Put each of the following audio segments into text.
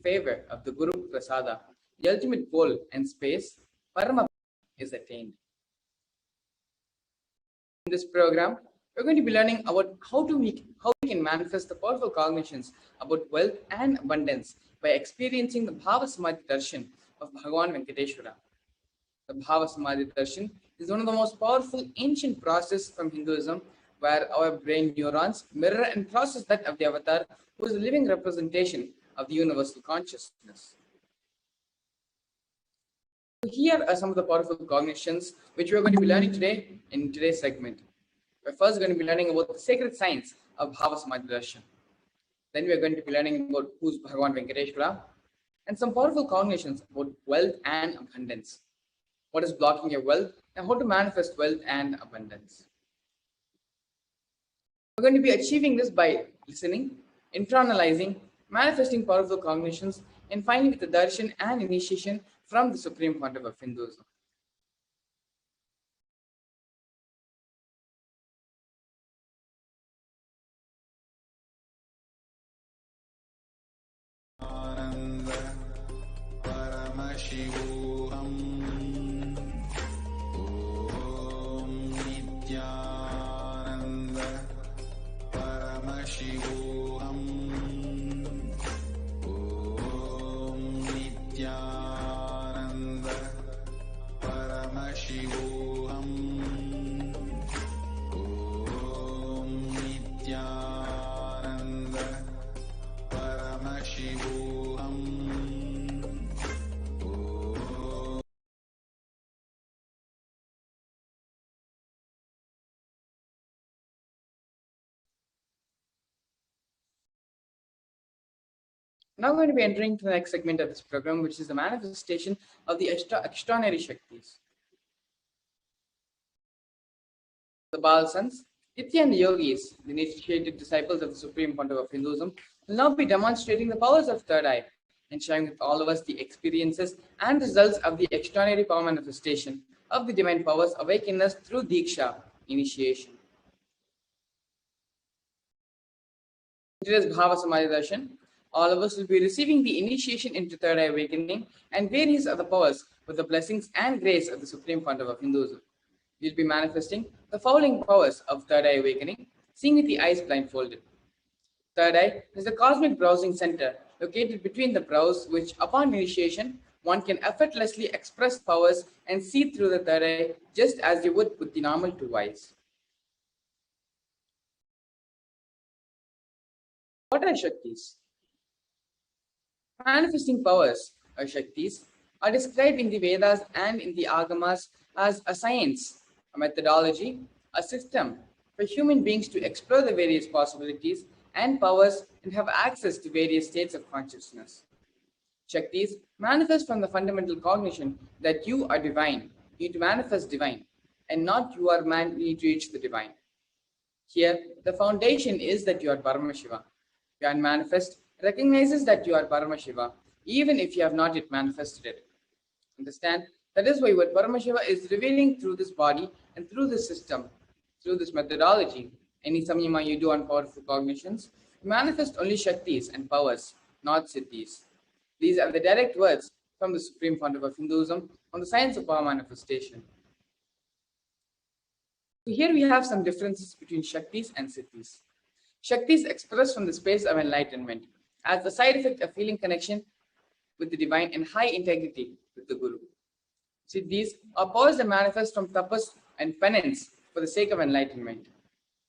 favor of the Guru Prasada, the ultimate goal and space, Paramashivam, is attained. In this program, we're going to be learning about how we can manifest the powerful cognitions about wealth and abundance by experiencing the Bhava Samadhi Darshan of Bhagavan Venkateshwara. The Bhava Samadhi Darshan is one of the most powerful ancient processes from Hinduism, where our brain neurons mirror and process that of the avatar, who is a living representation of the universal consciousness. Here are some of the powerful cognitions which we are going to be learning today in today's segment. We're first going to be learning about the sacred science of Bhava Samadhi Darshan. Then we are going to be learning about who's Bhagavan Venkateshwara and some powerful cognitions about wealth and abundance. What is blocking your wealth and how to manifest wealth and abundance. We're going to be achieving this by listening, internalizing, manifesting powerful cognitions, and finally with the darshan and initiation from the Supreme Pontiff of Hinduism. Paramashivam, Om Nithyananda, Paramashivam, Om Nithyananda, Paramashivam, Om Nithyananda, Paramashivam. Now we're going to be entering to the next segment of this program, which is the manifestation of the extraordinary Shaktis. The Balsans, Nithya and the Yogis, the initiated disciples of the Supreme Pontiff of Hinduism, will now be demonstrating the powers of third eye and sharing with all of us the experiences and results of the extraordinary power manifestation of the divine powers awakened us through Diksha, initiation. In today's Bhava Samadhi Darshan, all of us will be receiving the initiation into third eye awakening and various other powers with the blessings and grace of the Supreme Pontiff of Hinduism. We'll be manifesting the following powers of third eye awakening, seeing with the eyes blindfolded. Third eye is the cosmic browsing center located between the brows, which upon initiation, one can effortlessly express powers and see through the third eye just as you would with the normal two eyes. What are Shaktis? Manifesting powers, or Shaktis, are described in the Vedas and in the Agamas as a science, a methodology, a system for human beings to explore the various possibilities and powers and have access to various states of consciousness. Shaktis manifest from the fundamental cognition that you are divine, you need to manifest divine, and not you are man, you need to reach the divine. Here, the foundation is that you are Paramashivam. Your manifest recognizes that you are Paramashiva, even if you have not yet manifested it. Understand? That is why what Paramashiva is revealing through this body and through this system, through this methodology, any samyama you do on powerful cognitions, manifest only Shaktis and powers, not Siddhis. These are the direct words from the Supreme Pontiff of Hinduism on the science of power manifestation. So here we have some differences between Shaktis and Siddhis. Shaktis express from the space of enlightenment as the side effect of feeling connection with the divine and high integrity with the Guru. Siddhis are powers that manifest from tapas and penance for the sake of enlightenment.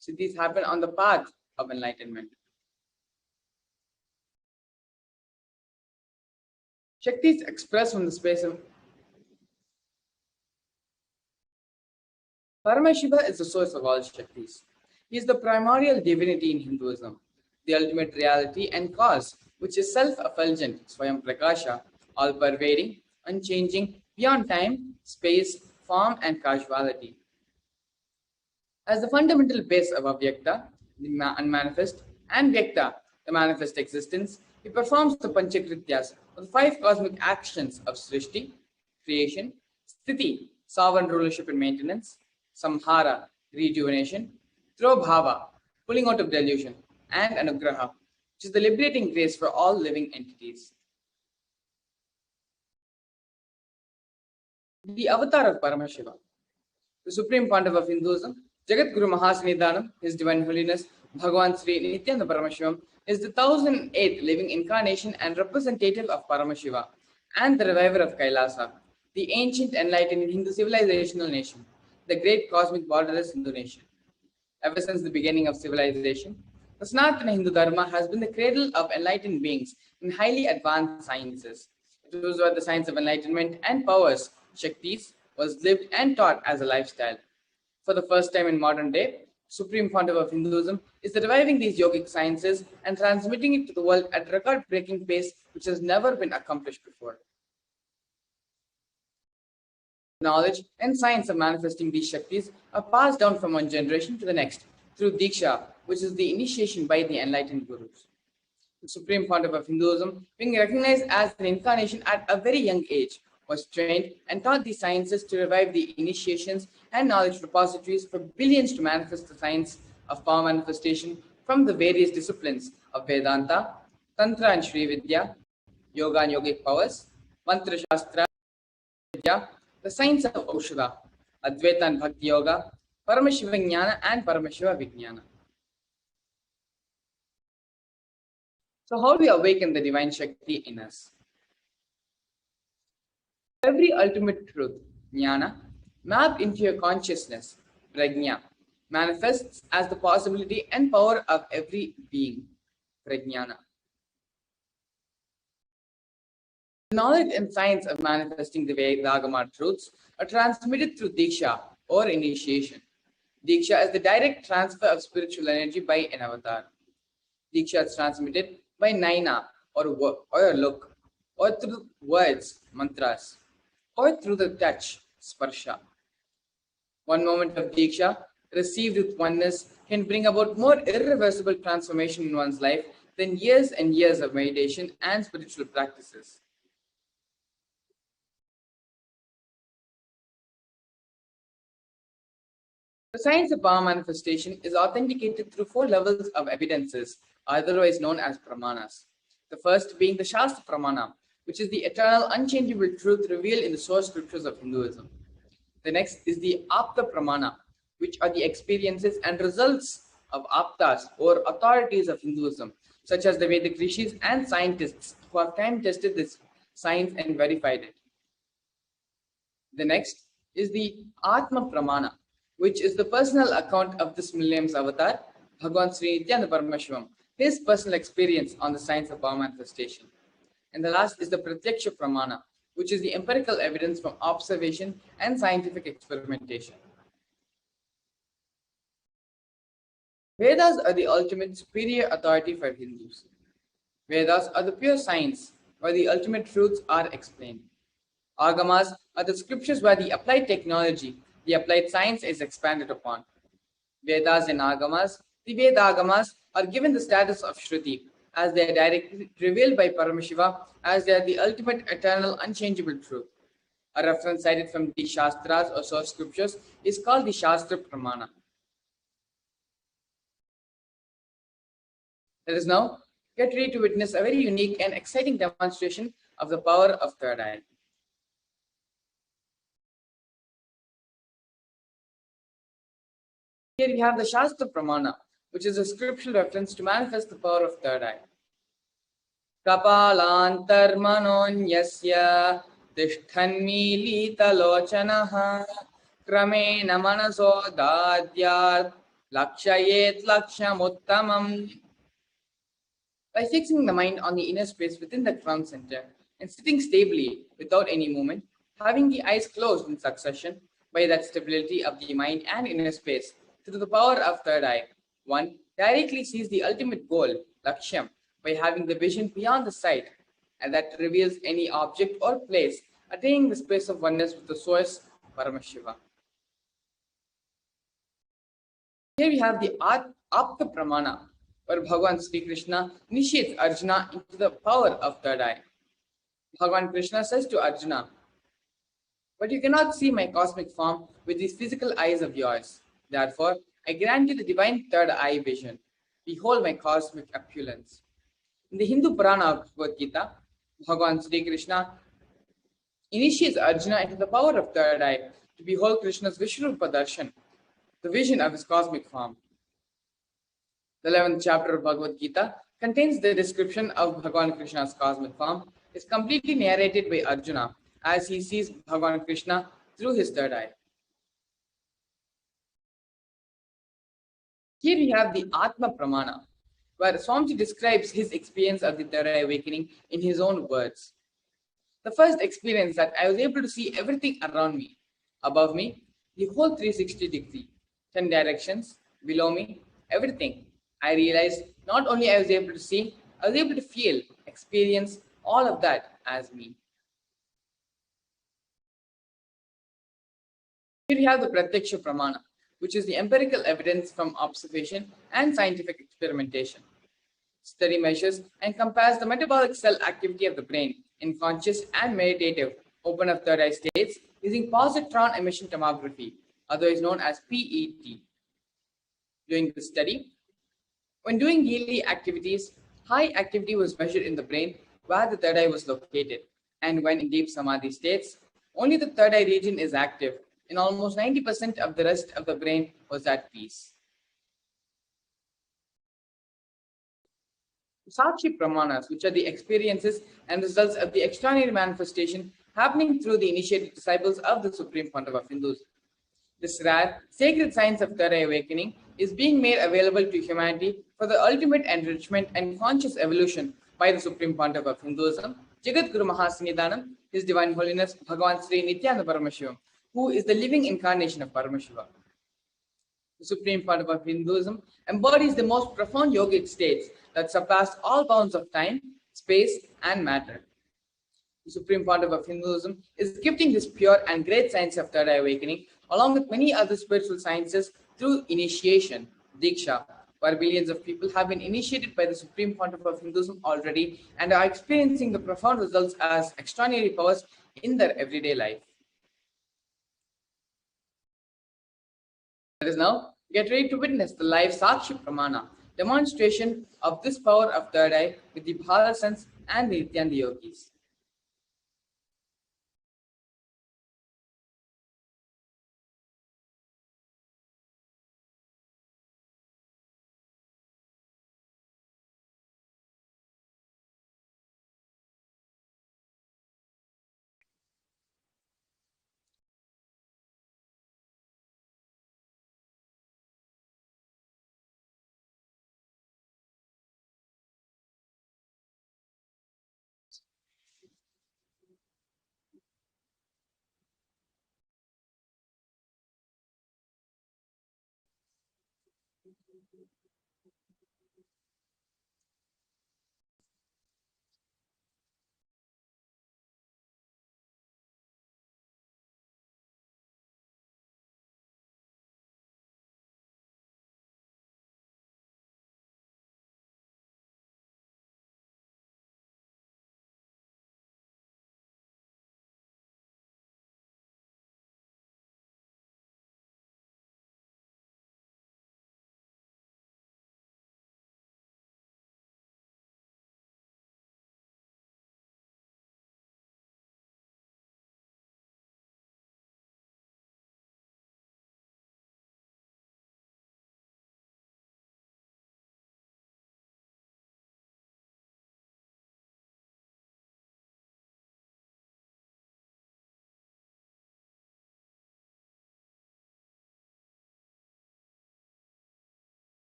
Siddhis happen on the path of enlightenment. Shaktis express from the space of Paramashiva is the source of all Shaktis. He is the primordial divinity in Hinduism, the ultimate reality and cause, which is self-effulgent, Swayam Prakasha, all-pervading, unchanging, beyond time, space, form, and causality. As the fundamental base of Avyakta, the unmanifest, and Vyakta, the manifest existence, he performs the Panchakrityas, or the 5 cosmic actions of Srishti, creation, Sthiti, sovereign rulership and maintenance, Samhara, rejuvenation, through Bhava, pulling out of delusion, and Anugraha, which is the liberating grace for all living entities. The avatar of Paramashiva, the supreme pontiff of Hinduism, Jagat Guru Mahasannidhanam, His Divine Holiness, Bhagavan Sri Nithyananda Paramashivam, is the 1008th living incarnation and representative of Paramashiva and the reviver of Kailasa, the ancient enlightened Hindu civilizational nation, the great cosmic borderless Hindu nation. Ever since the beginning of civilization, the Sanatana Hindu Dharma has been the cradle of enlightened beings in highly advanced sciences. It was where the science of enlightenment and powers, Shaktis, was lived and taught as a lifestyle. For the first time in modern day, Supreme Pontiff of Hinduism is reviving these yogic sciences and transmitting it to the world at record-breaking pace which has never been accomplished before. Knowledge and science of manifesting these Shaktis are passed down from one generation to the next through Diksha, which is the initiation by the enlightened Gurus. The Supreme Pontiff of Hinduism, being recognized as an incarnation at a very young age, was trained and taught these sciences to revive the initiations and knowledge repositories for billions to manifest the science of power manifestation from the various disciplines of Vedanta, Tantra and Shri Vidya, Yoga and Yogic powers, Mantra Shastra, Vidya, the science of Aushadha, Advaita and Bhakti Yoga, Paramashiva Jnana and Paramashiva Vijnana. So, how do we awaken the divine Shakti in us? Every ultimate truth, jnana, mapped into your consciousness, prajna, manifests as the possibility and power of every being, prajnana. The knowledge and science of manifesting the Vedagama truths are transmitted through Diksha or initiation. Diksha is the direct transfer of spiritual energy by an avatar. Diksha is transmitted by Naina or a look, or through words, mantras, or through the touch, sparsha. One moment of Diksha received with oneness can bring about more irreversible transformation in one's life than years and years of meditation and spiritual practices. The science of power manifestation is authenticated through four levels of evidences, otherwise known as pramanas. The first being the Shastra Pramana, which is the eternal, unchangeable truth revealed in the source scriptures of Hinduism. The next is the Apta Pramana, which are the experiences and results of Aptas or authorities of Hinduism, such as the Vedic rishis and scientists who have time tested this science and verified it. The next is the Atma Pramana, which is the personal account of this millennium's avatar, Bhagavan Sri Nithyananda Paramashivam, his personal experience on the science of power manifestation. And the last is the Pratyaksha Pramana, which is the empirical evidence from observation and scientific experimentation. Vedas are the ultimate superior authority for Hindus. Vedas are the pure science where the ultimate truths are explained. Agamas are the scriptures where the applied technology, the applied science is expanded upon. Vedas and Agamas, the Vedagamas are given the status of Shruti as they are directly revealed by Paramashiva as they are the ultimate eternal unchangeable truth. A reference cited from the Shastras or source scriptures is called the Shastra Pramana. Let us now get ready to witness a very unique and exciting demonstration of the power of third eye. Here we have the Shastra Pramana, which is a scriptural reference to manifest the power of third eye. Kapalantarmanonyasya tishthanmilitalochanaha kramena manaso dadyat lakshayet lakshamuttamam. By fixing the mind on the inner space within the crown center and sitting stably without any movement, having the eyes closed in succession, by that stability of the mind and inner space, through the power of third eye, one directly sees the ultimate goal, Lakshyam, by having the vision beyond the sight, and that reveals any object or place, attaining the space of oneness with the source, Paramashiva. Here we have the Apta Pramana, where Bhagavan Sri Krishna initiates Arjuna into the power of third eye. Bhagavan Krishna says to Arjuna, "But you cannot see my cosmic form with these physical eyes of yours. Therefore, I grant you the divine third eye vision. Behold my cosmic opulence." In the Hindu Purana of Bhagavad Gita, Bhagavan Sri Krishna initiates Arjuna into the power of third eye to behold Krishna's Vishnurupa Darshan, the vision of his cosmic form. The 11th chapter of Bhagavad Gita contains the description of Bhagavan Krishna's cosmic form. It's completely narrated by Arjuna as he sees Bhagavan Krishna through his third eye. Here we have the Atma Pramana, where Swamiji describes his experience of the third eye awakening in his own words. The first experience that I was able to see everything around me, above me, the whole 360 degree, 10 directions, below me, everything. I realized not only I was able to see, I was able to feel, experience all of that as me. Here we have the Pratyaksha Pramana, which is the empirical evidence from observation and scientific experimentation. Study measures and compares the metabolic cell activity of the brain in conscious and meditative open of third eye states using positron emission tomography, otherwise known as PET. During the study, when doing daily activities, high activity was measured in the brain where the third eye was located. And when in deep Samadhi states, only the third eye region is active, and almost 90% of the rest of the brain was at peace. Sakshi Pramanas, which are the experiences and results of the extraordinary manifestation happening through the initiated disciples of the Supreme Pontiff of Hinduism. This rare, sacred science of third eye awakening is being made available to humanity for the ultimate enrichment and conscious evolution by the Supreme Pontiff of Hinduism, Jagat Guru Mahasinidanam, His Divine Holiness Bhagavan Sri Nithyananda Paramashivam, who is the living incarnation of Paramashiva. The Supreme Pontiff of Hinduism embodies the most profound yogic states that surpass all bounds of time, space, and matter. The Supreme Pontiff of Hinduism is gifting this pure and great science of third eye awakening, along with many other spiritual sciences, through initiation, Diksha, where billions of people have been initiated by the Supreme Pontiff of Hinduism already and are experiencing the profound results as extraordinary powers in their everyday life. Let us now get ready to witness the live Sakshi Pramana demonstration of this power of third eye with the Bhava sense and the Nithyananda yogis.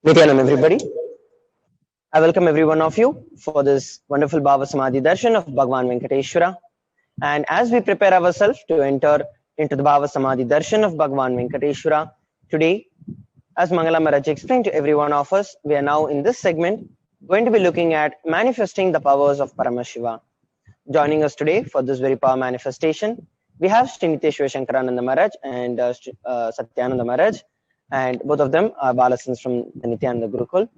Nithyananda, everybody. I welcome every one of you for this wonderful Bhava Samadhi Darshan of Bhagwan Venkateshwara. And as we prepare ourselves to enter into the Bhava Samadhi Darshan of Bhagwan Venkateshwara, today, as Mangala Maharaj explained to every one of us, we are now in this segment going to be looking at manifesting the powers of Paramashiva. Joining us today for this very power manifestation, we have Sri Nithyananda Shankarananda Maharaj and Satyananda Maharaj, and both of them are Balasans from the Nithyananda Gurukul.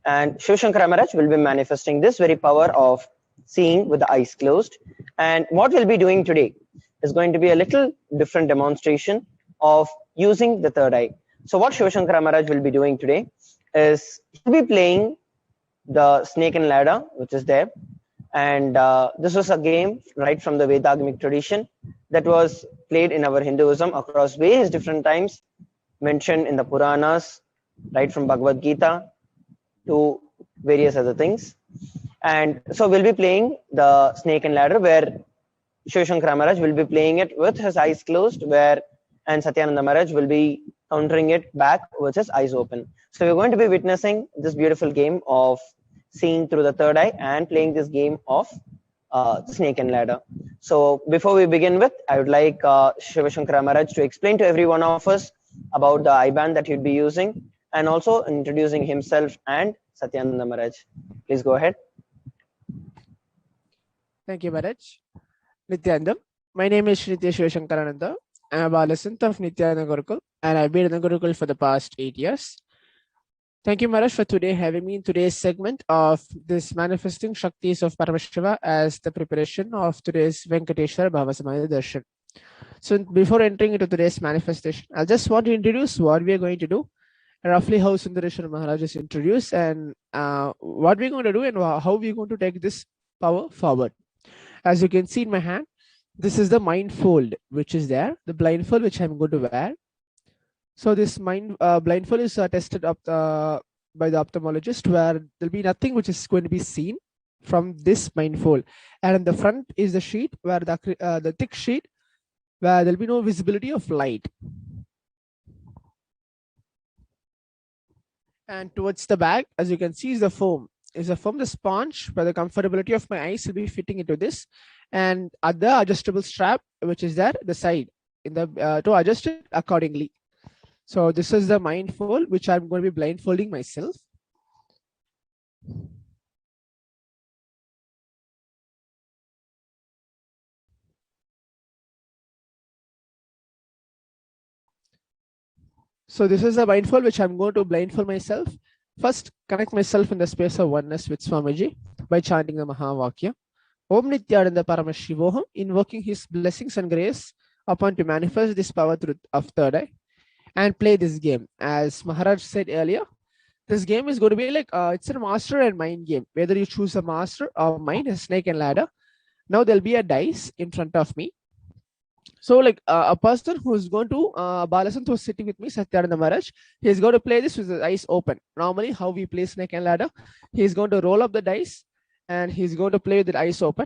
And Shiv Shankara Maharaj will be manifesting this very power of seeing with the eyes closed. And what we'll be doing today is going to be a little different demonstration of using the third eye. So what Shiv Shankara Maharaj will be doing today is he'll be playing the snake and ladder, which is there. And this was a game right from the Vedagamic tradition that was played in our Hinduism across various different times, mentioned in the Puranas, right from Bhagavad Gita to various other things. And so we'll be playing the snake and ladder where Shiv Shankara Maharaj will be playing it with his eyes closed, and Satyananda Maharaj will be countering it back with his eyes open. So we're going to be witnessing this beautiful game of seeing through the third eye and playing this game of snake and ladder. So before we begin with, I would like Shiva Shankara Maharaj to explain to every one of us about the eye band that he'd be using and also introducing himself and Satyananda Maharaj. Please go ahead. Thank you, Maharaj. Nithyananda. My name is Shri Shiva Shankarananda. I am a Balasant of Nithyananda Gurukul, and I've been in the Gurukul for the past 8 years. Thank you, Maharaj, for today having me in today's segment of this manifesting Shaktis of Paramashiva as the preparation of today's Venkateshwara Bhava Samadhi Darshan. So before entering into today's manifestation, I just want to introduce what we are going to do, roughly how Sundareshwar Maharaj is introduced, and what we're going to do and how we're going to take this power forward. As you can see in my hand, this is the mindfold which is there, the blindfold which I'm going to wear. So this blindfold is tested up by the ophthalmologist, where there'll be nothing which is going to be seen from this blindfold. And in the front is the sheet, where the thick sheet, where there'll be no visibility of light. And towards the back, as you can see, is the foam. The sponge, where the comfortability of my eyes will be fitting into this, and other adjustable strap which is there the side in the to adjust it accordingly. So this is the mindfold which I'm going to be blindfolding myself. So this is the mindfold which I'm going to blindfold myself. First, connect myself in the space of oneness with Swamiji by chanting the Mahavakya. Om Nithyananda Paramashivam, invoking his blessings and grace upon to manifest this power truth of third eye and play this game. As Maharaj said earlier, this game is going to be like it's a master and mind game. Whether you choose a master or mind, a snake and ladder. Now there'll be a dice in front of me. So like a person who's going to Balasan, who's sitting with me, Satyananda Maharaj, he's going to play this with the eyes open. Normally how we play snake and ladder, he's going to roll up the dice and he's going to play with the eyes open,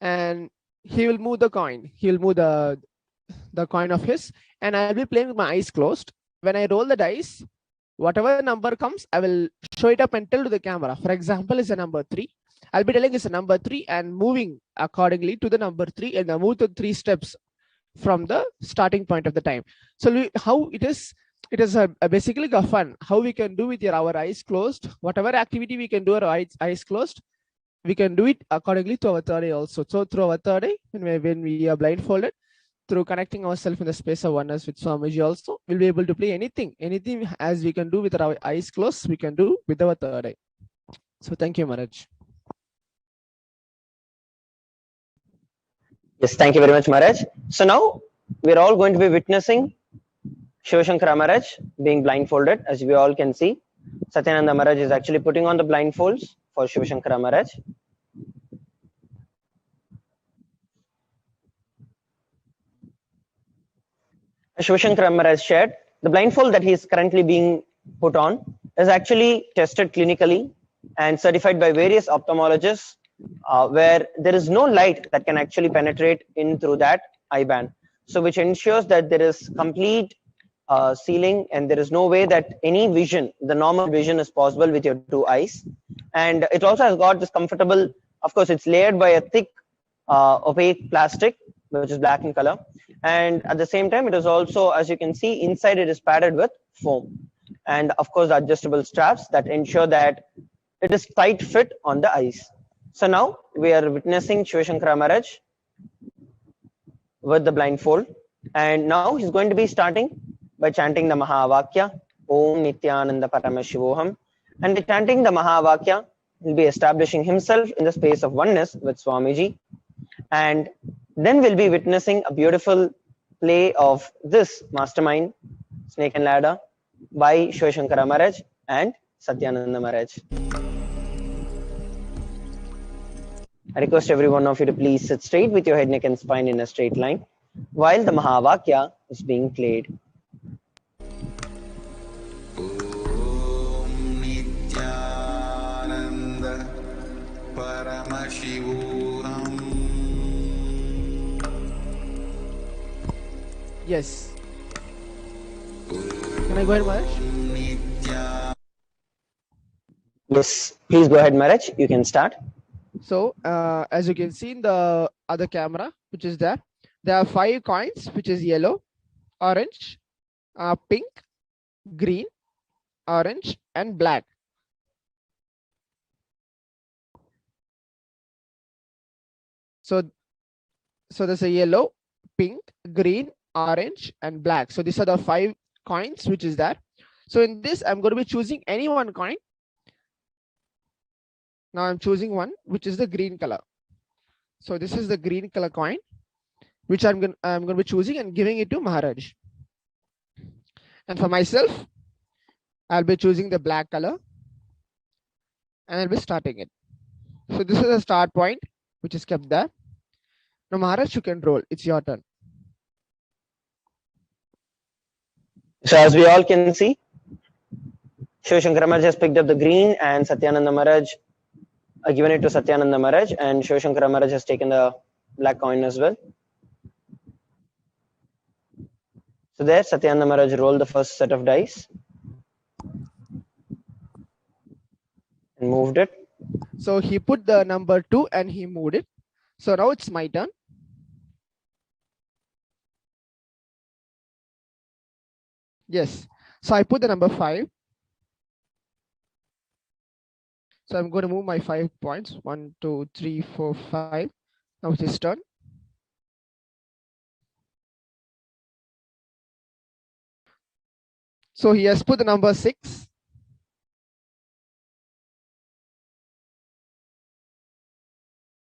and he will move the coin. He'll move the coin of his, and I'll be playing with my eyes closed. When I roll the dice, whatever number comes, I will show it up and tell to the camera. For example, it's a number 3. I'll be telling it's a number 3 and moving accordingly to the number 3, and I move to 3 steps from the starting point of the time. So how it is basically a fun how we can do with our eyes closed. Whatever activity we can do our eyes closed, we can do it accordingly to our third eye also. So through our third eye, when we are blindfolded, through connecting ourselves in the space of oneness with Swamiji also, we'll be able to play anything as we can do with our eyes closed, we can do with our third eye. So thank you, Maharaj. Yes, thank you very much, Maharaj. So now we're all going to be witnessing Shiva Shankara Maharaj being blindfolded, as we all can see. Satyananda Maharaj is actually putting on the blindfolds for Shiva Shankara Maharaj. As Shiva Shankara Maharaj shared, the blindfold that he is currently being put on is actually tested clinically and certified by various ophthalmologists, where there is no light that can actually penetrate in through that eye band. So which ensures that there is complete ceiling, and there is no way that any vision, the normal vision, is possible with your two eyes. And it also has got this comfortable, of course, it's layered by a thick opaque plastic, which is black in color. And at the same time, it is also, as you can see, inside it is padded with foam. And of course, the adjustable straps that ensure that it is tight fit on the eyes. So now we are witnessing Shivashankara Maharaj with the blindfold. And now he's going to be starting by chanting the Mahavakya, Om Nithyananda Paramashivam. And by chanting the Mahavakya, he'll be establishing himself in the space of oneness with Swamiji. And then we'll be witnessing a beautiful play of this mastermind, Snake and Ladder, by Shivashankara Maharaj and Satyananda Maharaj. I request every one of you to please sit straight with your head, neck and spine in a straight line while the Mahavakya is being played. Om Nithyananda Paramashivam. Yes. Can I go ahead, Maharaj? Yes, please go ahead, Maharaj. You can start. So, as you can see in the other camera, which is there are 5 coins, which is yellow, orange, pink, green, orange, and black. So there's a yellow, pink, green, orange, and black. So these are the 5 coins, which is there. So in this, I'm going to be choosing any one coin. Now I'm choosing one, which is the green color. So this is the green color coin, which I'm going to be choosing and giving it to Maharaj. And for myself, I'll be choosing the black color and I'll be starting it. So this is the start point, which is kept there. Now Maharaj, you can roll. It's your turn. So as we all can see, Shivashankara Maharaj has picked up the green and Satyananda Maharaj given it to Satyananda Maharaj, and Shivashankara Maharaj has taken the black coin as well. So there, Satyananda Maharaj rolled the first set of dice and moved it. So he put the number 2 and he moved it. So now it's my turn. Yes. So I put the number 5. So I'm going to move my 5 points. 1, 2, 3, 4, 5. Now it's his turn. So he has put the number 6.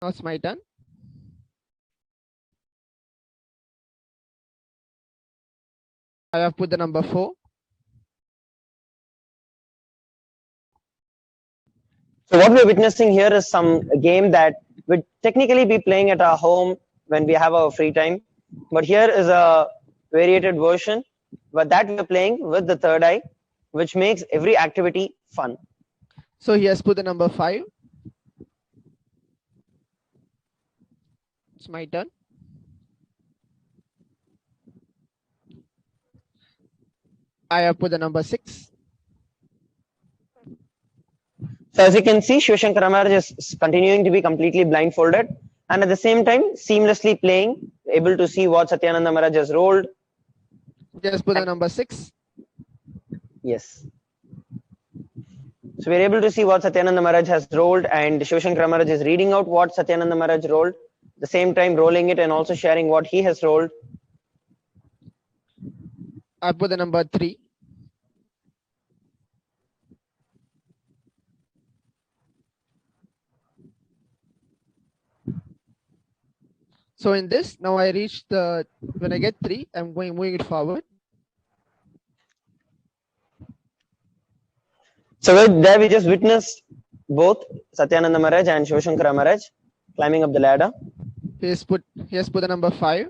Now it's my turn. I have put the number 4. So what we're witnessing here is some game that would technically be playing at our home when we have our free time. But here is a variated version, but that we're playing with the third eye, which makes every activity fun. So he has put the number 5. It's my turn. I have put the number 6. So as you can see, Shivashankara Maharaj is continuing to be completely blindfolded and at the same time seamlessly playing, able to see what Satyananda Maharaj has rolled. Just put the number 6. Yes. So we're able to see what Satyananda Maharaj has rolled, and Shivashankara Maharaj is reading out what Satyananda Maharaj rolled, at the same time rolling it and also sharing what he has rolled. I put the number 3. So in this, now I reach when I get 3, I'm moving it forward. So there we just witnessed both Satyananda Maharaj and Shivashankara Maharaj climbing up the ladder. He has put the number 5.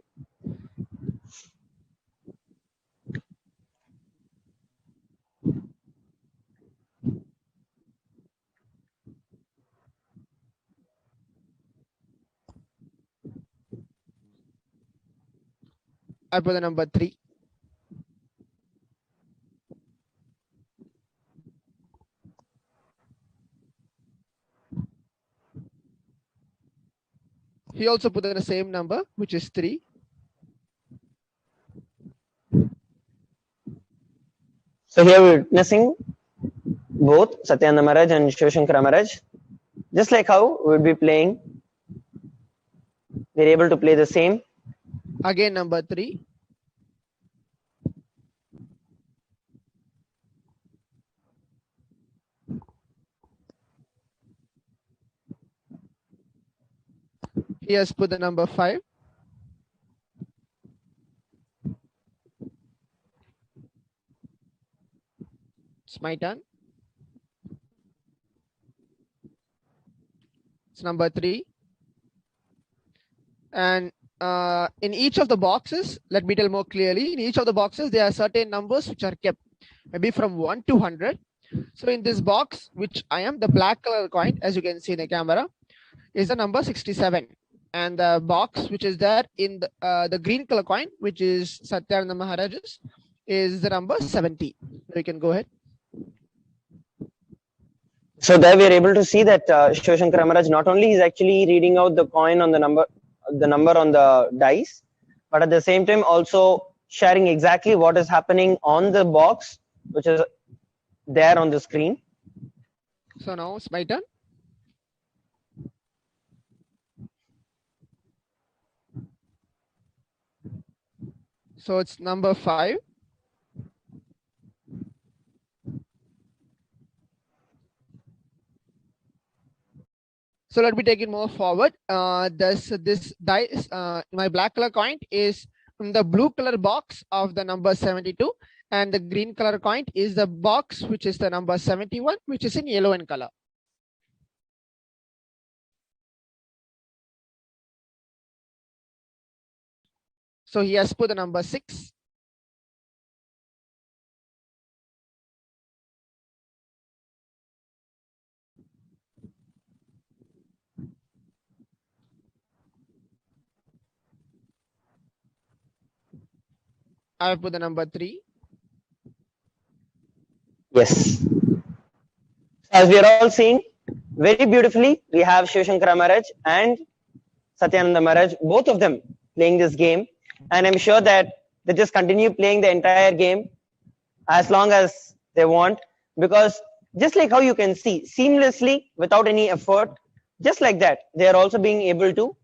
I put the number 3. He also put in the same number, which is 3. So here we're witnessing both Satyananda Maharaj and Shivashankara Maharaj. Just like how we'll be playing, we're able to play the same. Again, number 3. He has put the number 5. It's my turn. It's number 3. And in each of the boxes, let me tell more clearly, in each of the boxes, there are certain numbers which are kept, maybe from 1 to 100. So in this box, which I am, the black color coin, as you can see in the camera, is the number 67. And the box which is there in the green color coin, which is Satyananda Maharaj's, is the number 70. You can go ahead. So there we are able to see that Shivashankara Maharaj not only is actually reading out the coin on the number on the dice, but at the same time also sharing exactly what is happening on the box, which is there on the screen. So now it's my turn. So it's number 5. So let me take it more forward. This dice, my black color coin is in the blue color box of the number 72, and the green color coin is the box which is the number 71, which is in yellow in color. So he has put the number 6. I have put the number 3. Yes. As we are all seeing, very beautifully, we have Shivashankara Maharaj and Satyananda Maharaj, both of them playing this game. And I'm sure that they just continue playing the entire game as long as they want, because just like how you can see seamlessly without any effort, just like that, they are also being able to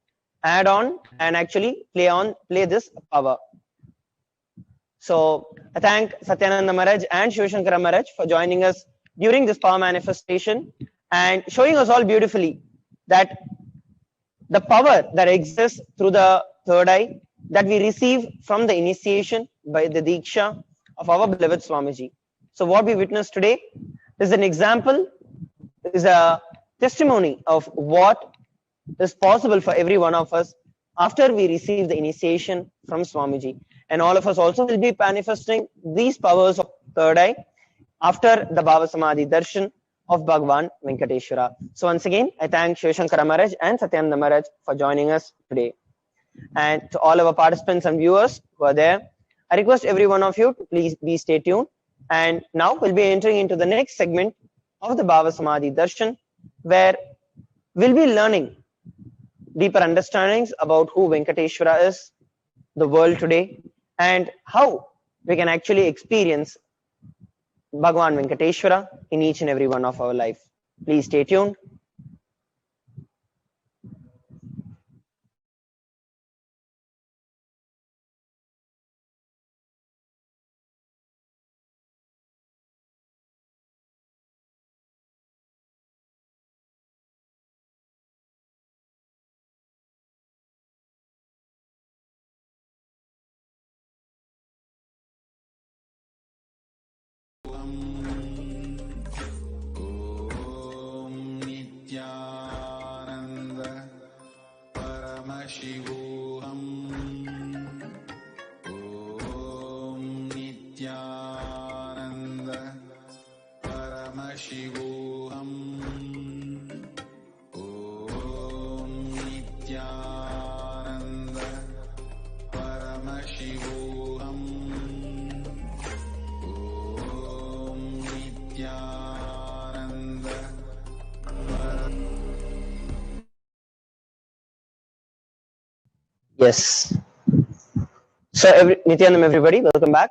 add on and actually play this power. So I thank Satyananda Maharaj and Shivashankara Maharaj for joining us during this power manifestation and showing us all beautifully that the power that exists through the third eye that we receive from the initiation by the Diksha of our beloved Swamiji. So what we witnessed today is an example, is a testimony of what is possible for every one of us after we receive the initiation from Swamiji. And all of us also will be manifesting these powers of third eye after the Bhava Samadhi Darshan of Bhagwan Venkateshwara. So once again, I thank Shivashankara Maharaj and Satyananda Maharaj for joining us today. And to all our participants and viewers who are there, I request every one of you to please stay tuned. And now we'll be entering into the next segment of the Bhava Samadhi Darshan, where we'll be learning deeper understandings about who Venkateshwara is, the world today, and how we can actually experience Bhagwan Venkateshwara in each and every one of our life. Please stay tuned. Om Nithyananda Paramashivam. Om Nithyananda Paramashivam. Om Nithyananda Paramashivam. Om Nithyananda Yes. So, Nithyanam, everybody, welcome back.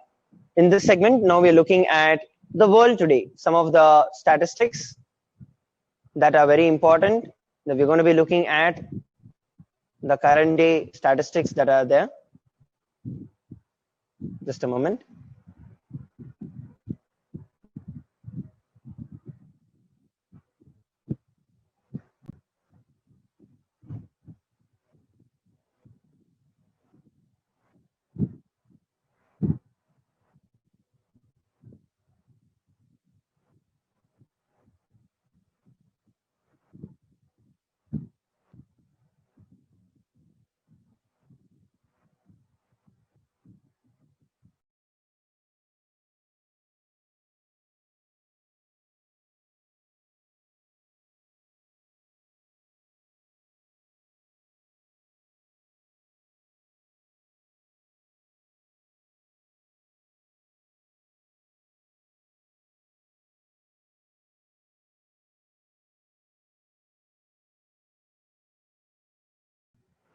In this segment, now we're looking at the world today. Some of the statistics that are very important. That we're going to be looking at the current day statistics that are there. Just a moment.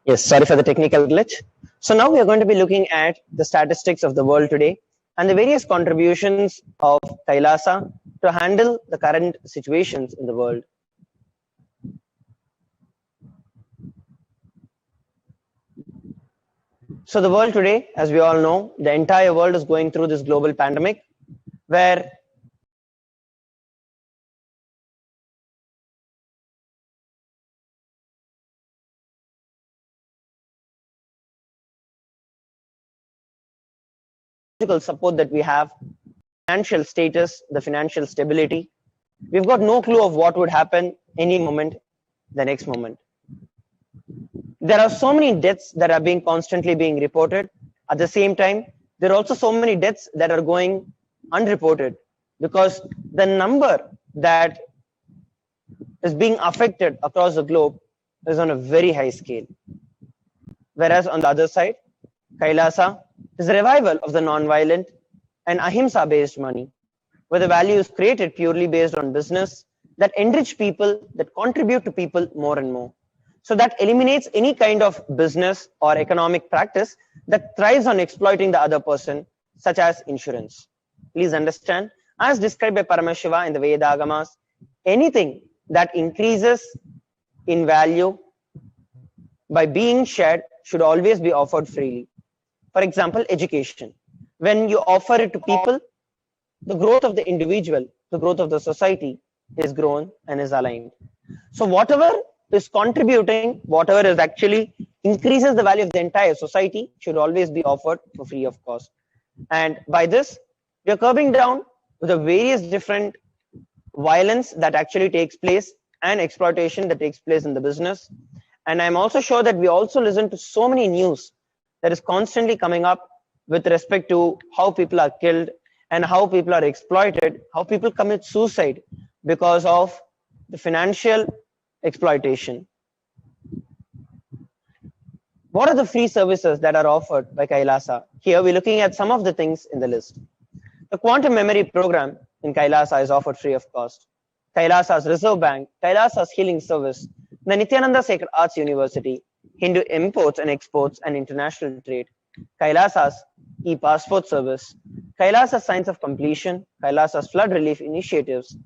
Yes, sorry for the technical glitch. So now we are going to be looking at the statistics of the world today and the various contributions of Kailasa to handle the current situations in the world. So the world today, as we all know, the entire world is going through this global pandemic where support that we have, financial status, the financial stability, we've got no clue of what would happen any moment, the next moment. There are so many deaths that are being constantly being reported. At the same time, there are also so many deaths that are going unreported because the number that is being affected across the globe is on a very high scale. Whereas on the other side, Kailasa is a revival of the non-violent and ahimsa based money, where the value is created purely based on business that enrich people, that contribute to people more and more. So that eliminates any kind of business or economic practice that thrives on exploiting the other person, such as insurance. Please understand, as described by Paramashivam in the Vedagamas, anything that increases in value by being shared should always be offered freely. For example, education. When you offer it to people, the growth of the individual, the growth of the society is grown and is aligned. So whatever is contributing, whatever is actually increases the value of the entire society should always be offered for free of cost. And by this, we are curbing down the various different violence that actually takes place and exploitation that takes place in the business. And I'm also sure that we also listen to so many news that is constantly coming up with respect to how people are killed and how people are exploited, how people commit suicide because of the financial exploitation. What are the free services that are offered by Kailasa? Here we're looking at some of the things in the list. The quantum memory program in Kailasa is offered free of cost. Kailasa's Reserve Bank, Kailasa's Healing Service, the Nithyananda Sacred Arts University, Hindu Imports and Exports and International Trade, Kailasa's e-passport service, Kailasa's Science of Completion, Kailasa's Flood Relief Initiatives,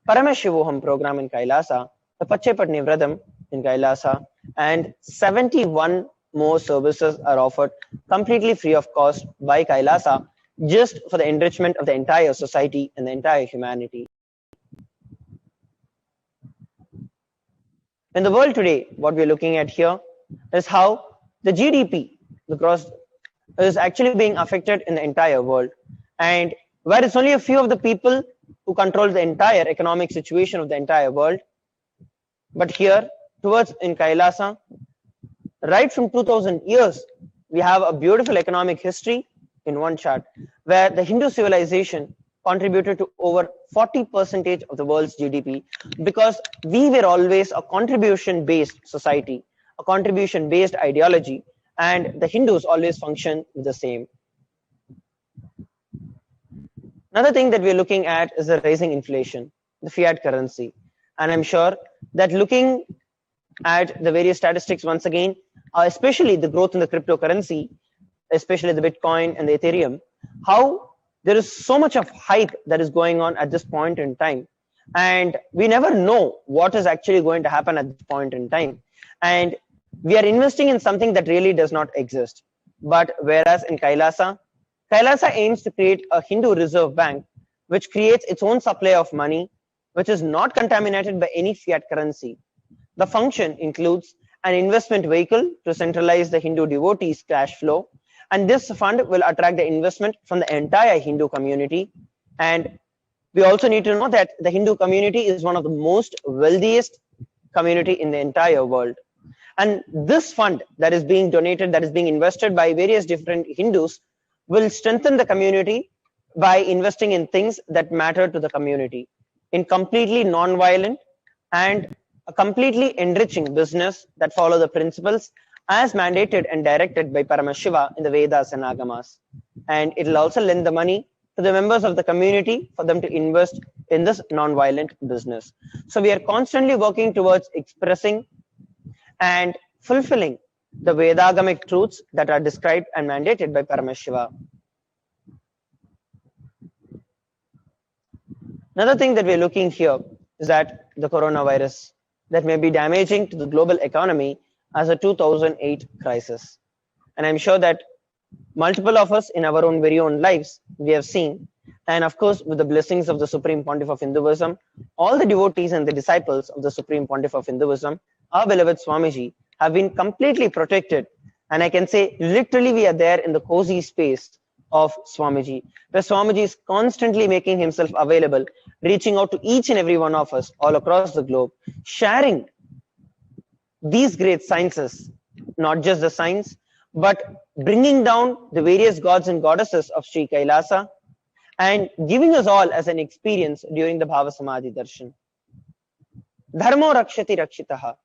Paramashivam program in Kailasa, the Pachepatni Vradam in Kailasa, and 71 more services are offered completely free of cost by Kailasa just for the enrichment of the entire society and the entire humanity. In the world today, what we're looking at here is how the GDP, the gross, is actually being affected in the entire world. And where it's only a few of the people who control the entire economic situation of the entire world. But here, towards in Kailasa, right from 2000 years, we have a beautiful economic history in one chart, where the Hindu civilization contributed to over 40% of the world's GDP because we were always a contribution-based society, a contribution-based ideology, and the Hindus always function the same. Another thing that we're looking at is the rising inflation, the fiat currency. And I'm sure that looking at the various statistics once again, especially the growth in the cryptocurrency, especially the Bitcoin and the Ethereum, how there is so much of hype that is going on at this point in time. And we never know what is actually going to happen at this point in time. And we are investing in something that really does not exist. But whereas in Kailasa aims to create a Hindu reserve bank, which creates its own supply of money, which is not contaminated by any fiat currency. The function includes an investment vehicle to centralize the Hindu devotees' cash flow, and this fund will attract the investment from the entire Hindu community. And we also need to know that the Hindu community is one of the most wealthiest community in the entire world. And this fund that is being donated, that is being invested by various different Hindus, will strengthen the community by investing in things that matter to the community, in completely non-violent and a completely enriching business that follow the principles as mandated and directed by Paramashivam in the Vedas and Agamas. And it will also lend the money to the members of the community for them to invest in this non-violent business. So we are constantly working towards expressing and fulfilling the Vedagamic truths that are described and mandated by Paramashivam. Another thing that we're looking here is that the coronavirus that may be damaging to the global economy as a 2008 crisis. And I'm sure that multiple of us in our own very own lives, we have seen, and of course, with the blessings of the Supreme Pontiff of Hinduism, all the devotees and the disciples of the Supreme Pontiff of Hinduism, our beloved Swamiji, have been completely protected. And I can say literally we are there in the cozy space of Swamiji, where Swamiji is constantly making himself available, reaching out to each and every one of us all across the globe, sharing these great sciences, not just the science, but bringing down the various gods and goddesses of Sri Kailasa and giving us all as an experience during the Bhava Samadhi Darshan. Dharmo rakshati rakshitaha.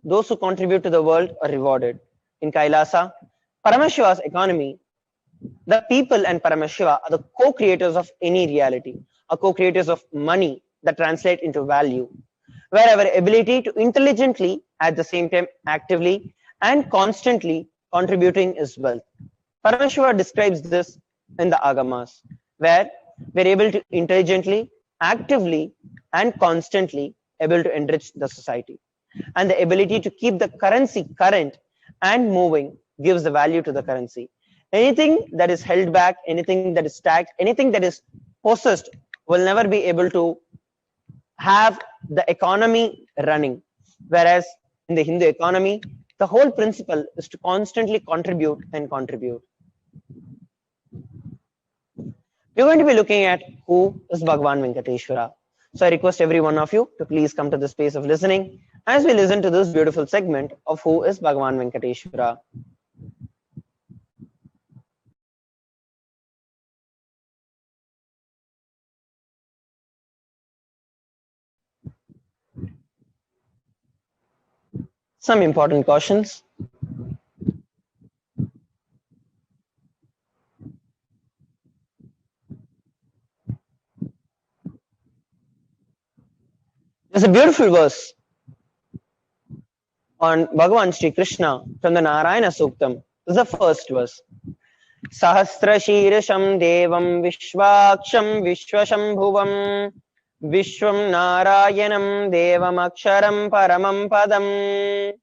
Those who contribute to the world are rewarded. In Kailasa, Paramashiva's economy, the people and Paramashiva are the co-creators of any reality, are co-creators of money that translate into value, where our ability to intelligently, at the same time actively and constantly contributing is wealth. Paramashiva describes this in the Agamas, where we're able to intelligently, actively and constantly able to enrich the society. And the ability to keep the currency current and moving gives the value to the currency. Anything that is held back, anything that is stacked, anything that is possessed will never be able to have the economy running. Whereas in the Hindu economy, the whole principle is to constantly contribute and contribute. We're going to be looking at who is Bhagavan Venkateshwara. So I request every one of you to please come to the space of listening as we listen to this beautiful segment of who is Bhagavan Venkateshwara. Some important cautions. There's a beautiful verse on Bhagavan Sri Krishna from the Narayana Suktam. This is the first verse. Sahasra Shirasham Devam Vishwaksham Vishwashambhuvam Vishwam Narayanam Devam Aksharam Paramam Padam.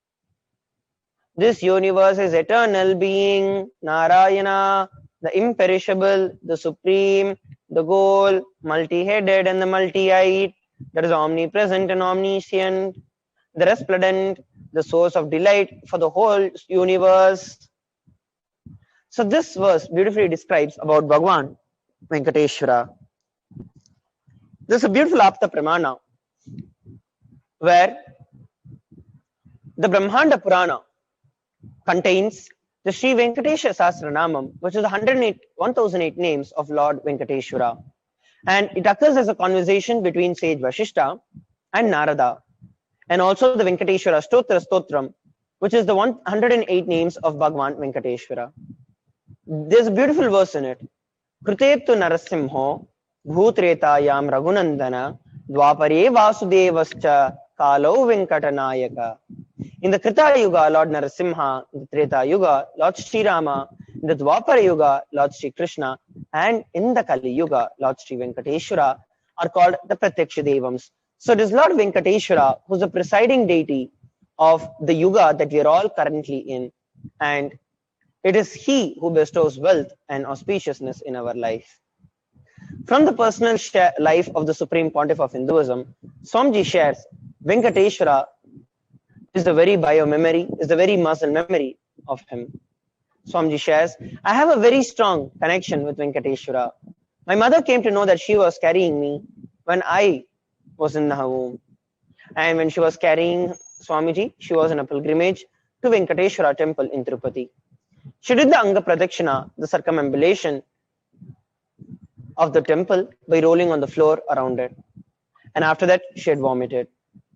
This universe is eternal being, Narayana, the imperishable, the supreme, the goal, multi-headed and the multi-eyed, that is omnipresent and omniscient, the resplendent, the source of delight for the whole universe. So this verse beautifully describes about Bhagavan Venkateshwara. This is a beautiful Apta Pramana where the Brahmanda Purana contains the Sri Venkatesha Sahasranamam, which is 1008 names of Lord Venkateshwara. And it occurs as a conversation between sage Vashishta and Narada. And also the Venkateshwara Stotram, which is the 108 names of Bhagavan Venkateshwara. There's a beautiful verse in it. Krutettu Narasimho Bhutretayam Raghunandana Dwapare Vasudevascha Kalo Venkatanayaka. In the Krita Yuga, Lord Narasimha; in the Treta Yuga, Lord Sri Rama; in the Dwapara Yuga, Lord Sri Krishna; and in the Kali Yuga, Lord Sri Venkateshwara are called the Pratyaksha Devams. So it is Lord Venkateshwara who is the presiding deity of the Yuga that we are all currently in, and it is he who bestows wealth and auspiciousness in our life. From the personal life of the Supreme Pontiff of Hinduism, Swamiji shares Venkateshwara is the very bio memory, is the very muscle memory of him. Swamiji shares, I have a very strong connection with Venkateshwara. My mother came to know that she was carrying me when I was in her womb. And when she was carrying Swamiji, she was on a pilgrimage to Venkateshwara temple in Tirupati. She did the Anga Pradakshina, the circumambulation of the temple, by rolling on the floor around it. And after that, she had vomited.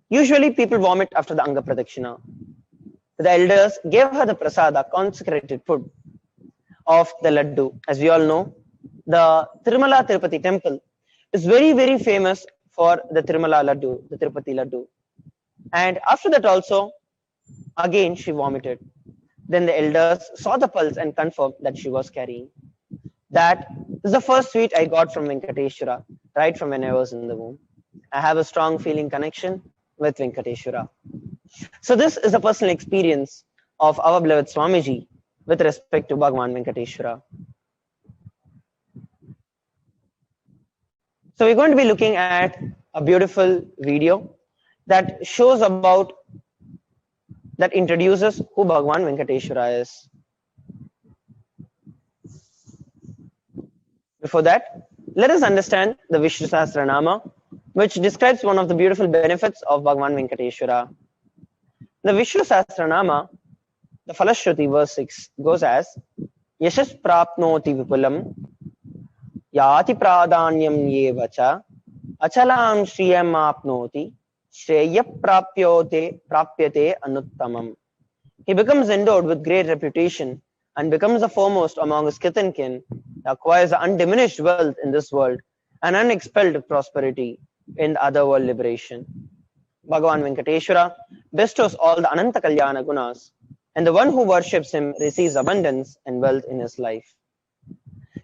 Usually people vomit after the Anga Pradakshina. The elders gave her the prasada, consecrated food of the laddu. As we all know, the Tirumala Tirupati temple is very, very famous for the Tirumala laddu, the Tirupati laddu. And after that also, again she vomited. Then the elders saw the pulse and confirmed that she was carrying. That is the first sweet I got from Venkateshwara, right from when I was in the womb. I have a strong feeling connection with Venkateshwara. So this is a personal experience of our beloved Swamiji with respect to Bhagavan Venkateshwara. So we're going to be looking at a beautiful video that shows about, that introduces who Bhagavan Venkateshwara is. Before that, let us understand the Vishnu Sahasranama, which describes one of the beautiful benefits of Bhagavan Venkateshwara. The Vishnu Sahasranama, the Falashruti verse 6 goes as Yashas prapnoti vipulam yati pradanyam yevacha achalam shriyam apnoti shreya prapyate anuttamam. He becomes endowed with great reputation and becomes the foremost among his kith and kin, acquires undiminished wealth in this world and unexpelled prosperity in the other world liberation. Bhagavan Venkateshwara bestows all the Ananta Kalyana gunas, and the one who worships him receives abundance and wealth in his life.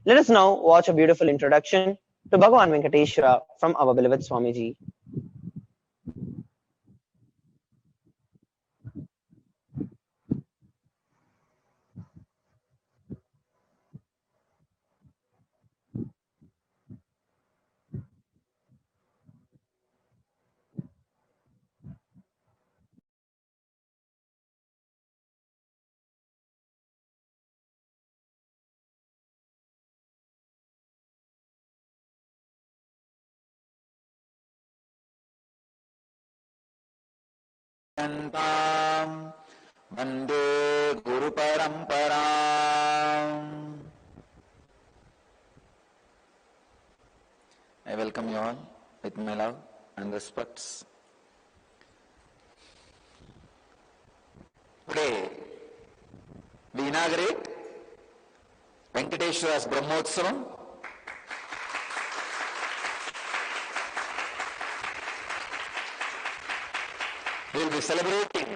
Let us now watch a beautiful introduction to Bhagavan Venkateshwara from our beloved Swamiji. Vande Guru Paramparam. I welcome you all with my love and respects. Today, we inaugurate Venkateshwara's Brahmotsavam. We will be celebrating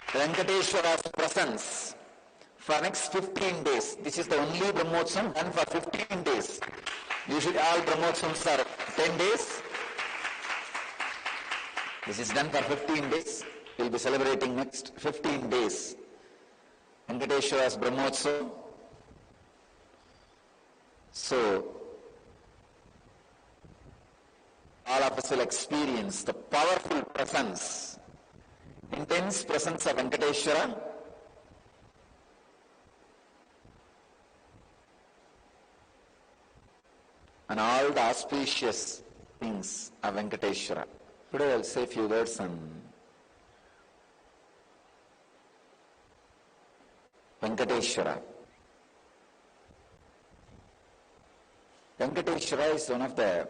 Venkateshwara's presence for next 15 days. This is the only Brahmotsavam done for 15 days. Usually all Brahmotsavams are 10 days. This is done for 15 days. We will be celebrating next 15 days Venkateshwara's Brahmotsavam. So, all of us will experience the powerful presence, intense presence of Venkateshwara. And all the auspicious things of Venkateshwara. Today I will say a few words on Venkateshwara. Venkateshwara is one of the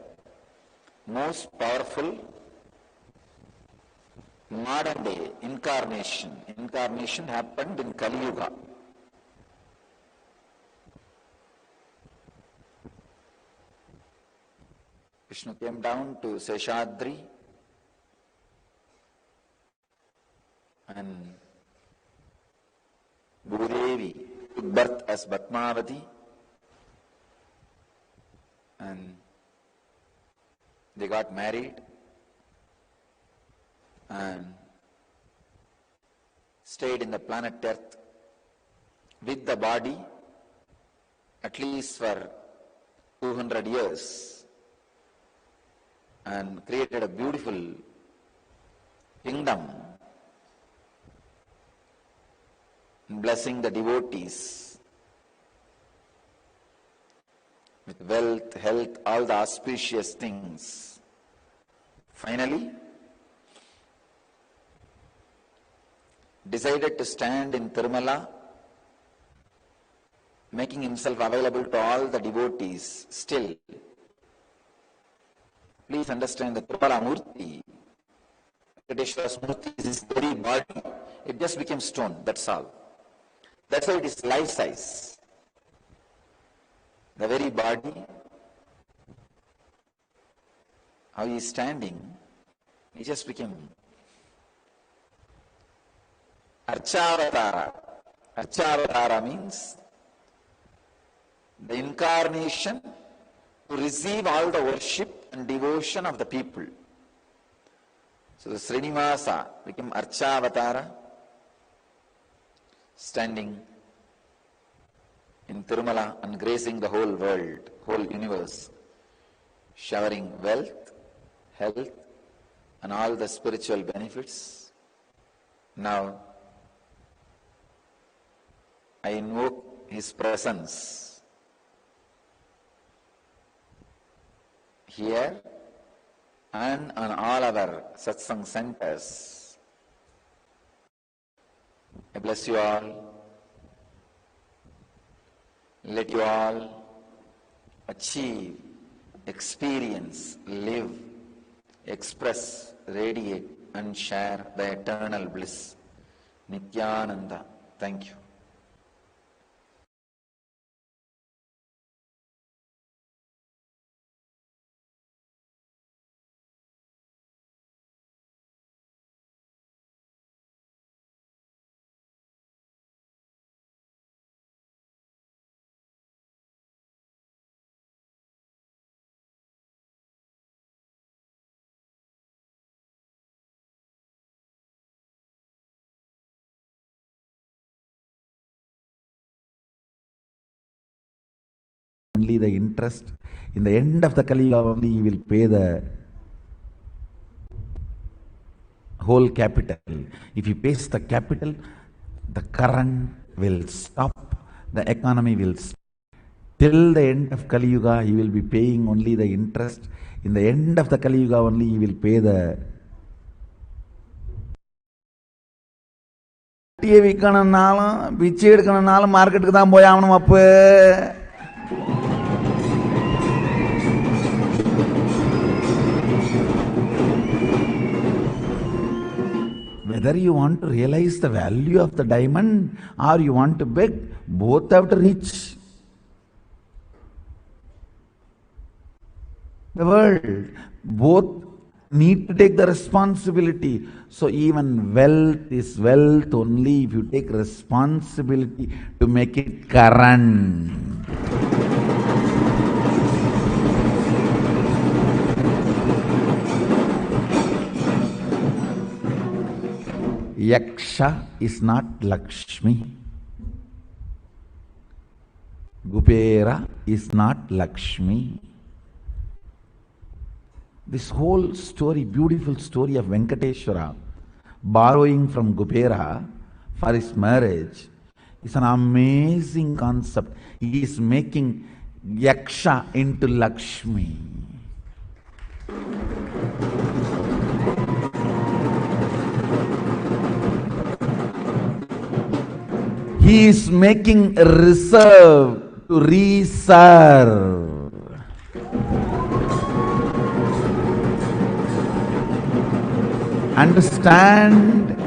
most powerful modern day incarnation. Incarnation happened in Kali Yuga. Vishnu came down to Seshadri And Bhudevi took birth as Padmavati, and they got married and stayed in the planet Earth with the body at least for 200 years and created a beautiful kingdom, blessing the devotees with wealth, health, all the auspicious things. Finally, decided to stand in Tirumala, making himself available to all the devotees still. Please understand the Tirumala Murti, Venkateshwara's Murti is his very body. It just became stone, that's all. That's why it is life size. The very body, how he is standing, he just became Archavatara. Archavatara means the incarnation to receive all the worship and devotion of the people. So the Srinivasa became Archavatara, standing in Tirumala and gracing the whole world, whole universe, showering wealth, health, and all the spiritual benefits. Now, I invoke his presence here and on all our satsang centers. I bless you all. Let you all achieve, experience, live, express, radiate, and share the eternal bliss. Nithyananda. Thank you. Only the interest. In the end of the Kali Yuga only he will pay the whole capital. If he pays the capital, the current will stop, the economy will stop. Till the end of Kali Yuga he will be paying only the interest. In the end of the Kali Yuga only he will pay the விற்கணும்னாலும் பிச்சை எடுக்கணும்னாலும் மார்க்கெட்டுக்கு தான் போய் ஆகணும். அப்போ whether you want to realize the value of the diamond or you want to beg, both have to reach the world. Both need to take the responsibility. So even wealth is wealth only if you take responsibility to make it current. Yaksha is not Lakshmi. Gupera is not Lakshmi. This whole story, beautiful story of Venkateshwara borrowing from Gupera for his marriage is an amazing concept. He is making Yaksha into Lakshmi. He is making a reserve to reserve. Understand?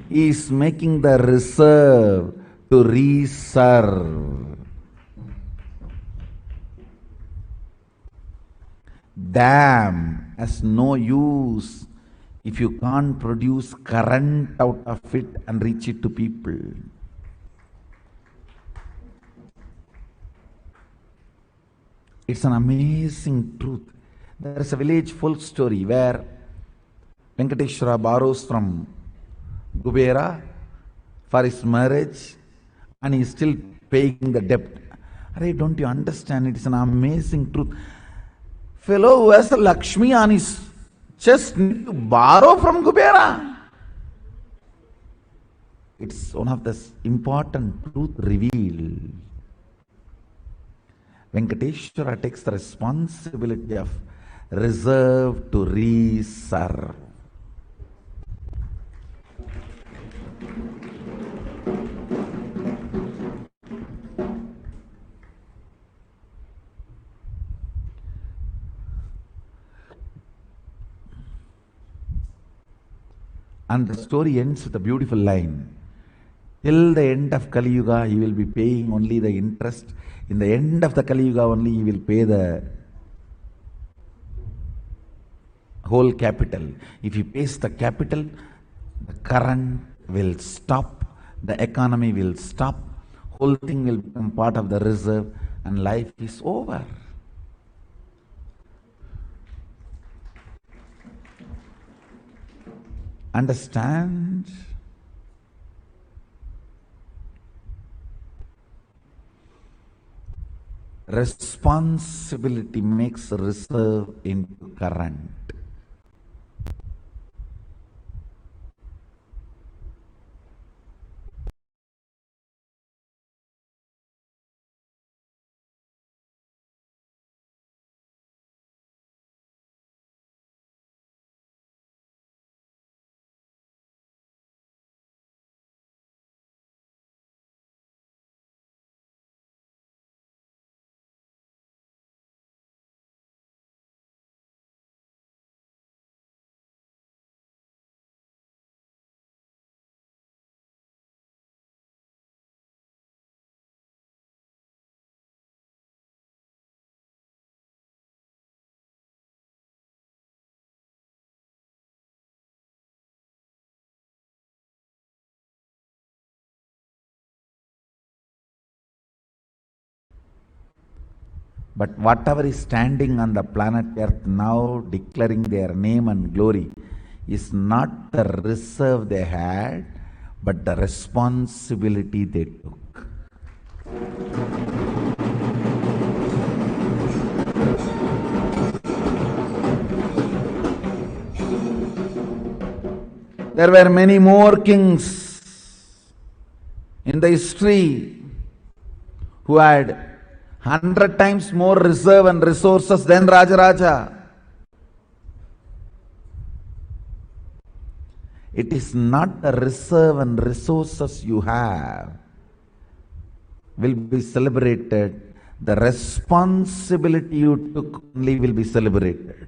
He is making the reserve to reserve. Dam has no use if you can't produce current out of it and reach it to people. It's an amazing truth. There is a village folk story where Venkateshwara borrows from Kubera for his marriage and he is still paying the debt. Arey, don't you understand? It is an amazing truth. Fellow who has a Lakshmi on his chest need to borrow from Kubera. It's one of the important truth revealed. Venkateshwara takes the responsibility of reserve to reserve. And the story ends with a beautiful line. Till the end of Kali Yuga, he will be paying only the interest. In the end of the Kali Yuga only, he will pay the whole capital. If he pays the capital, the current will stop, the economy will stop, whole thing will become part of the reserve, and life is over. Understand? Responsibility makes reserve into current. But whatever is standing on the planet Earth now, declaring their name and glory, is not the reserve they had, but the responsibility they took. There were many more kings in the history who had 100 times more reserve and resources than Rajaraja. It is not the reserve and resources you have will be celebrated. The responsibility you took only will be celebrated.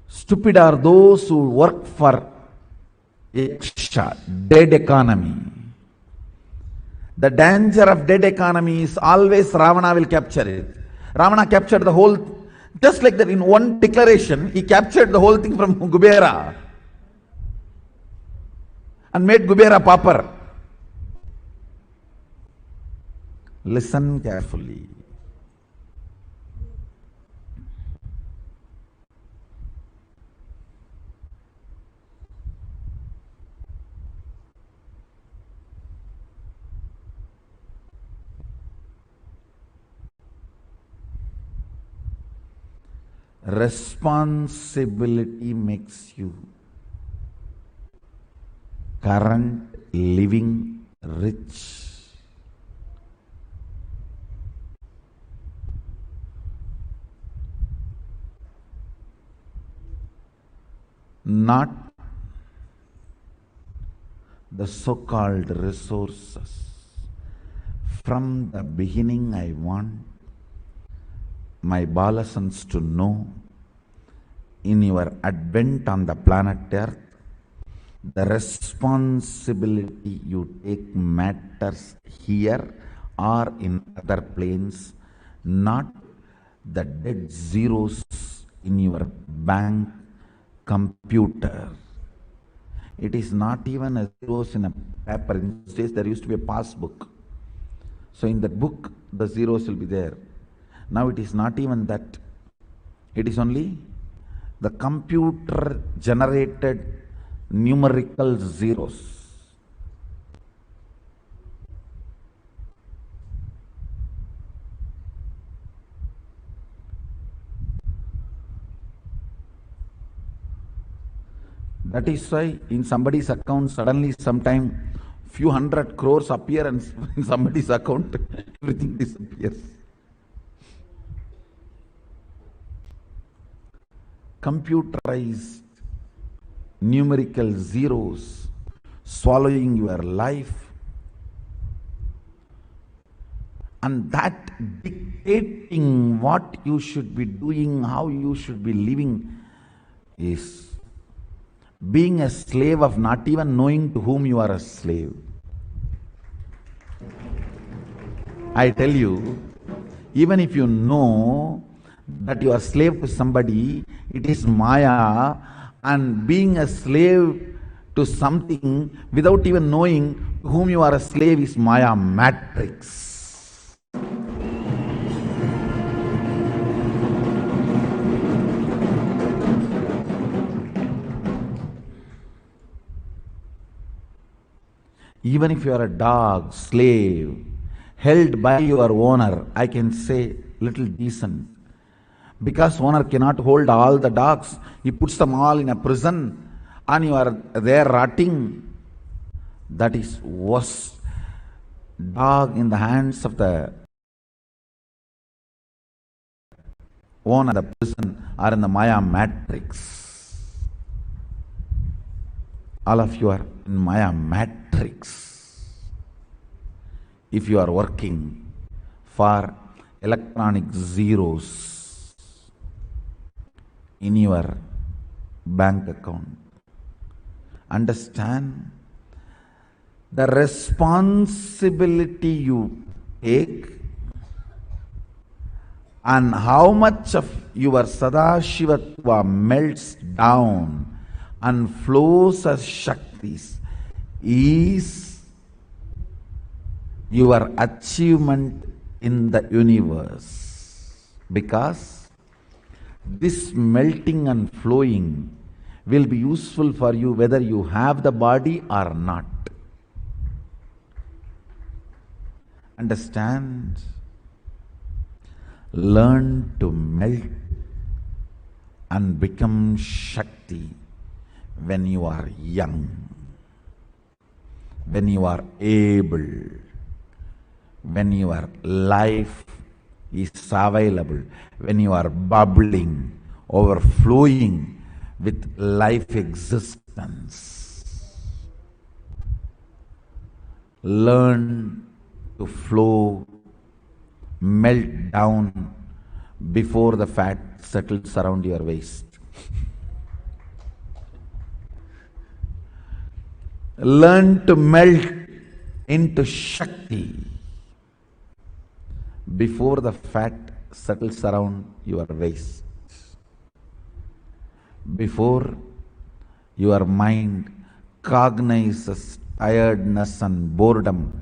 Stupid are those who work for extra dead economy. The danger of dead economy is always Ravana will capture it. Ravana captured the whole, just like that in one declaration, he captured the whole thing from Kubera and made Kubera pauper. Listen carefully. Responsibility makes you current, living, rich. Not the so-called resources. From the beginning I want my Balasans to know, in your advent on the planet Earth, The responsibility you take matters here or in other planes, not the dead zeros in your bank computer. It is not even a zeros in a paper. In those days, there used to be a passbook. So in that book, the zeros will be there. Now it is not even that. It is only the computer generated numerical zeros. That is why in somebody's account, suddenly sometime few hundred crores appear and in somebody's account, everything disappears. Computerized numerical zeros swallowing your life, and that dictating what you should be doing, how you should be living, is being a slave of not even knowing to whom you are a slave. I tell you, even if you know that you are slave to somebody, it is Maya, and being a slave to something without even knowing to whom you are a slave is Maya matrix. Even if you are a dog, slave, held by your owner, I can say little decent. Because owner cannot hold all the dogs, he puts them all in a prison and you are there rotting. That is worse. Dog in the hands of the owner, the prison, are in the Maya matrix. All of you are in Maya matrix. If you are working for electronic zeros in your bank account, understand the responsibility you take and how much of your Sadashivatva melts down and flows as Shaktis is your achievement in the universe. Because this melting and flowing will be useful for you whether you have the body or not. Understand? Learn to melt and become Shakti when you are young, when you are able, when your life is available, when you are bubbling, overflowing with life existence. Learn to flow, melt down before the fat settles around your waist. Learn to melt into Shakti before the fat settles around your waist. Before your mind cognizes tiredness and boredom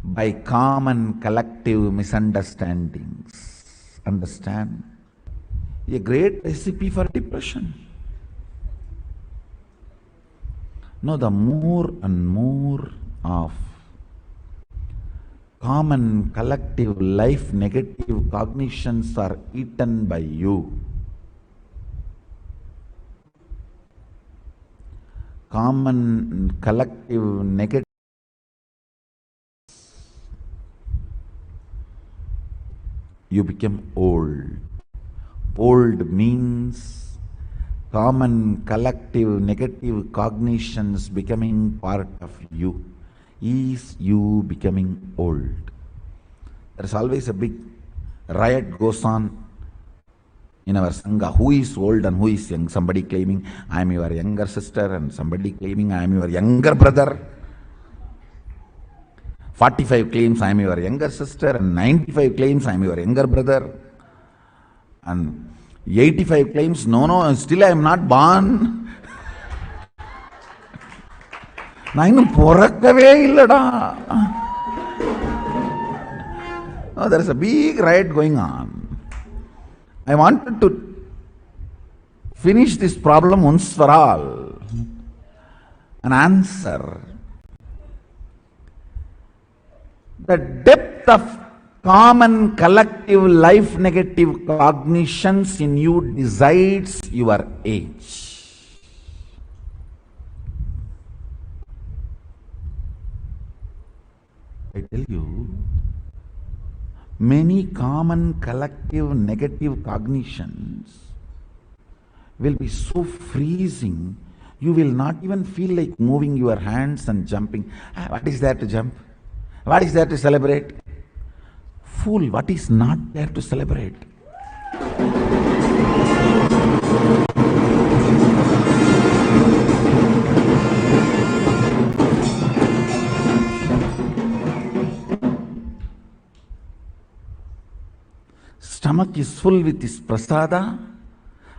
by common collective misunderstandings. Understand? A great recipe for depression. No, the more and more of common collective life negative cognitions are eaten by you. Common collective negative, you become old. Old means common collective negative cognitions becoming part of you. Is you becoming old. There is always a big riot goes on in our Sangha, who is old and who is young. Somebody claiming, I am your younger sister, and somebody claiming, I am your younger brother. 45 claims, I am your younger sister, and 95 claims, I am your younger brother. And 85 claims, no, still I am not born. நான் இன்னும் பிறக்கவே இல்லடா. Oh, there is a big riot going on. I wanted to finish this problem once for all. An answer. The depth of common collective life negative cognitions in you decides your age. I tell you, many common collective negative cognitions will be so freezing, you will not even feel like moving your hands and jumping. What is there to jump? What is there to celebrate? Fool, what is not there to celebrate? Stomach is full with his prasada,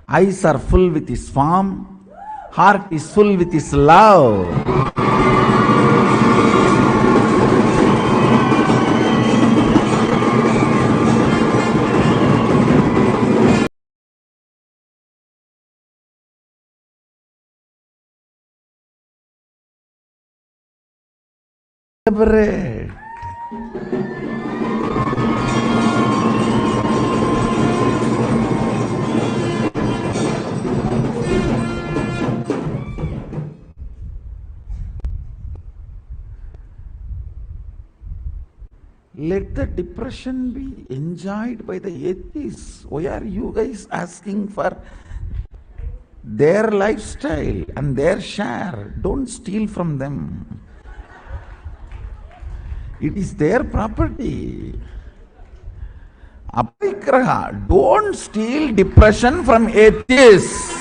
eyes are full with his form, heart is full with his love. Celebrate. Let the depression be enjoyed by the atheists. Why are you guys asking for their lifestyle and their share? Don't steal from them. It is their property. Aparigraha. Don't steal depression from atheists.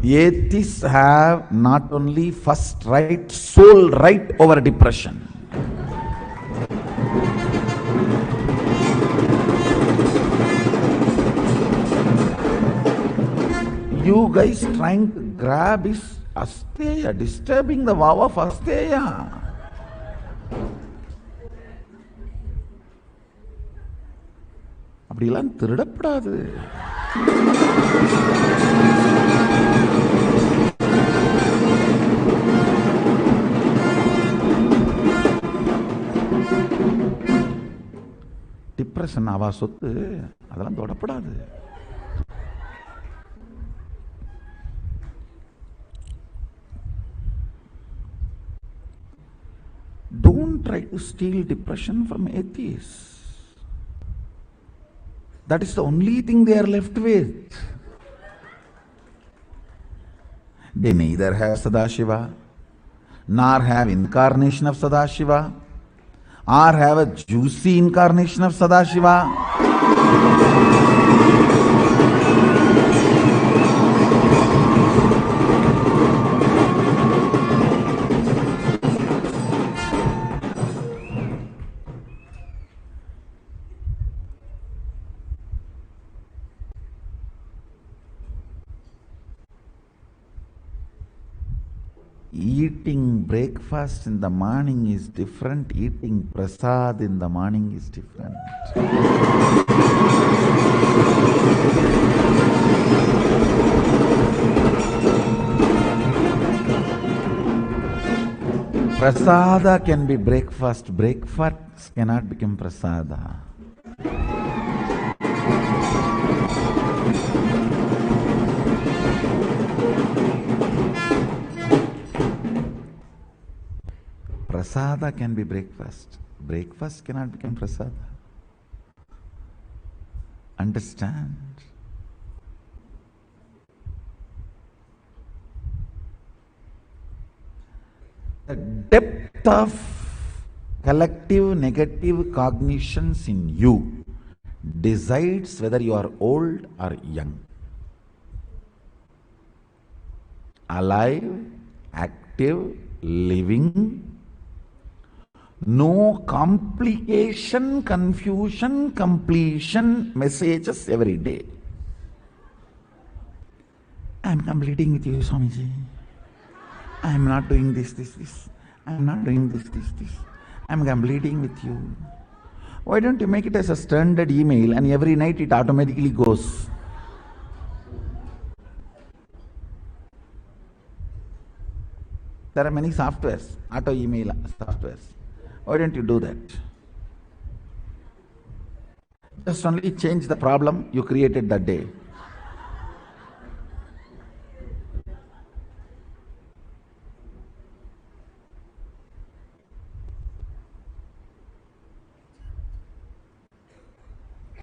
Atheists have not only first right, sole right over depression. You guys trying to grab his asteya, disturbing the vow of asteya. அப்படிலாம் திருடப்படாது. Depression அவா சொத்து, அதெல்லாம் தொடப்படாது. Don't try to steal depression from atheists. That is the only thing they are left with. They neither have Sadashiva, nor have incarnation of Sadashiva, or have a juicy incarnation of Sadashiva. Eating breakfast in the morning is different. Eating prasad in the morning is different. Prasada can be breakfast. Breakfast cannot become prasada. Prasada can be breakfast. Breakfast cannot become prasada. Understand? the depth of collective negative cognitions in you decides whether you are old or young, alive, active, living. No complication, confusion, completion messages every day. I am completing with you, Swamiji. I am not doing this. I am not doing this. I am completing with you. Why don't you make it as a standard email and every night it automatically goes? There are many softwares, auto email softwares. Why don't you do that? Just only change the problem you created that day.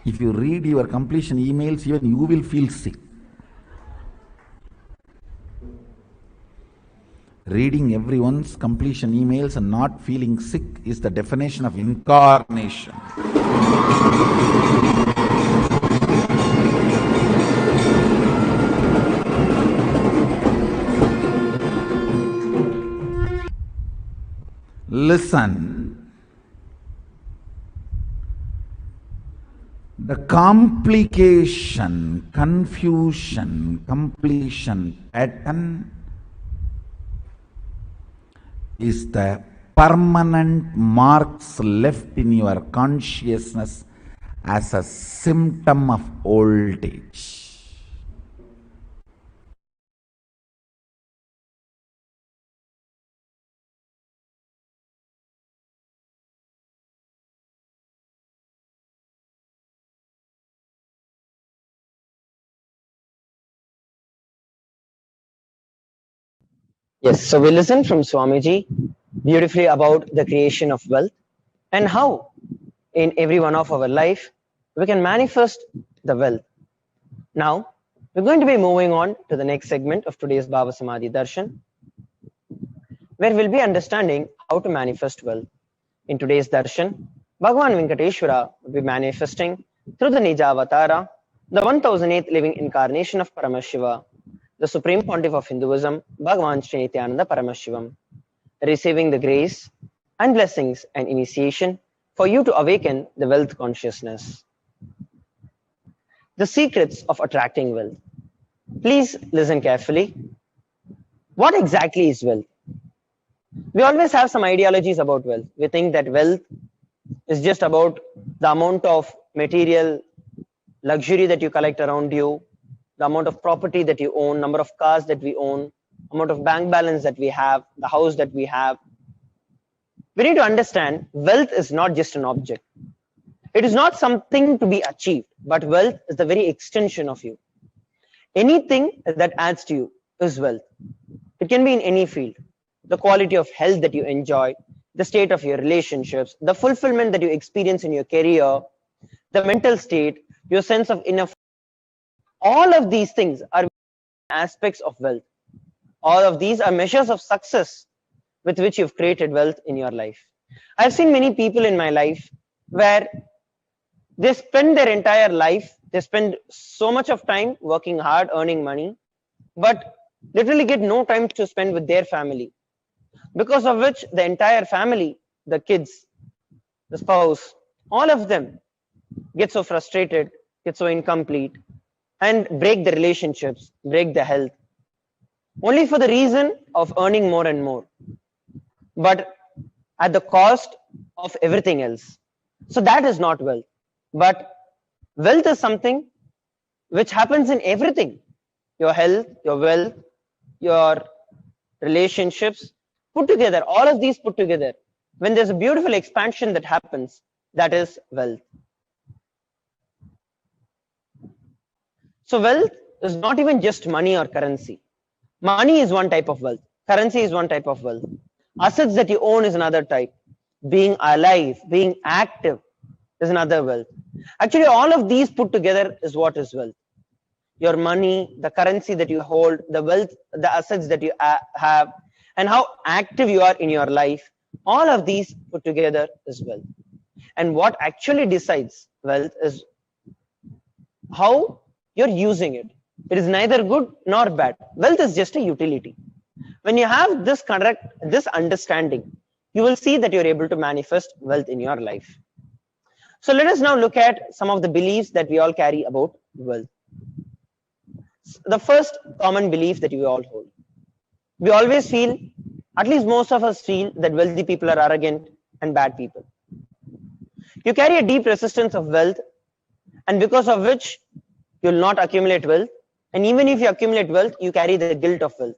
If you read your completion emails, even you will feel sick. Reading everyone's completion emails and not feeling sick is the definition of incarnation. Listen. The complication, confusion, completion pattern is the permanent marks left in your consciousness as a symptom of old age. Yes, so we listened from Swamiji beautifully about the creation of wealth and how in every one of our life we can manifest the wealth. Now, we're going to be moving on to the next segment of today's Bhava Samadhi Darshan, where we'll be understanding how to manifest wealth. In today's Darshan, Bhagavan Venkateshwara will be manifesting through the Nija Avatara, the 1008th living incarnation of Paramashiva, the Supreme Pontiff of Hinduism, Bhagavan Sri Nithyananda Paramashivam, receiving the grace and blessings and initiation for you to awaken the wealth consciousness. The secrets of attracting wealth. Please listen carefully. What exactly is wealth? We always have some ideologies about wealth. We think that wealth is just about the amount of material luxury that you collect around you, the amount of property that you own, number of cars that we own, amount of bank balance that we have, the house that we have. We need to understand wealth is not just an object. It is not something to be achieved, but wealth is the very extension of you. Anything that adds to you is wealth. It can be in any field. The quality of health that you enjoy, the state of your relationships, the fulfillment that you experience in your career, the mental state, your sense of inner. All of these things are aspects of wealth. All of these are measures of success with which you've created wealth in your life. I've seen many people in my life where they spend their entire life, they spend so much of time working hard, earning money, but literally get no time to spend with their family. Because of which the entire family, the kids, the spouse, all of them get so frustrated, get so incomplete, and break the relationships, break the health, only for the reason of earning more and more, but at the cost of everything else. So that is not wealth. But wealth is something which happens in everything. Your health, your wealth, your relationships, put together, all of these put together. When there's a beautiful expansion that happens, that is wealth. So wealth is not even just money or currency. Money is one type of wealth. Currency is one type of wealth. Assets that you own is another type. Being alive, being active is another wealth. Actually, all of these put together is what is wealth. Your money, the currency that you hold, the wealth, the assets that you have, and how active you are in your life, all of these put together is wealth. And what actually decides wealth is how you're using it. It is neither good nor bad. Wealth is just a utility. When you have this understanding, you will see that you're able to manifest wealth in your life. So let us now look at some of the beliefs that we all carry about wealth. The first common belief that we all hold. We always feel, at least most of us feel, that wealthy people are arrogant and bad people. You carry a deep resistance of wealth, and because of which you will not accumulate wealth. And even if you accumulate wealth, you carry the guilt of wealth.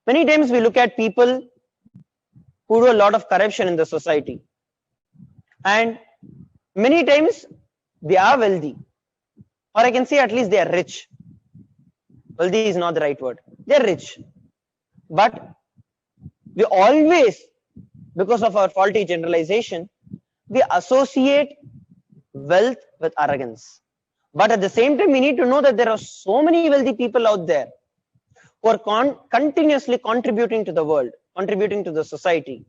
Many times we look at people who do a lot of corruption in the society, and many times they are wealthy, or I can say at least they are rich. Wealthy is not the right word. They are rich. But we always, because of our faulty generalization, we associate wealth with arrogance. But at the same time, we need to know that there are so many wealthy people out there who are continuously contributing to the world, contributing to the society.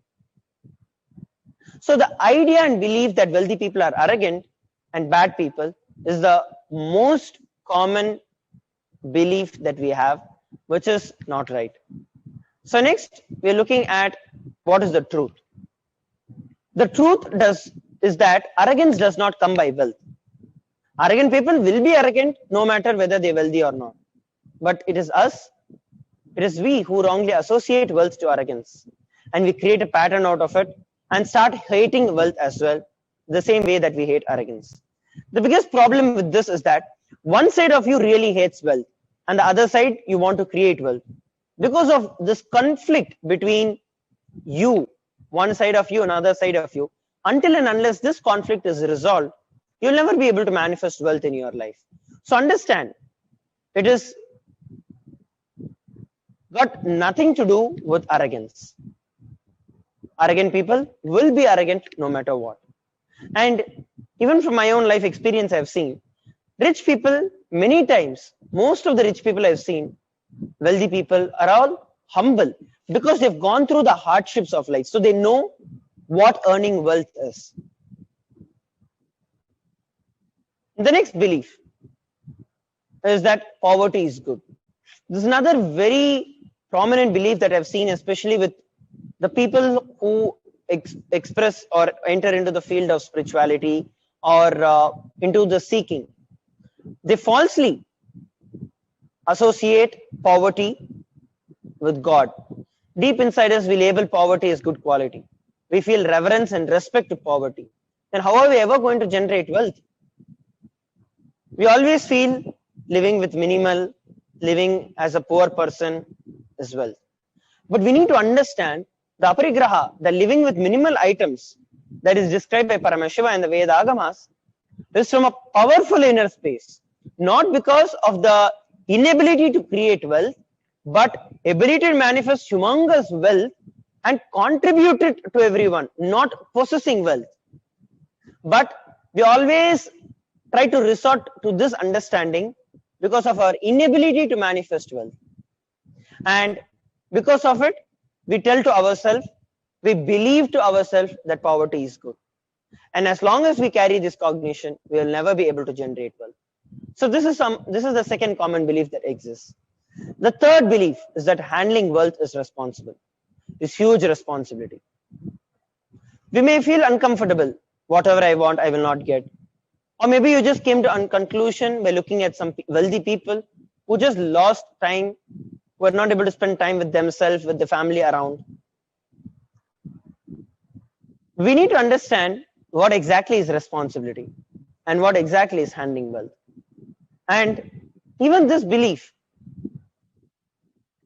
So the idea and belief that wealthy people are arrogant and bad people is the most common belief that we have, which is not right. So next, we are looking at what is the truth. The truth is that arrogance does not come by wealth. Arrogant people will be arrogant no matter whether they are wealthy or not. But it is we who wrongly associate wealth to arrogance. And we create a pattern out of it and start hating wealth as well, the same way that we hate arrogance. The biggest problem with this is that one side of you really hates wealth, and the other side you want to create wealth. Because of this conflict between you, one side of you, another side of you, until and unless this conflict is resolved, you'll never be able to manifest wealth in your life. So understand, it is got nothing to do with arrogance. Arrogant people will be arrogant no matter what. And even from my own life experience, I've seen rich people many times, most of the rich people I've seen, wealthy people, are all humble because they've gone through the hardships of life. So they know what earning wealth is. The next belief is that poverty is good. This is another very prominent belief that I've seen, especially with the people who express or enter into the field of spirituality or into the seeking. They falsely associate poverty with God. Deep inside us, we label poverty as good quality. We feel reverence and respect to poverty. Then how are we ever going to generate wealth? We always feel living with minimal, living as a poor person is wealth. But we need to understand the aparigraha, the living with minimal items that is described by Paramashivam and the Veda Agamas, is from a powerful inner space, not because of the inability to create wealth, but ability to manifest humongous wealth and contribute it to everyone, not possessing wealth. But we always try to resort to this understanding because of our inability to manifest wealth. And because of it, we tell to ourselves, we believe to ourselves that poverty is good. And as long as we carry this cognition, we will never be able to generate wealth. So this is the second common belief that exists. The third belief is that handling wealth is responsible. It's huge responsibility. We may feel uncomfortable. Whatever I want, I will not get. Or maybe you just came to a conclusion by looking at some wealthy people who just lost time, were not able to spend time with themselves, with the family around. We need to understand what exactly is responsibility and what exactly is handling wealth. And even this belief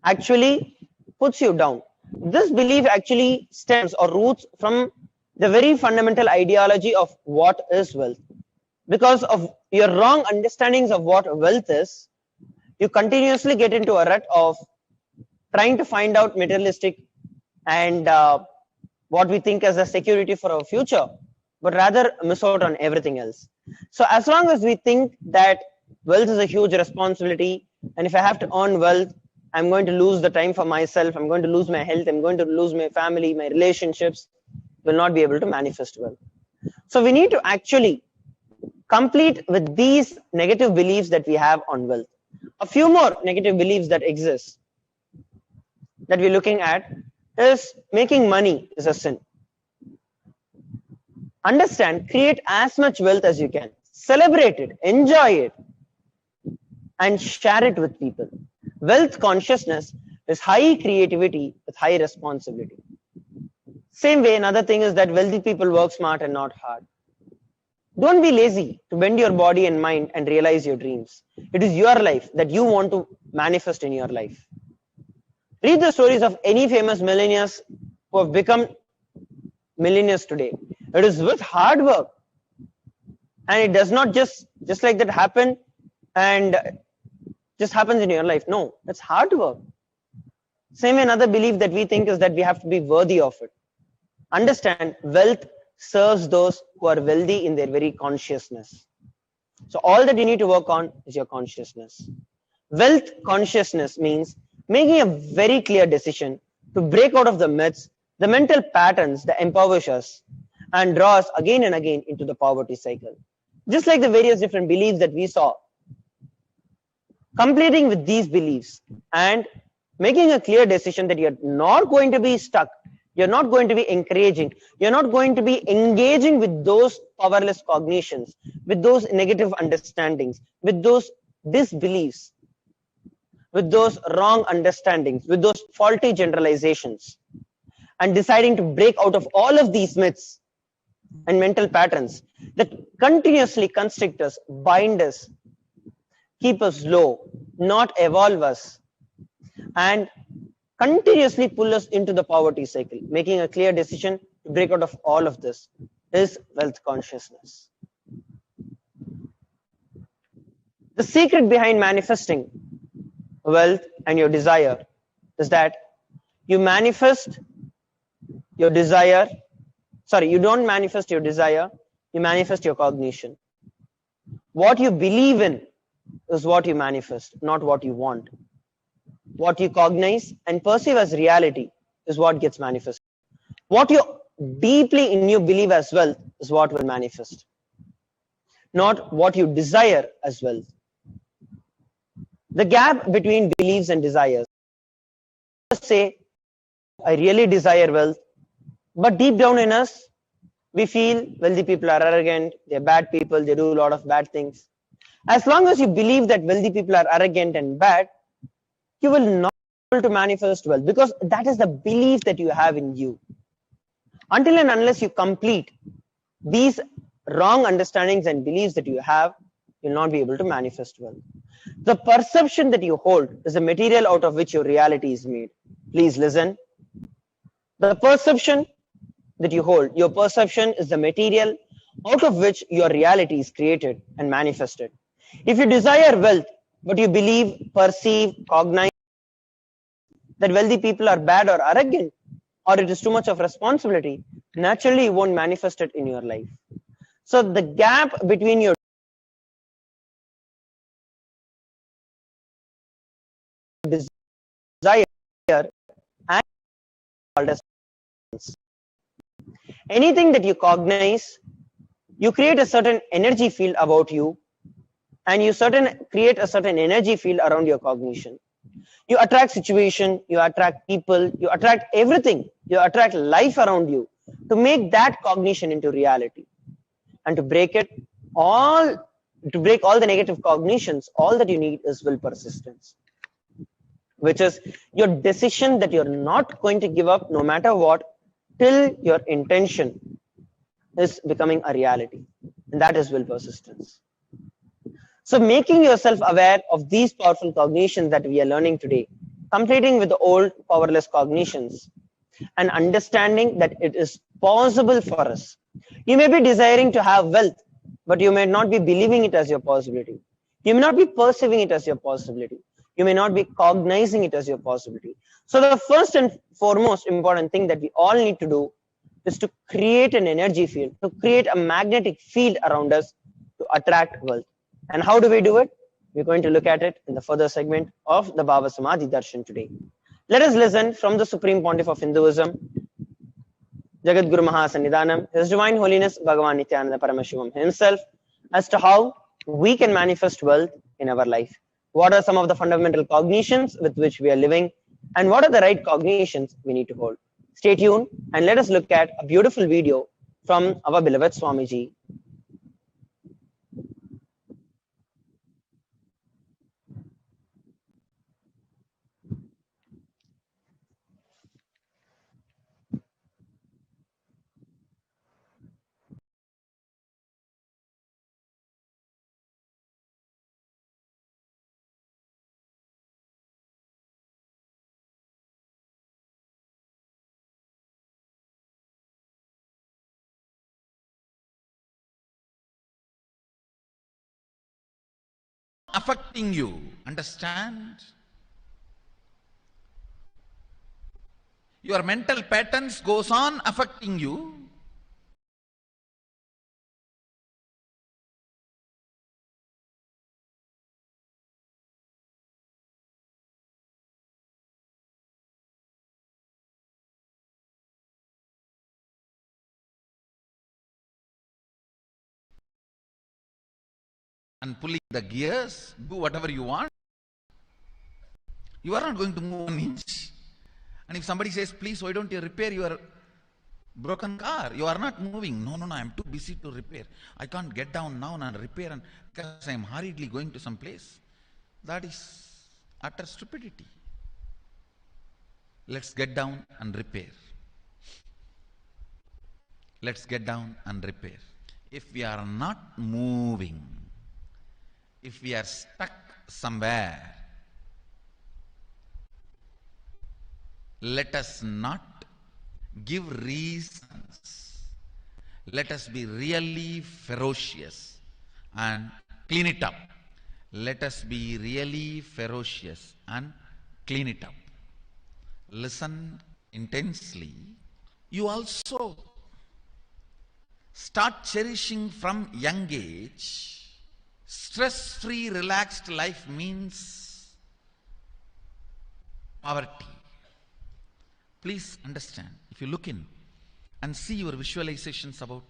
actually puts you down. This belief actually stems or roots from the very fundamental ideology of what is wealth. Because of your wrong understandings of what wealth is, you continuously get into a rut of trying to find out materialistic and what we think as a security for our future, but rather miss out on everything else. So as long as we think that wealth is a huge responsibility, and if I have to earn wealth, I'm going to lose the time for myself, I'm going to lose my health, I'm going to lose my family, my relationships, will not be able to manifest wealth. So we need to actually complete with these negative beliefs that we have on wealth. A few more negative beliefs that exist that we're looking at is making money is a sin. Understand, create as much wealth as you can. Celebrate it, enjoy it, and share it with people. Wealth consciousness is high creativity with high responsibility. Same way, another thing is that wealthy people work smart and not hard. Don't be lazy to bend your body and mind and realize your dreams. It is your life that you want to manifest in your life. Read the stories of any famous millionaires who have become millionaires today. It is with hard work. And it does not just like that happen and just happens in your life. No, it's hard work. Same way, another belief that we think is that we have to be worthy of it. Understand, wealth serves those who are wealthy in their very consciousness. So all that you need to work on is your consciousness. Wealth consciousness means making a very clear decision to break out of the myths, the mental patterns that empowers us and draw us again and again into the poverty cycle. Just like the various different beliefs that we saw. Completing with these beliefs and making a clear decision that you're not going to be stuck, you're not going to be encouraging, you're not going to be engaging with those powerless cognitions, with those negative understandings, with those disbeliefs, with those wrong understandings, with those faulty generalizations, and deciding to break out of all of these myths and mental patterns that continuously constrict us, bind us, keep us low, not evolve us, and continuously pull us into the poverty cycle. Making a clear decision to break out of all of this is wealth consciousness. The secret behind manifesting wealth and your desire is that you manifest your desire. You don't manifest your desire, you manifest your cognition. What you believe in is what you manifest, not what you want. What you cognize and perceive as reality is what gets manifested. What you deeply in you believe as wealth is what will manifest, not what you desire as wealth. The gap between beliefs and desires. Say, I really desire wealth, but deep down in us, we feel wealthy people are arrogant, they're bad people, they do a lot of bad things. As long as you believe that wealthy people are arrogant and bad, you will not be able to manifest wealth because that is the belief that you have in you. Until and unless you complete these wrong understandings and beliefs that you have, you'll not be able to manifest wealth. The perception that you hold is the material out of which your reality is made. Please listen. The perception that you hold, your perception is the material out of which your reality is created and manifested. If you desire wealth, but you believe, perceive, cognize that wealthy people are bad or arrogant, or it is too much of responsibility, naturally you won't manifest it in your life. So the gap between your desire and anything that you cognize, you create a certain energy field about you, and you create a certain energy field around your cognition. You attract situation, you attract people, you attract everything, you attract life around you to make that cognition into reality. And to break all the negative cognitions, all that you need is will persistence, which is your decision that you're not going to give up no matter what till your intention is becoming a reality. And that is will persistence. So making yourself aware of these powerful cognitions that we are learning today, completing with the old powerless cognitions, and understanding that it is possible for us. You may be desiring to have wealth, but you may not be believing it as your possibility. You may not be perceiving it as your possibility. You may not be cognizing it as your possibility. So the first and foremost important thing that we all need to do is to create an energy field, to create a magnetic field around us to attract wealth. And how do we do it? We're going to look at it in the further segment of the Bhava Samadhi Darshan today. Let us listen from the Supreme Pontiff of Hinduism, Jagat Guru Mahasannidhanam, His Divine Holiness Bhagavan Nithyananda Paramashivam himself, as to how we can manifest wealth in our life. What are some of the fundamental cognitions with which we are living, and what are the right cognitions we need to hold? Stay tuned and let us look at a beautiful video from our beloved Swamiji. Affecting you, understand? Your mental patterns goes on affecting you. And pulling the gears, do whatever you want. You are not going to move an inch. And if somebody says, please, why don't you repair your broken car? You are not moving. No, I am too busy to repair. I can't get down now and repair because I am hurriedly going to some place. That is utter stupidity. Let's get down and repair. Let's get down and repair. If we are not moving, if we are stuck somewhere, let us not give reasons. Let us be really ferocious and clean it up. Let us be really ferocious and clean it up. Listen intensely. You also start cherishing from young age. Stress-free, relaxed life means poverty. Please understand, if you look in and see your visualizations about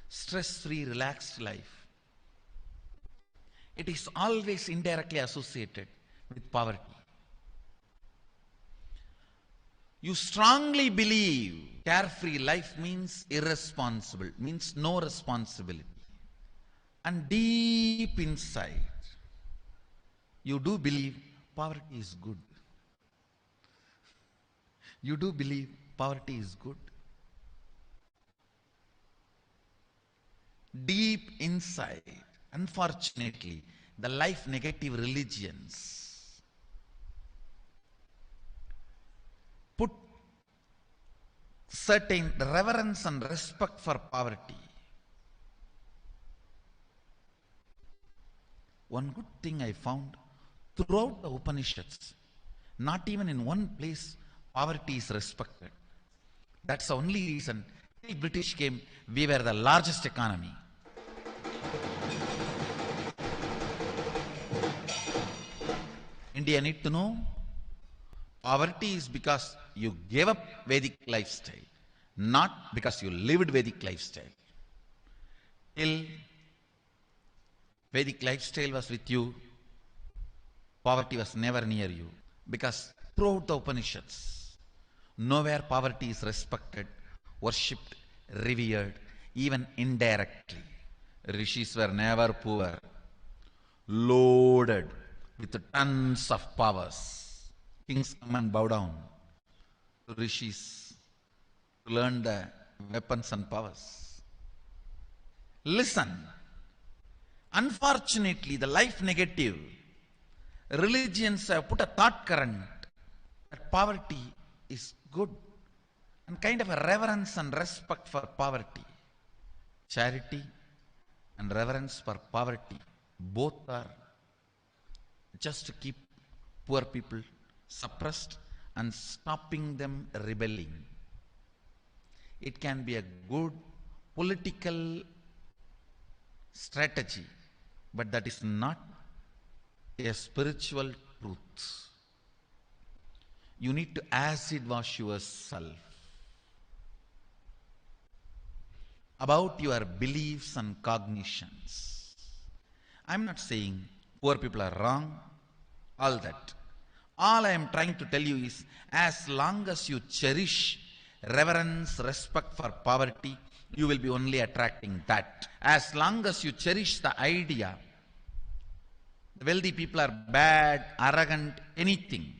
stress-free, relaxed life, it is always indirectly associated with poverty. You strongly believe carefree life means irresponsible, means no responsibility. And deep inside, you do believe poverty is good. You do believe poverty is good. Deep inside, unfortunately, the life negative religions put certain reverence and respect for poverty. One good thing I found throughout the Upanishads, not even in one place poverty is respected. That's the only reason till British came, we were the largest economy. India need to know poverty is because you gave up Vedic lifestyle, not because you lived Vedic lifestyle. Till Vedic lifestyle was with you, poverty was never near you. Because throughout the Upanishads, nowhere poverty is respected, worshipped, revered, even indirectly. Rishis were never poor, loaded with tons of powers. Kings come and bow down to rishis to learn the weapons and powers. Listen, unfortunately, the life negative religions have put a thought current that poverty is good and kind of a reverence and respect for poverty. Charity and reverence for poverty, both are just to keep poor people suppressed and stopping them rebelling. It can be a good political strategy, but that is not a spiritual truth. You need to acid wash yourself about your beliefs and cognitions. I'm not saying poor people are wrong, all that. All I am trying to tell you is, as long as you cherish reverence, respect for poverty, you will be only attracting that. As long as you cherish the idea, the wealthy people are bad, arrogant, anything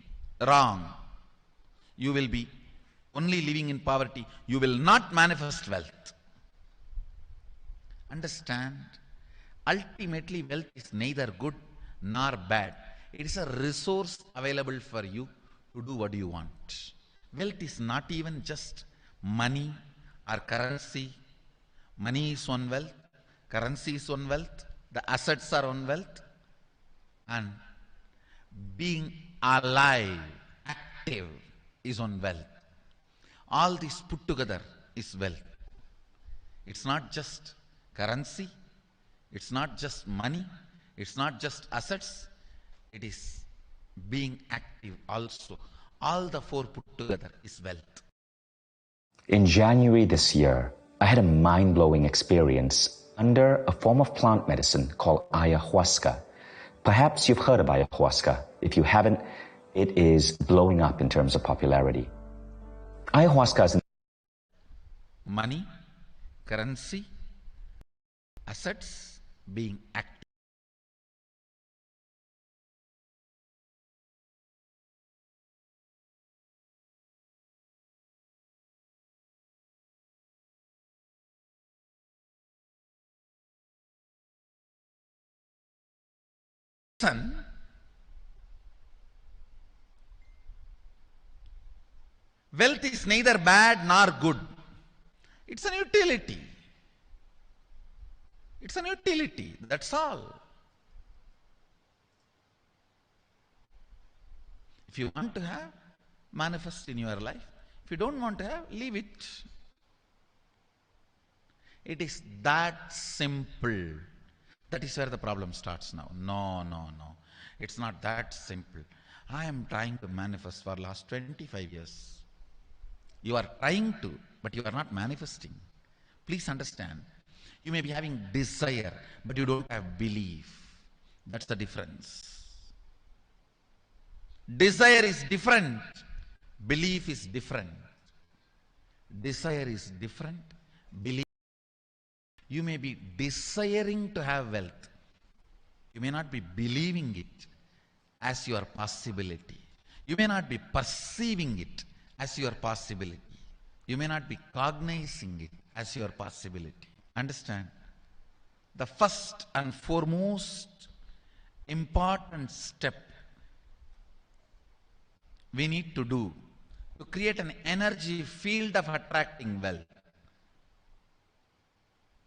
wrong, you will be only living in poverty. You will not manifest wealth. Understand? Ultimately, wealth is neither good nor bad. It is a resource available for you to do what you want. Wealth is not even just money or currency. Money is one wealth, currency is one wealth, the assets are one wealth, and being alive, active is one wealth. All this put together is wealth. It's not just currency, it's not just money, it's not just assets, it is being active also. All the four put together is wealth. In January this year, I had a mind-blowing experience under a form of plant medicine called ayahuasca. Perhaps you've heard of ayahuasca. If you haven't, it is blowing up in terms of popularity. Ayahuasca is Money, currency, assets, being active. Wealth is neither bad nor good. It's an utility. It's an utility, that's all. If you want to have, manifest in your life. If you don't want to have, leave it. It is that simple. That is where the problem starts now. No. It's not that simple. I am trying to manifest for last 25 years. You are trying to, but you are not manifesting. Please understand. You may be having desire, but you don't have belief. That's the difference. Desire is different. Belief is different. Desire is different. Belief. You may be desiring to have wealth. You may not be believing it as your possibility. You may not be perceiving it as your possibility. You may not be cognizing it as your possibility. Understand? The first and foremost important step we need to do to create an energy field of attracting wealth.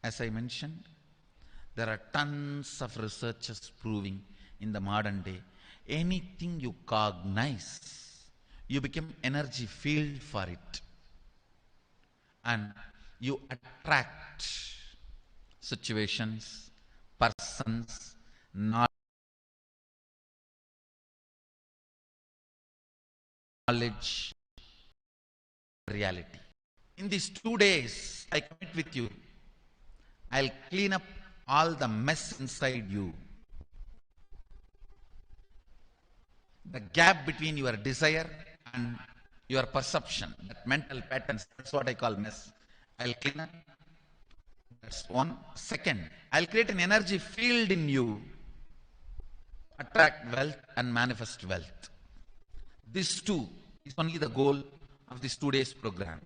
As I mentioned, there are tons of researchers proving in the modern day, anything you cognize, you become energy field for it. And you attract situations, persons, knowledge, reality. In these 2 days, I commit with you, I'll clean up all the mess inside you. The gap between your desire and your perception, that mental patterns, that's what I call mess. I'll clean up. That's one. Second, I'll create an energy field in you, attract wealth and manifest wealth. This too is only the goal of this 2 days program.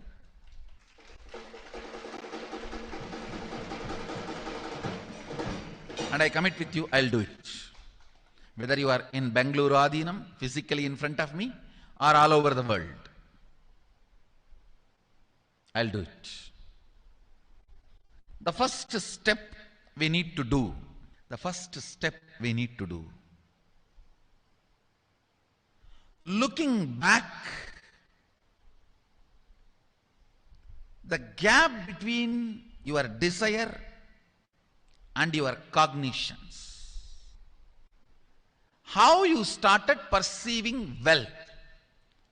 And I commit with you, I'll do it. Whether you are in Bangalore Adinam, physically in front of me, or all over the world, I'll do it. The first step we need to do, looking back, the gap between your desire and your cognitions. how you started perceiving wealth,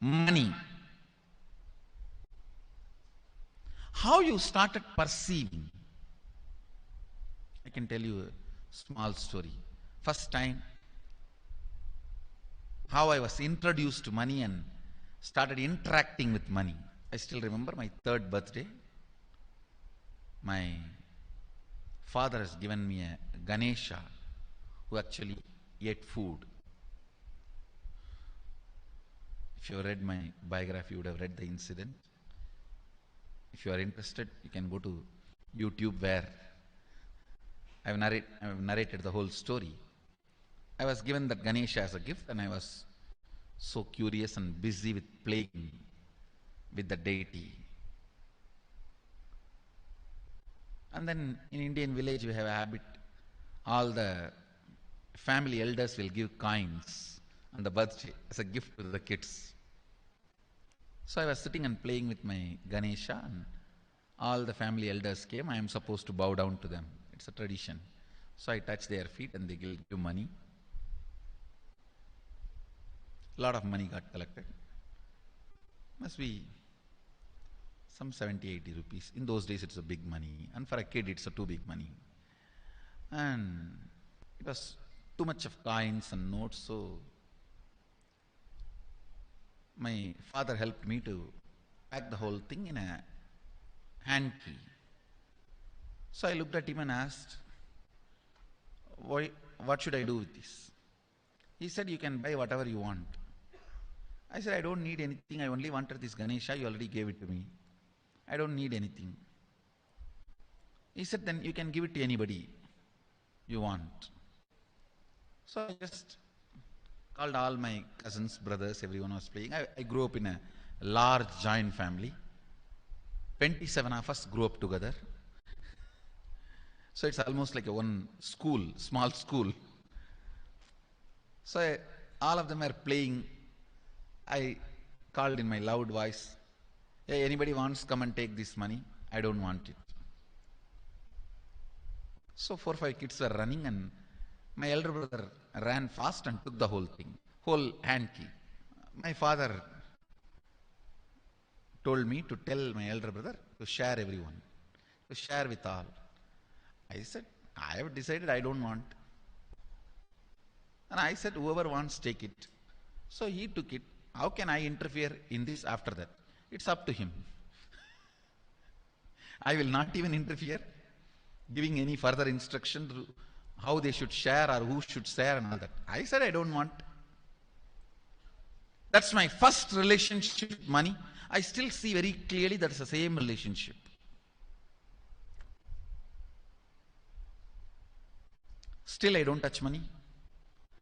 money. How you started perceiving. I can tell you a small story. First time, how I was introduced to money and started interacting with money. I still remember my 3rd birthday. My father has given me a Ganesha who actually ate food. If you have read my biography, you would have read the incident. If you are interested, you can go to YouTube where I have narrated the whole story. I was given that Ganesha as a gift and I was so curious and busy with playing with the deity. And then in Indian village we have a habit, all the family elders will give coins on the birthday as a gift to the kids. So I was sitting and playing with my Ganesha and all the family elders came. I am supposed to bow down to them. It's a tradition. So I touch their feet and they give money. A lot of money got collected. Must be some 70, 80 rupees. In those days it's a big money. And for a kid it's a too big money. And it was too much of coins and notes, so my father helped me to pack the whole thing in a hand key. So I looked at him and asked, what should I do with this? He said, you can buy whatever you want. I said, I don't need anything. I only wanted this Ganesha. You already gave it to me. I don't need anything. He said, then you can give it to anybody you want. So I just called all my cousins, brothers, everyone was playing. I grew up in a large joint family. 27 of us grew up together. So it's almost like a one school, small school. So all of them are playing. I called in my loud voice, hey, anybody wants come and take this money? I don't want it. So 4 or 5 kids were running and my elder brother ran fast and took the whole thing, whole hand key. My father told me to tell my elder brother to share everyone, to share with all. I said, I have decided I don't want. And I said, whoever wants, take it. So he took it. How can I interfere in this after that? It's up to him. I will not even interfere, giving any further instruction to how they should share or who should share and all that. I said, I don't want. That's my first relationship with money. I still see very clearly that's the same relationship. Still I don't touch money.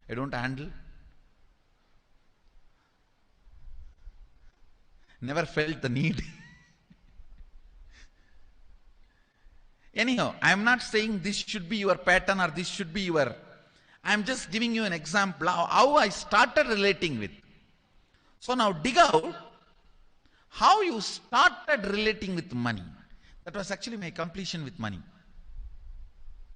I don't handle. Never felt the need. Anyhow, I am not saying this should be your pattern or this should be your... I am just giving you an example of how I started relating with. So now dig out how you started relating with money. That was actually my completion with money.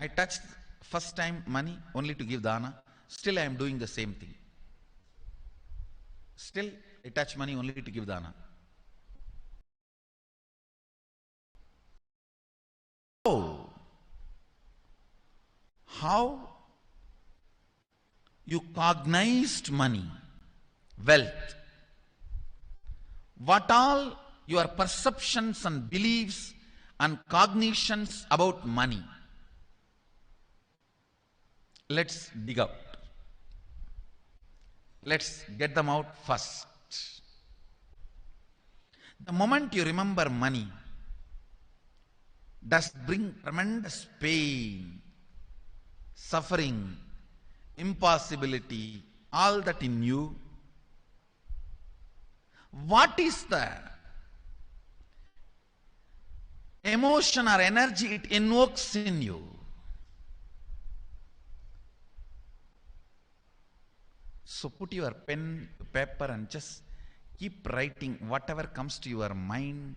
I touched first time money only to give dana. Still I am doing the same thing. Still I touch money only to give dana. Oh, how you cognized money, wealth, what all your perceptions and beliefs and cognitions about money. Let's dig out. Let's get them out first. The moment you remember money, does bring tremendous pain, suffering, impossibility, all that in you. What is the emotion or energy it invokes in you? So put your pen to paper and just keep writing whatever comes to your mind.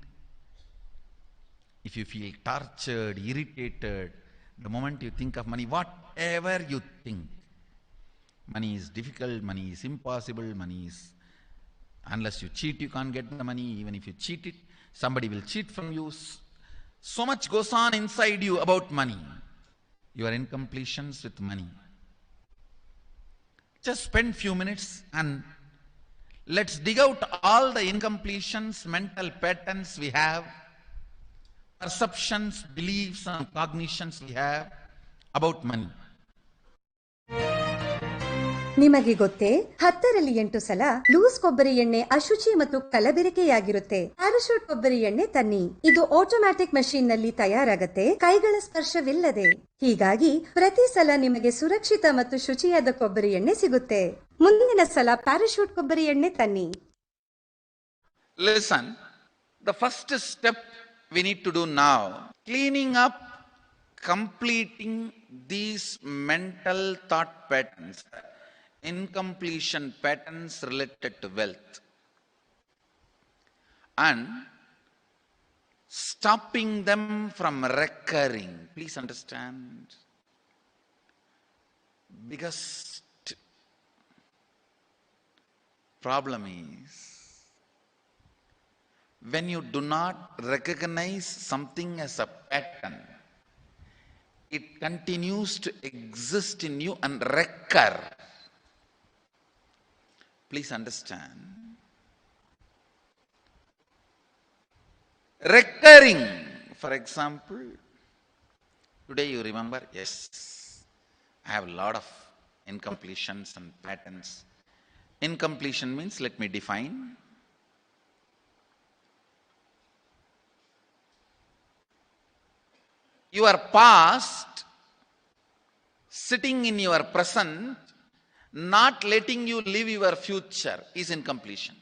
If you feel tortured, irritated, the moment you think of money, whatever you think, Money is difficult, money is impossible, money is, unless you cheat, you can't get the money. Even if you cheat it, somebody will cheat from you. So much goes on inside you about money. Your incompletions with money. Just spend few minutes and let's dig out all the incompletions, mental patterns we have, perceptions, beliefs, and cognitions we have about money. ನಿಮಗೆ ಗೊತ್ತೇ 10ರಲ್ಲಿ 8 ಸಲ loose ಕೊಬ್ಬರಿ ಎಣ್ಣೆ ಅಶುಚಿ ಮತ್ತು ಕಲಬೆರಕೆಯಾಗಿರುತ್ತೆ. Parachute ಕೊಬ್ಬರಿ ಎಣ್ಣೆ ತನ್ನಿ. ಇದು ಆಟೋಮ್ಯಾಟಿಕ್ ಮಷೀನ್ ನಲ್ಲಿ ತಯಾರಾಗತ್ತೆ, ಕೈಗಳ ಸ್ಪರ್ಶವಿಲ್ಲದೆ. ಹೀಗಾಗಿ ಪ್ರತಿ ಸಲ ನಿಮಗೆ ಸುರಕ್ಷಿತ ಮತ್ತು ಶುಚಿಯಾದ ಕೊಬ್ಬರಿ ಎಣ್ಣೆ ಸಿಗುತ್ತೆ. ಮುಂದಿನ ಸಲ ಪ್ಯಾರಾಶೂಟ್ ಕೊಬ್ಬರಿ ಎಣ್ಣೆ ತನ್ನಿ. Listen, the first step we need to do now, cleaning up, completing these mental thought patterns, incompletion patterns related to wealth, and stopping them from recurring. Please understand, biggest problem is when you do not recognize something as a pattern, it continues to exist in you and recur. Please understand. Recurring. For example, today you remember, yes, I have a lot of incompletions and patterns. Incompletion means, let me define. Your past sitting in your present, not letting you live your future, is incompletion.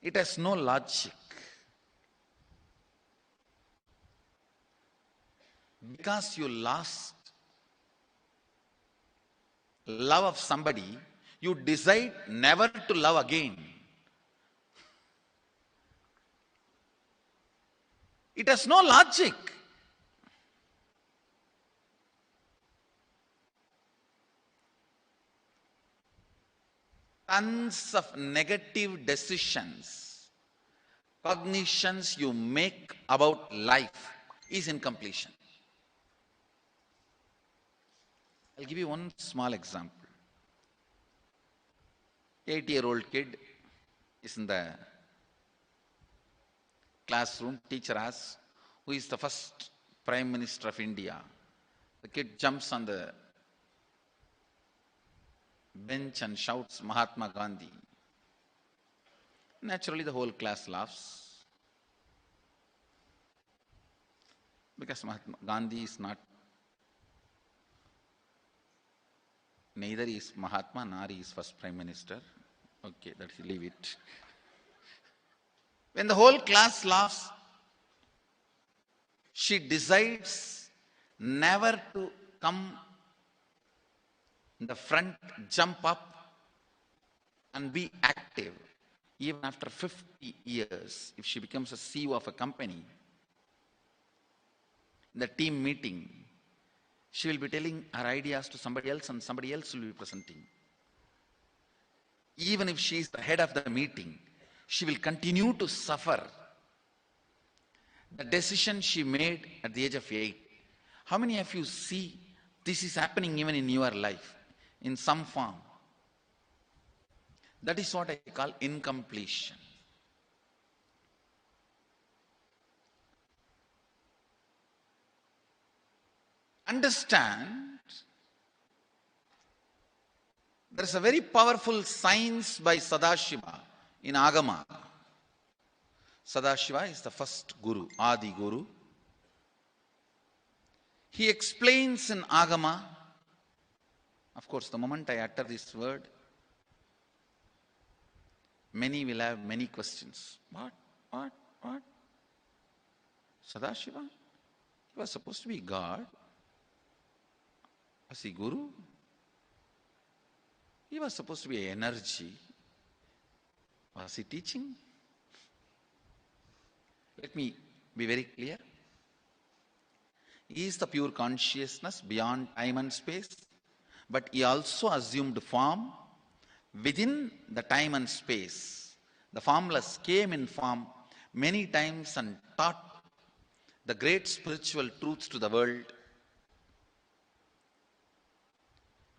It has no logic. Because you lost love of somebody, you decide never to love again. It has no logic. Tons of negative decisions, cognitions you make about life is incompletion. I'll give you one small example. 8-year-old kid is in the classroom. Teacher asks, who is the first Prime Minister of India? The kid jumps on the bench and shouts, Mahatma Gandhi. Naturally, the whole class laughs. Because Mahatma Gandhi is not, neither is Mahatma nor he is first Prime Minister. Okay, let's leave it. When the whole class laughs, she decides never to come in the front, jump up and be active. Even after 50 years, if she becomes a CEO of a company, in the team meeting, she will be telling her ideas to somebody else and somebody else will be presenting. Even if she is the head of the meeting, she will continue to suffer the decision she made at the age of 8. How many of you see this is happening even in your life in some form? That is what I call incompletion. Understand, there is a very powerful science by Sadashiva in Agama. Sadashiva is the first Guru, Adi Guru. He explains in Agama, of course, the moment I utter this word, many will have many questions. What? Sadashiva? He was supposed to be God. Was he Guru? He was supposed to be energy. Was he teaching? Let me be very clear. He is the pure consciousness beyond time and space, but he also assumed form within the time and space. The formless came in form many times and taught the great spiritual truths to the world.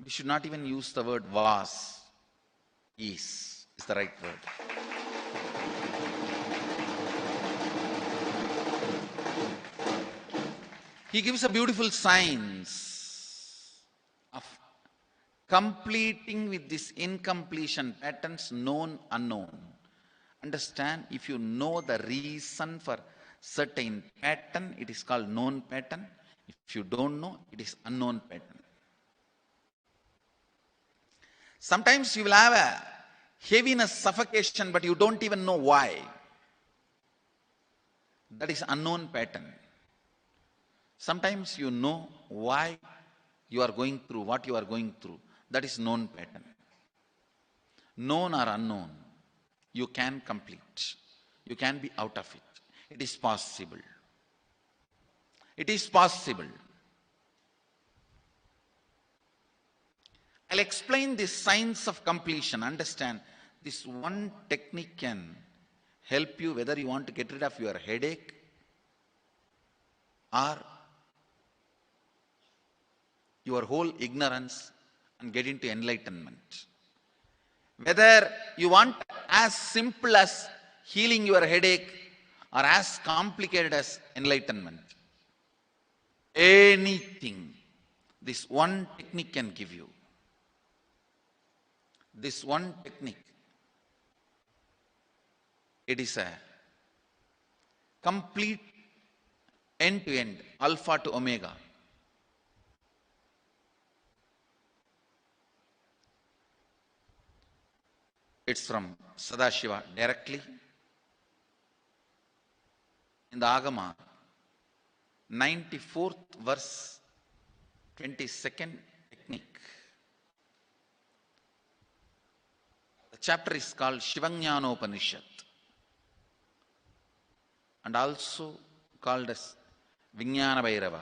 We should not even use the word was. Is the right word. He gives a beautiful science of completing with this incompletion patterns known, unknown. Understand, if you know the reason for certain pattern, it is called known pattern. If you don't know, it is unknown pattern. Sometimes you will have a heaviness, suffocation, but you don't even know why. That is unknown pattern. Sometimes you know why you are going through what you are going through. That is known pattern. Known or unknown, you can complete. You can be out of it. It is possible. It is possible. I'll explain this science of completion. Understand, this one technique can help you whether you want to get rid of your headache or your whole ignorance and get into enlightenment. Whether you want as simple as healing your headache or as complicated as enlightenment. Anything, this one technique can give you. This one technique, it is a complete end-to-end, alpha to omega. It's from Sadashiva directly. In the Agama, 94th verse, 22nd technique. The chapter is called Shivajnanopanishad and also called as Vijnana Bhairava.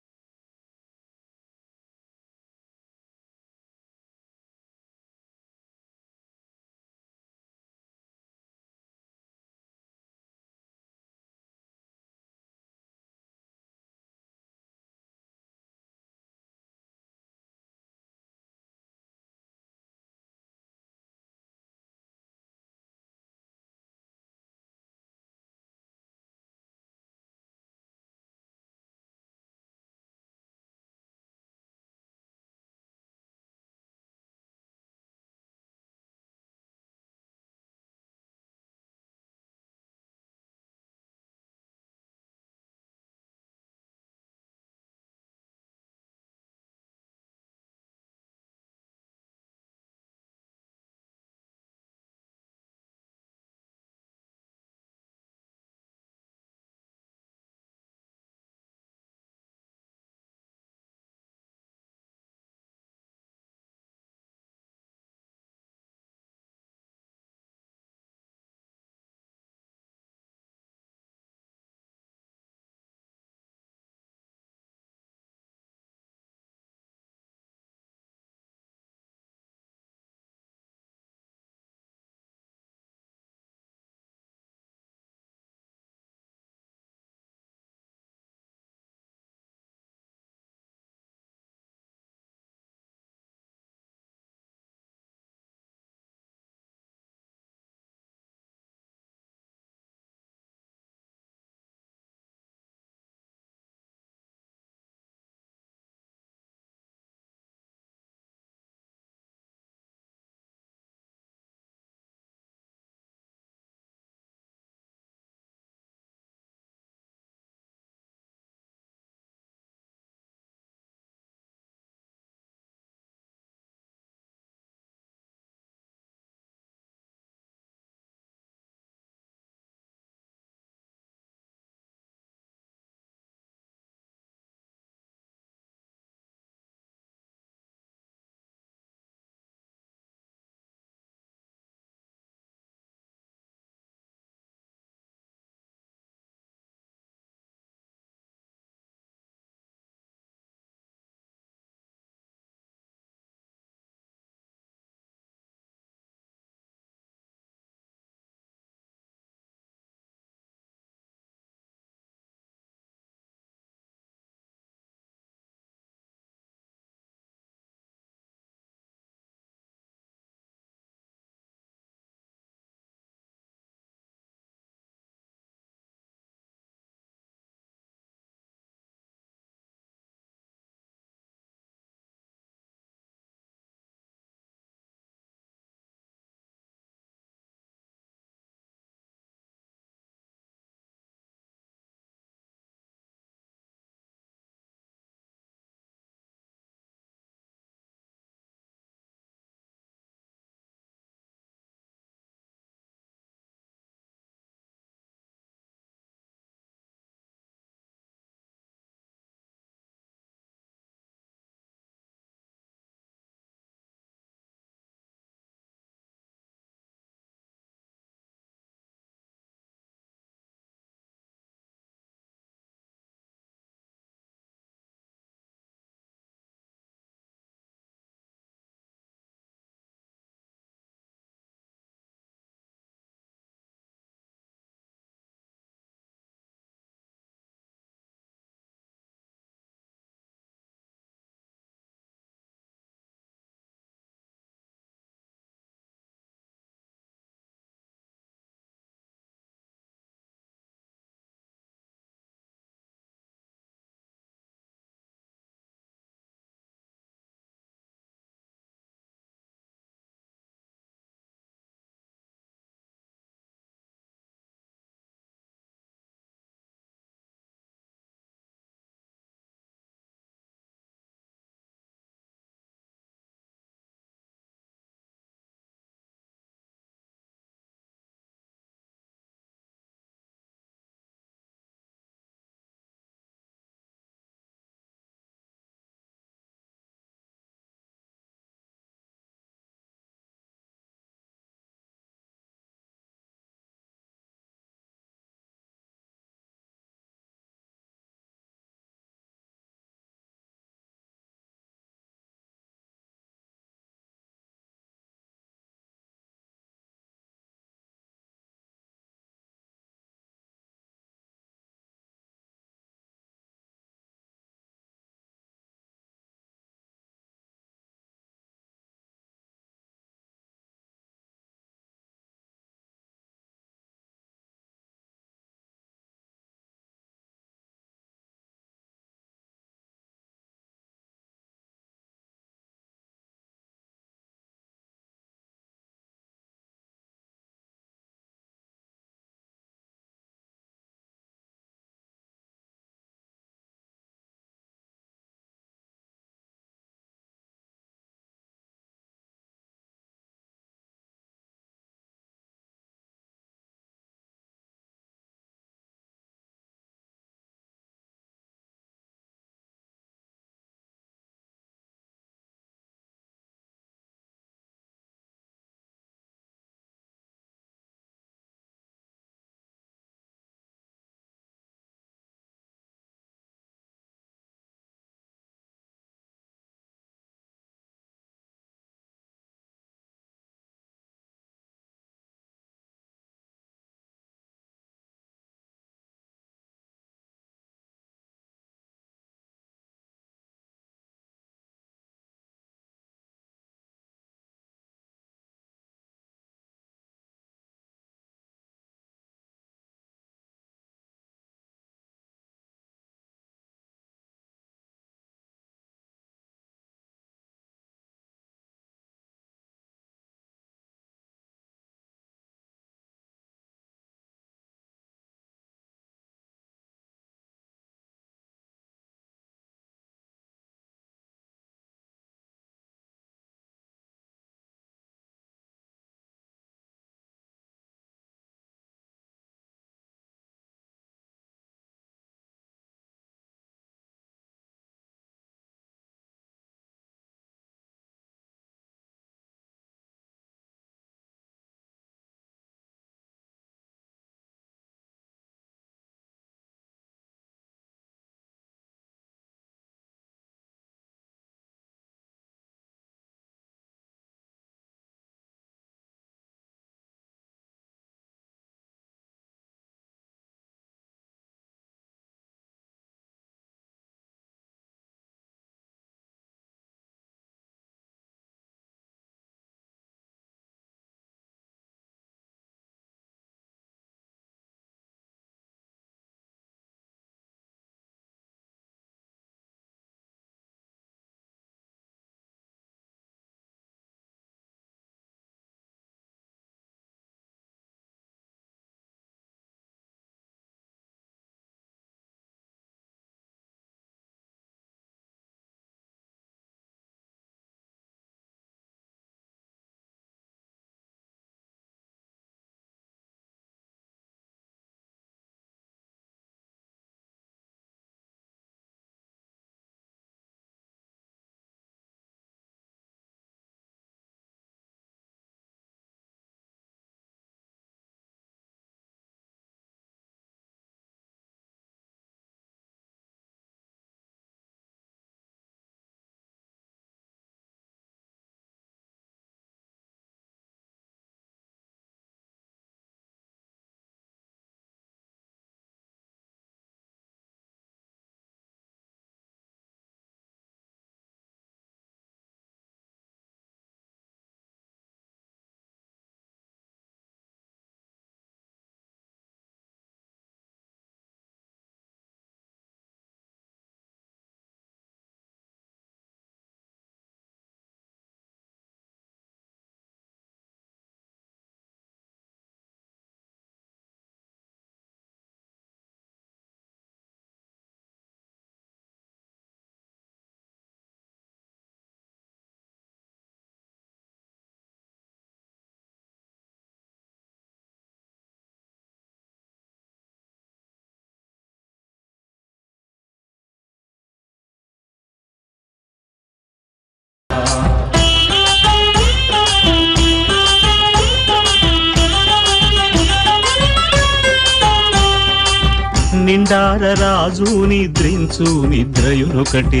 నిండార రాజు నిద్రించు నిద్రయునొకటే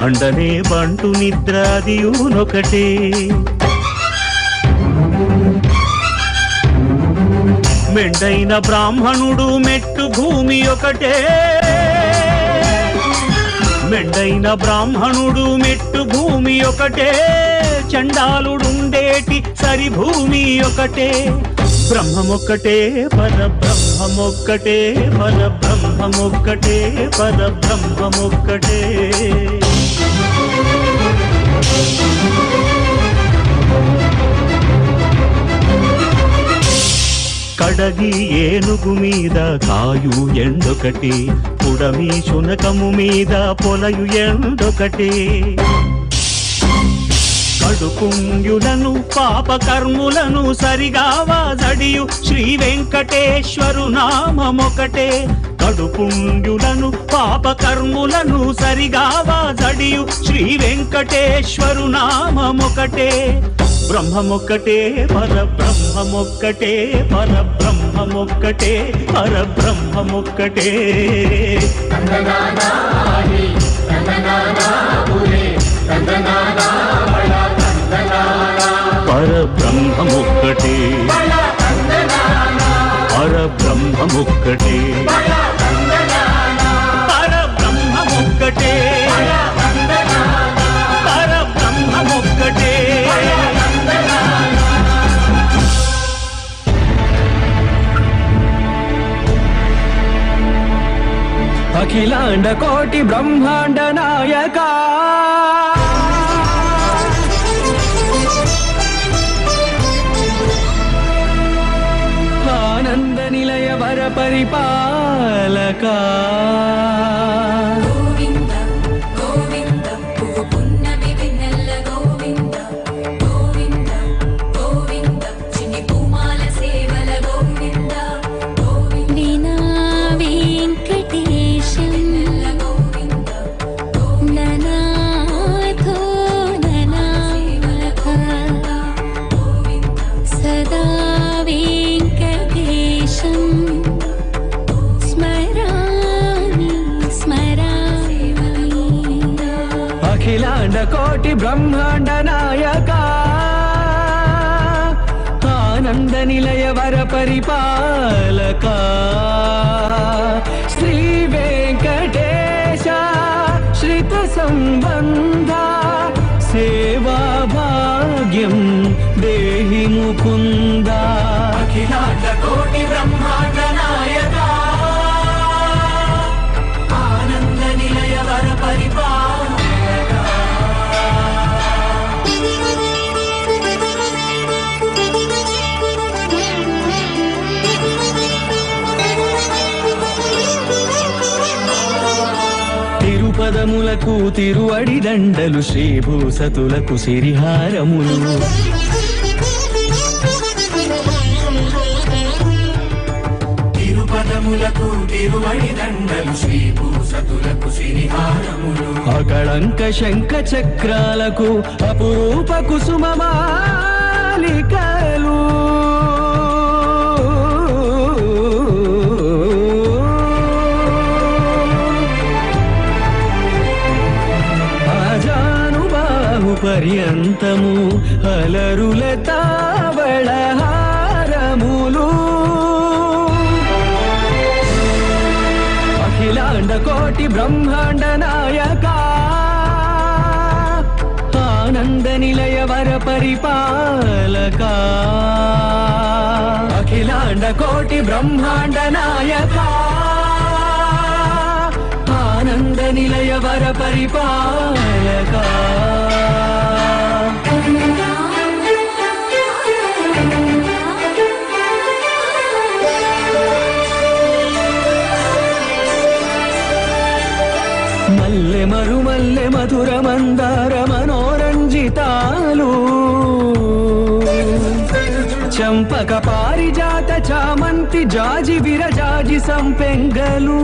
అండనే బంటు నిద్రాదియునొకటే మెండైన బ్రాహ్మణుడు మెట్టు భూమి ఒకటే మెండైన బ్రాహ్మణుడు మెట్టు భూమి ఒకటే చండాలుడుండేటి సరి భూమి ఒకటే బ్రహ్మమొక్కటే పరబ్రహ్మమొక్కటే పరబ్రహ్మమొక్కటే పరబ్రహ్మమొక్కటే కడగి ఏనుగు మీద కాయు ఎండొకటి పుడమి శునకము మీద పొలయు ఎండొకటి కడుపుంగులను పాపకర్ములను సరిగావా జడియు శ్రీ వెంకటేశ్వరు నామమొకటే కడుపుంగులను పాపకర్ములను సరిగావా జడియు శ్రీ వెంకటేశ్వరు నామమొకటే బ్రహ్మమొక్కటే పరబ్రహ్మమొక్కటే పరబ్రహ్మమొక్కటే పరబ్రహ్మమొక్కటే పరబ్రహ్మమొక్కటే పరబ్రహ్మమొక్కటే పరబ్రహ్మమొక్కటే పరబ్రహ్మమొక్కటే అఖిలాండ కోటి బ్రహ్మాండ నాయక ఆనంద నిలయ వర పరిపాలక కోటి బ్రహ్మాండ నాయక ఆనంద నిలయ వర పరిపాలక శ్రీ వెంకటేశ శ్రిత సంబంధ సేవా భాగ్యం దేహి ముకుంద అఖిలాండ కోటి బ్రహ్మాండ నాయక ఆనంద నిలయ వర పరిపాలక పదములకు తిరువడి దండలు శ్రీభూసతులకు సిరిహారములు తిరుపదములకు తిరువడి దండలు శ్రీభూసతులకు సిరిహారములు అకళంక శంఖ చక్రాలకు అపురూప కుసుమమాలికలు పర్యంతము అలరుల తావళహారములు అఖిలాండ కోటి బ్రహ్మాండ నాయక ఆనంద నిలయ వర పరిపాలక అఖిలాండ కోటి బ్రహ్మాండ నాయక ఆనంద నిలయ వర పరిపాలక మల్లె మరుమల్లె మధుర మందార మనోరంజితాలు చంపక పారిజాత చామంతి జాజి విరజాజి సంపెంగలు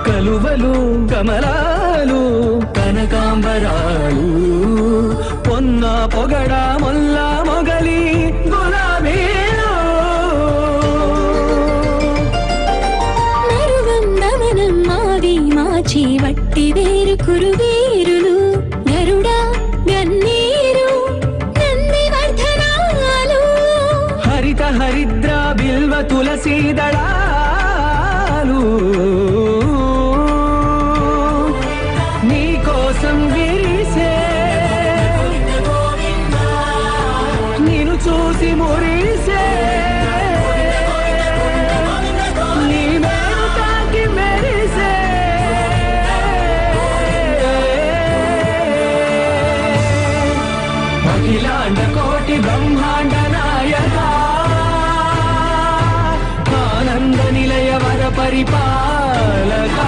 కలువలు కమలాలు కనకాంబరాలు పొన్న పొగడ మొల్ల మొగలి కాచి వట్టి వేరు కురువేరులు గరుడ గన్నేరు నందివర్ధనాలు హరిత హరిద్ర బిల్వ తులసీ దళాలు నీ కోసం విరిసే నిన్ను చూసి మురిసే అఖిలాండ కోటి బ్రహ్మాండ నాయక ఆనంద నిలయ వర పరిపాలక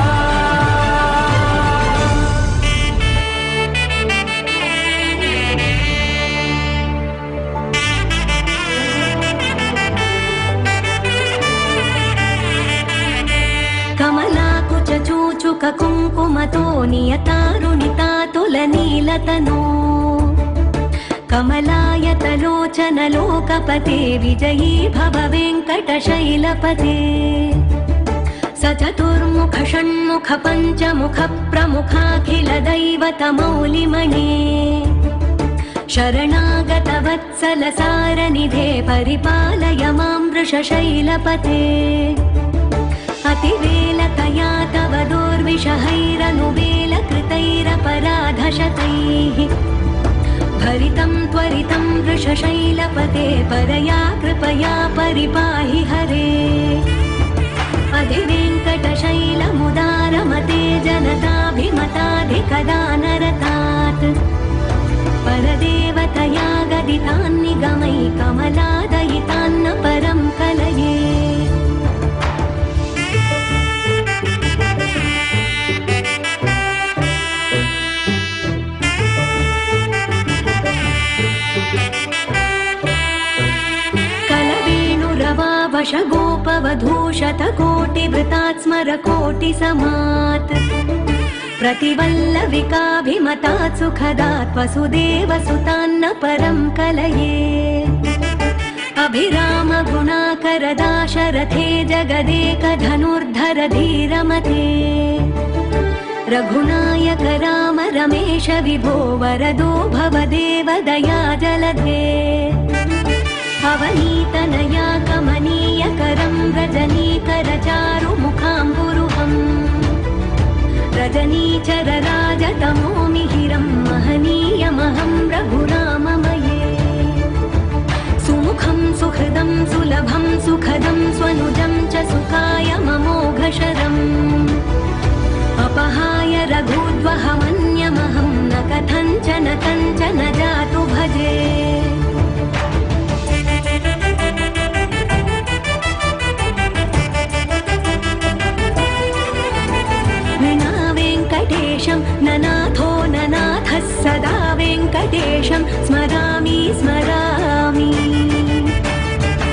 కమలాకుచ చూచుక కుంకుమతో నియతారుణితాతుల నీలతనో కమలాయతలోచన లోకపతే విజయీ భవ వెంకటశైలపతే సచతుర్ముఖ షణ్ముఖ పంచముఖ ప్రముఖాఖిల దైవత మౌలిమణే శరణాగత వత్సల సారనిధే పరిపాలయ మాం వృషశైలపతే అతివేలతయా తవ దోర్విషహైరనువేల కృతైరపరాధశతైః భరితం త్వరితం వృషశైలపతే పరయా కృపయా పరిపాహి హరే అధివేంకటశైలముదారమతే జనతాభిమతాధికదానరతాత్ పరదేవతయా గదితాన్నిగమై కమలాదయితాన్న పరం కలయే వశగోపవధూషత కోటి వృతాత్ స్మర కోటి సమాత్ प्रतिवल्लविकाभिमतात् सुखदात् वसुदेवसुतान्न परं कलये अभिराम गुणाकरदाशरथे जगदेकधनुर्धर धीरमते रघुनायक राम रमेश विभो वरदो भवदेव दया जलधे अवनीतनया कमनीयकरं रजनीकर चारुमुखाम्बुरुहम् रजनीचर राजतमो मिहिरं महनीयमहं रघुराममये सुमुखं सुहृदं सुलभं सुखदं स्वनुजं च सुखाय ममोघशरम् अपहाय रघुद्वहमन्यमहं न कथञ्चन कञ्चन जातु भजे वेङ्कटेशं ननाथो ननाथः सदा वेङ्कटेशं स्मरामि स्मरामि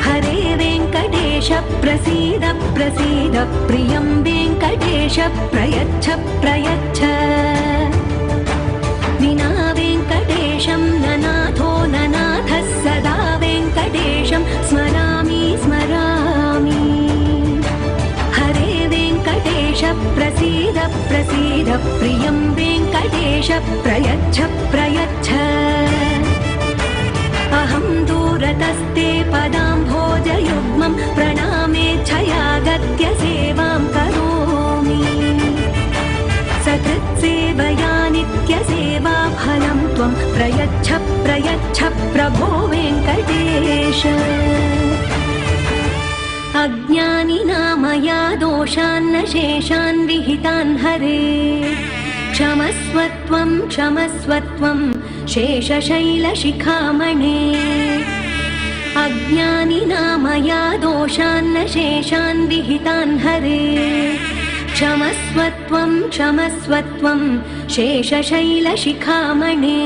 हरे वेङ्कटेश प्रसीद प्रसीद प्रियं वेङ्कटेश प्रयच्छ प्रयच्छ विना वेङ्कटेशं ननाथो ननाथः सदा वेङ्कटेशं स्मरामि स्मरामि हरे वेङ्कटेश प्रसीद प्रसीद प्रियं वेङ्कटेश प्रयच्छ प्रयच्छ अहं दूरतस्ते पदाम्भोजयुग्मं प्रणामेच्छयागत्य सेवां करोमि सकृत्सेवया नित्यसेवा फलं त्वं प्रयच्छ प्रयच्छ प्रभो वेङ्कटेश अज्ञानिना मया दोषान्न शेषान् विहितान् हरे क्षमस्वत्वं क्षमस्वत्वं शेषशैलशिखामणे अज्ञानिना मया दोषान्न शेषान् विहितान् हरे क्षमस्वत्वं क्षमस्वत्वं शेषशैलशिखामणे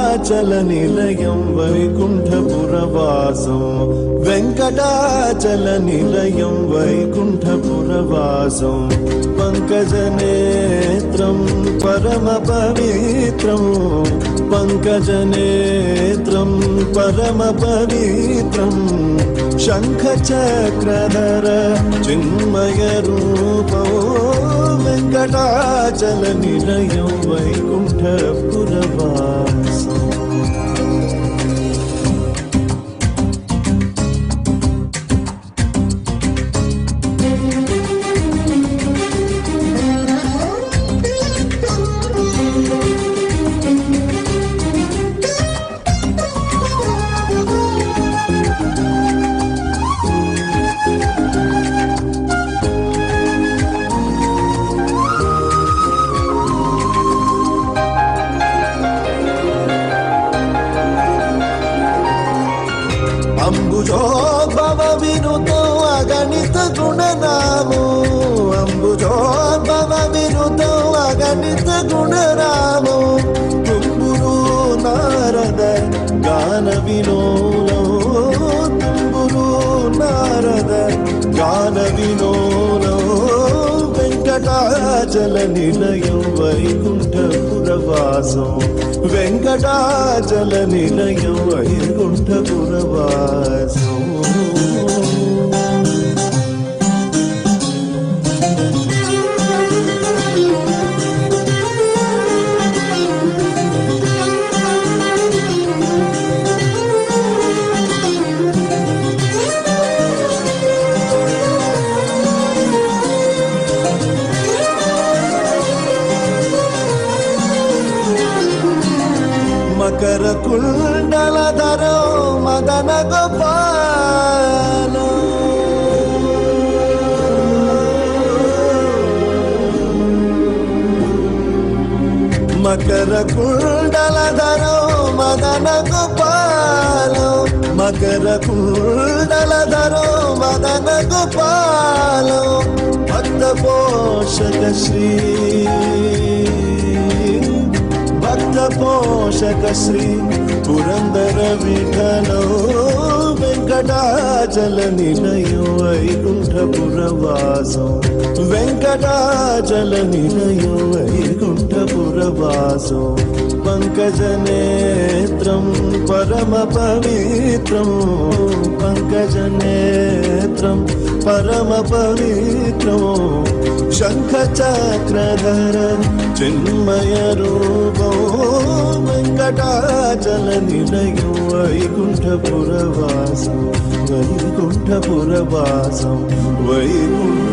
వెంకటాచలనిలయం వైకుంఠపురవాసం వెంకటాచలనిలయం వైకుంఠపురవాసం పంకజనేత్రం పరమపవిత్రం పంకజనేత్రం పరమపవిత్రం శంఖచక్రధర చిన్మయ రూపో వెంకటాచల నిలయం వైకుంఠపురవాసం. అంబుజోద్భవ వినుతో అగణిత గుణనామో, అంబుజోద్భవ వినుతో అగణిత గుణనామో, తుంబురు నారద గాన వినోలో, తుంబురు నారద గాన వినోలో, వెంకటాచల నిలయం వైకుంఠపురవాసం, వెంకటాచల నిలయం వైకుంఠపురవాసం. మకర కుండలధరో మదన గోపాలో, మకర కుండలధరో మదన గోపాలో, మకర కుండలధరో మదన గోపాలో, భక్త పోషక శ్రీ, భక్త పోషక శ్రీ పురందర విఠలో, వెంకటాచల నిలయం వైకుంఠపురవాసం, వెంకటాచల నిలయం వైకుంఠపురవాసం. పంకజనేత్రం పరమ పవిత్రం, పంకజనేత్రం పరమ పవిత్రం, శంఖ చక్రధర చిన్మయ రూపం, వెంకటాచల నిలయం వైకుంఠపురవాసం, వైకుంఠపురవాసం, వైకుంఠపురవాసం.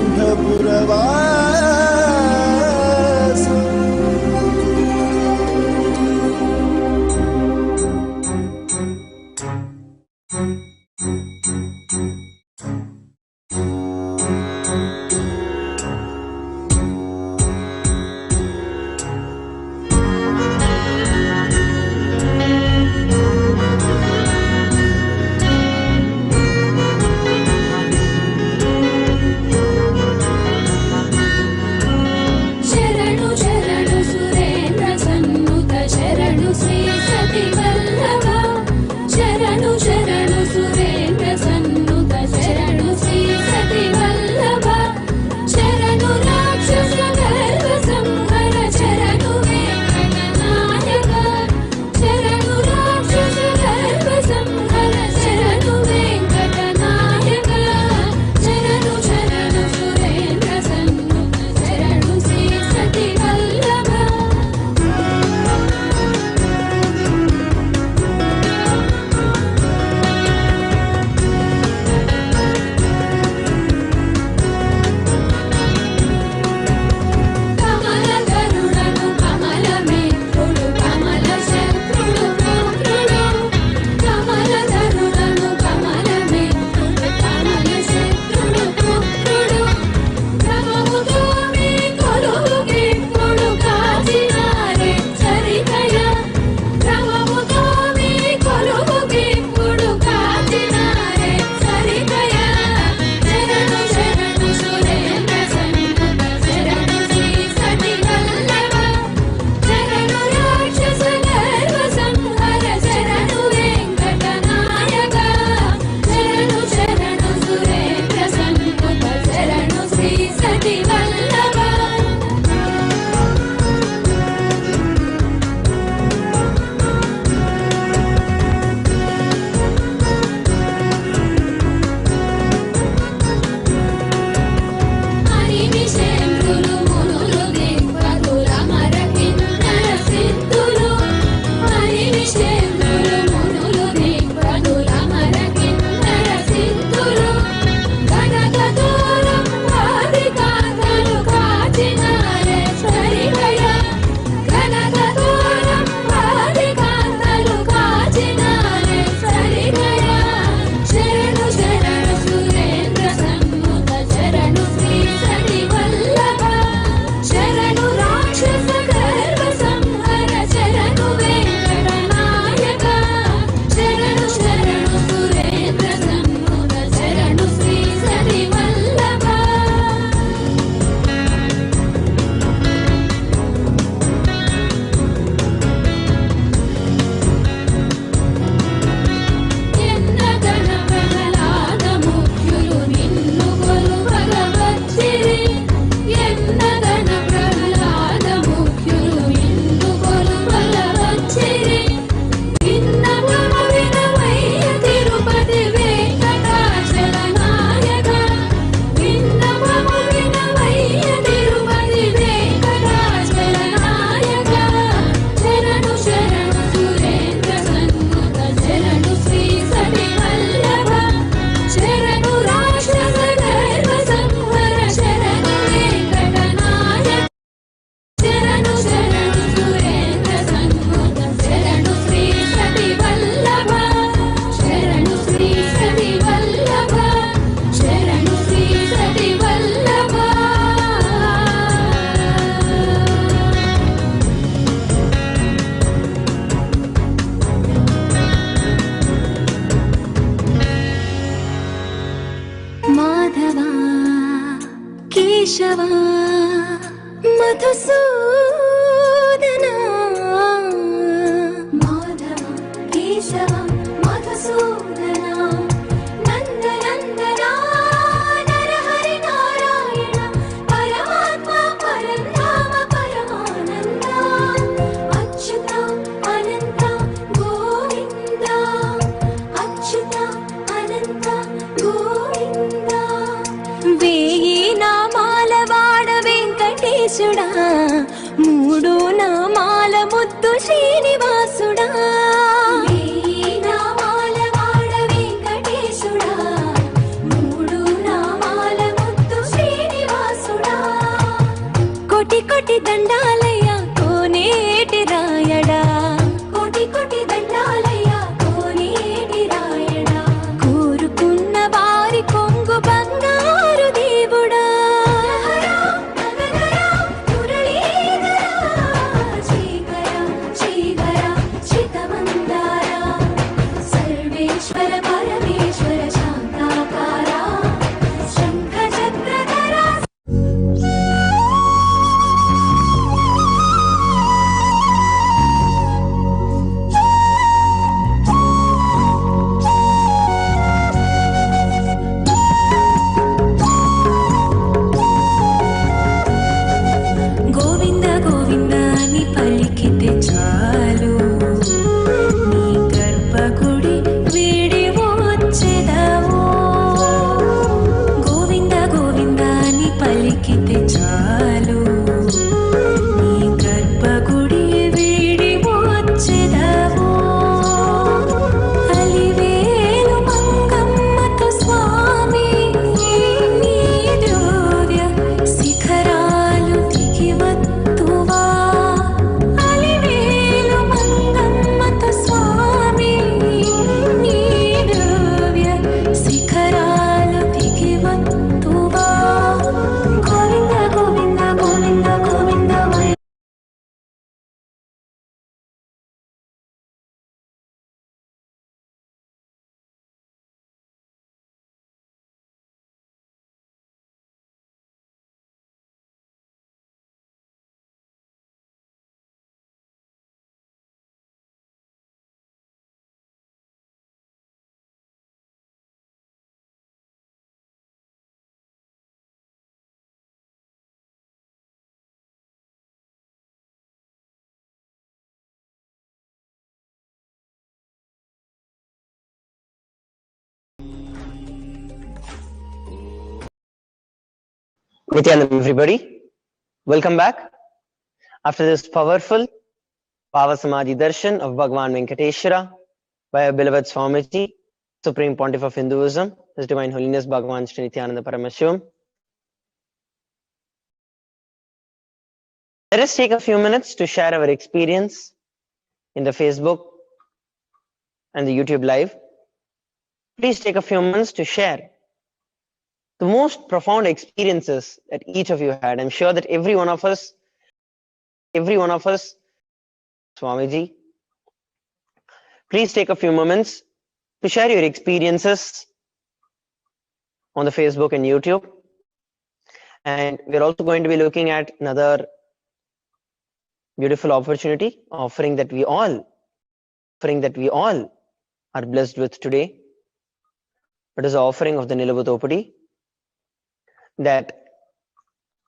మాధవ కేశవ మధుసూదన మాధవ కేశవ మధుసూదన నందనందన నరహరి నారాయణ పరమాత్మ పరంధామ పరమానంద అచ్యుత అనంత గోవింద అచ్యుత అనంత గోవింద వేయి నామాల వాడ వెంకటేశుడా మూడు నామాల ముద్దు శ్రీనివాసుడా వేయి నామాల వాడ వెంకటేశుడా మూడు నామాల ముద్దు శ్రీనివాసుడా కోటి కోటి దండాలయ్య కోనేటి రాయడా కోటి కోటి దండాలయ్య కోనేటి రాయడా కోరుకున్న వారి కొంగు బంగారు దేవుడా సర్వేశ్వర పరమేశ్వర శాంతాకార శంఖ చక్రధర గోవింద గోవింద అని పలికితే చాలు నీ గర్భగుడి వీడి వచ్చెదవో గోవింద గోవింద అని పలికితే చాలు నీ గర్భగుడి వీడి వచ్చెదవో అలివేలు మంగమ్మతో స్వామి నీ ద్రోవ్య శిఖరాలు దిగివత్తువా అలివేలు మంగమ్మతో స్వామి నీ ద్రోవ్య శిఖరాలు దిగివత్తువా Govinda Govinda Govinda గోవిందమయ Nithyananda, everybody. Welcome back. After this powerful Bhava Samadhi Darshan of Bhagavan Venkateshwara by our beloved Swamiji, Supreme Pontiff of Hinduism, His Divine Holiness Bhagavan Sri Nithyananda Paramashivam. Let us take a few minutes to share our experience in the Facebook and the YouTube live. Please take a few minutes to share the most profound experiences that each of you had. I'm sure that every one of us, Swamiji, please take a few moments to share your experiences on the Facebook and YouTube. And we're also going to be looking at another beautiful opportunity, offering that we all are blessed with today. It is the offering of the Nilavutopadi that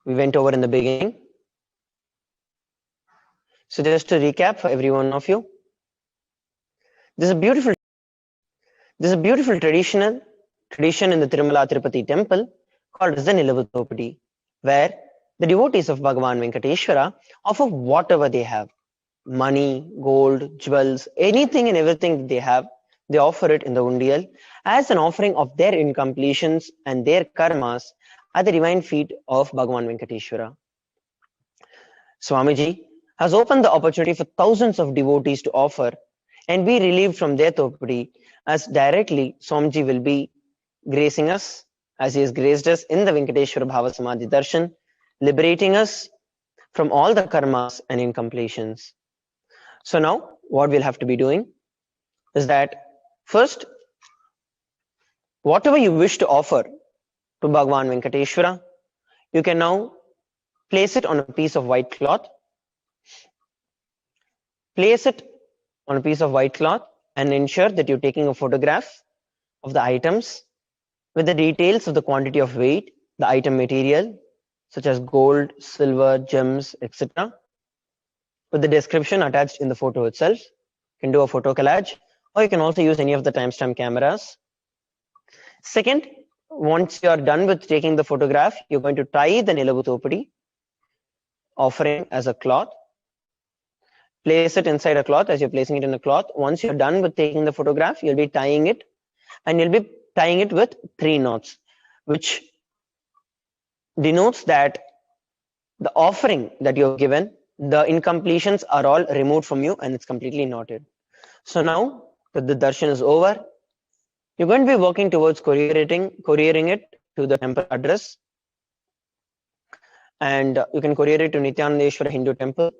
we went over in the beginning. So just to recap for every one of you, there's a beautiful tradition in the Tirumala Tirupati temple called as the Nilavutopadi, where the devotees of Bhagavan Venkateshwara offer whatever they have, money, gold, jewels, anything and everything that they have, they offer it in the undial as an offering of their incompletions and their karmas at the divine feet of Bhagavan Venkateshwara. Swamiji has opened the opportunity for thousands of devotees to offer and be relieved from their topadi, as directly Swamiji will be gracing us, as he has graced us in the Venkateshwara Bhava Samadhi Darshan, liberating us from all the karmas and incompletions. So now what we'll have to be doing is that first, whatever you wish to offer to Bhagavan Venkateshwara. You can now place it on a piece of white cloth. Place it on a piece of white cloth and ensure that you're taking a photograph of the items with the details of the quantity of weight, the item material, such as gold, silver, gems, etc., with the description attached in the photo itself. You can do a photo collage, or you can also use any of the timestamp cameras. Second, once you are done with taking the photograph, you're going to tie the Nilavutopadi offering as a cloth. Place it inside a cloth as you're placing it in a cloth. Once you're done with taking the photograph, you'll be tying it, and you'll be tying it with 3 knots, which denotes that the offering that you're given, the incompletions are all removed from you and it's completely knotted. So now that the darshan is over, you're going to be working towards couriering it to the temple address, and you can courier it to Nithyananda Hindu Temple,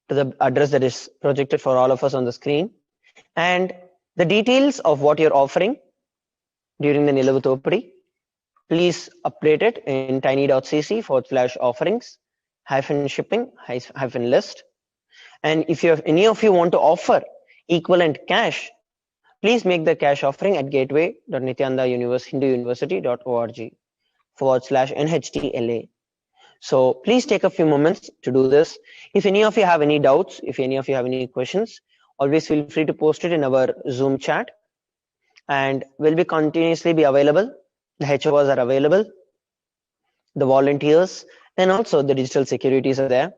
to the address that is projected for all of us on the screen. And the details of what you're offering during the Nilavutopadi, please update it in tiny.cc/offerings -shipping -list. And if any of you want to offer equivalent cash, please make the cash offering at gateway.nithyanandauniversehinduuniversity.org/NHTLA. So please take a few moments to do this. If any of you have any doubts, if any of you have any questions, always feel free to post it in our Zoom chat, and we'll be continuously be available. The HOs are available, the volunteers, and also the digital securities are there,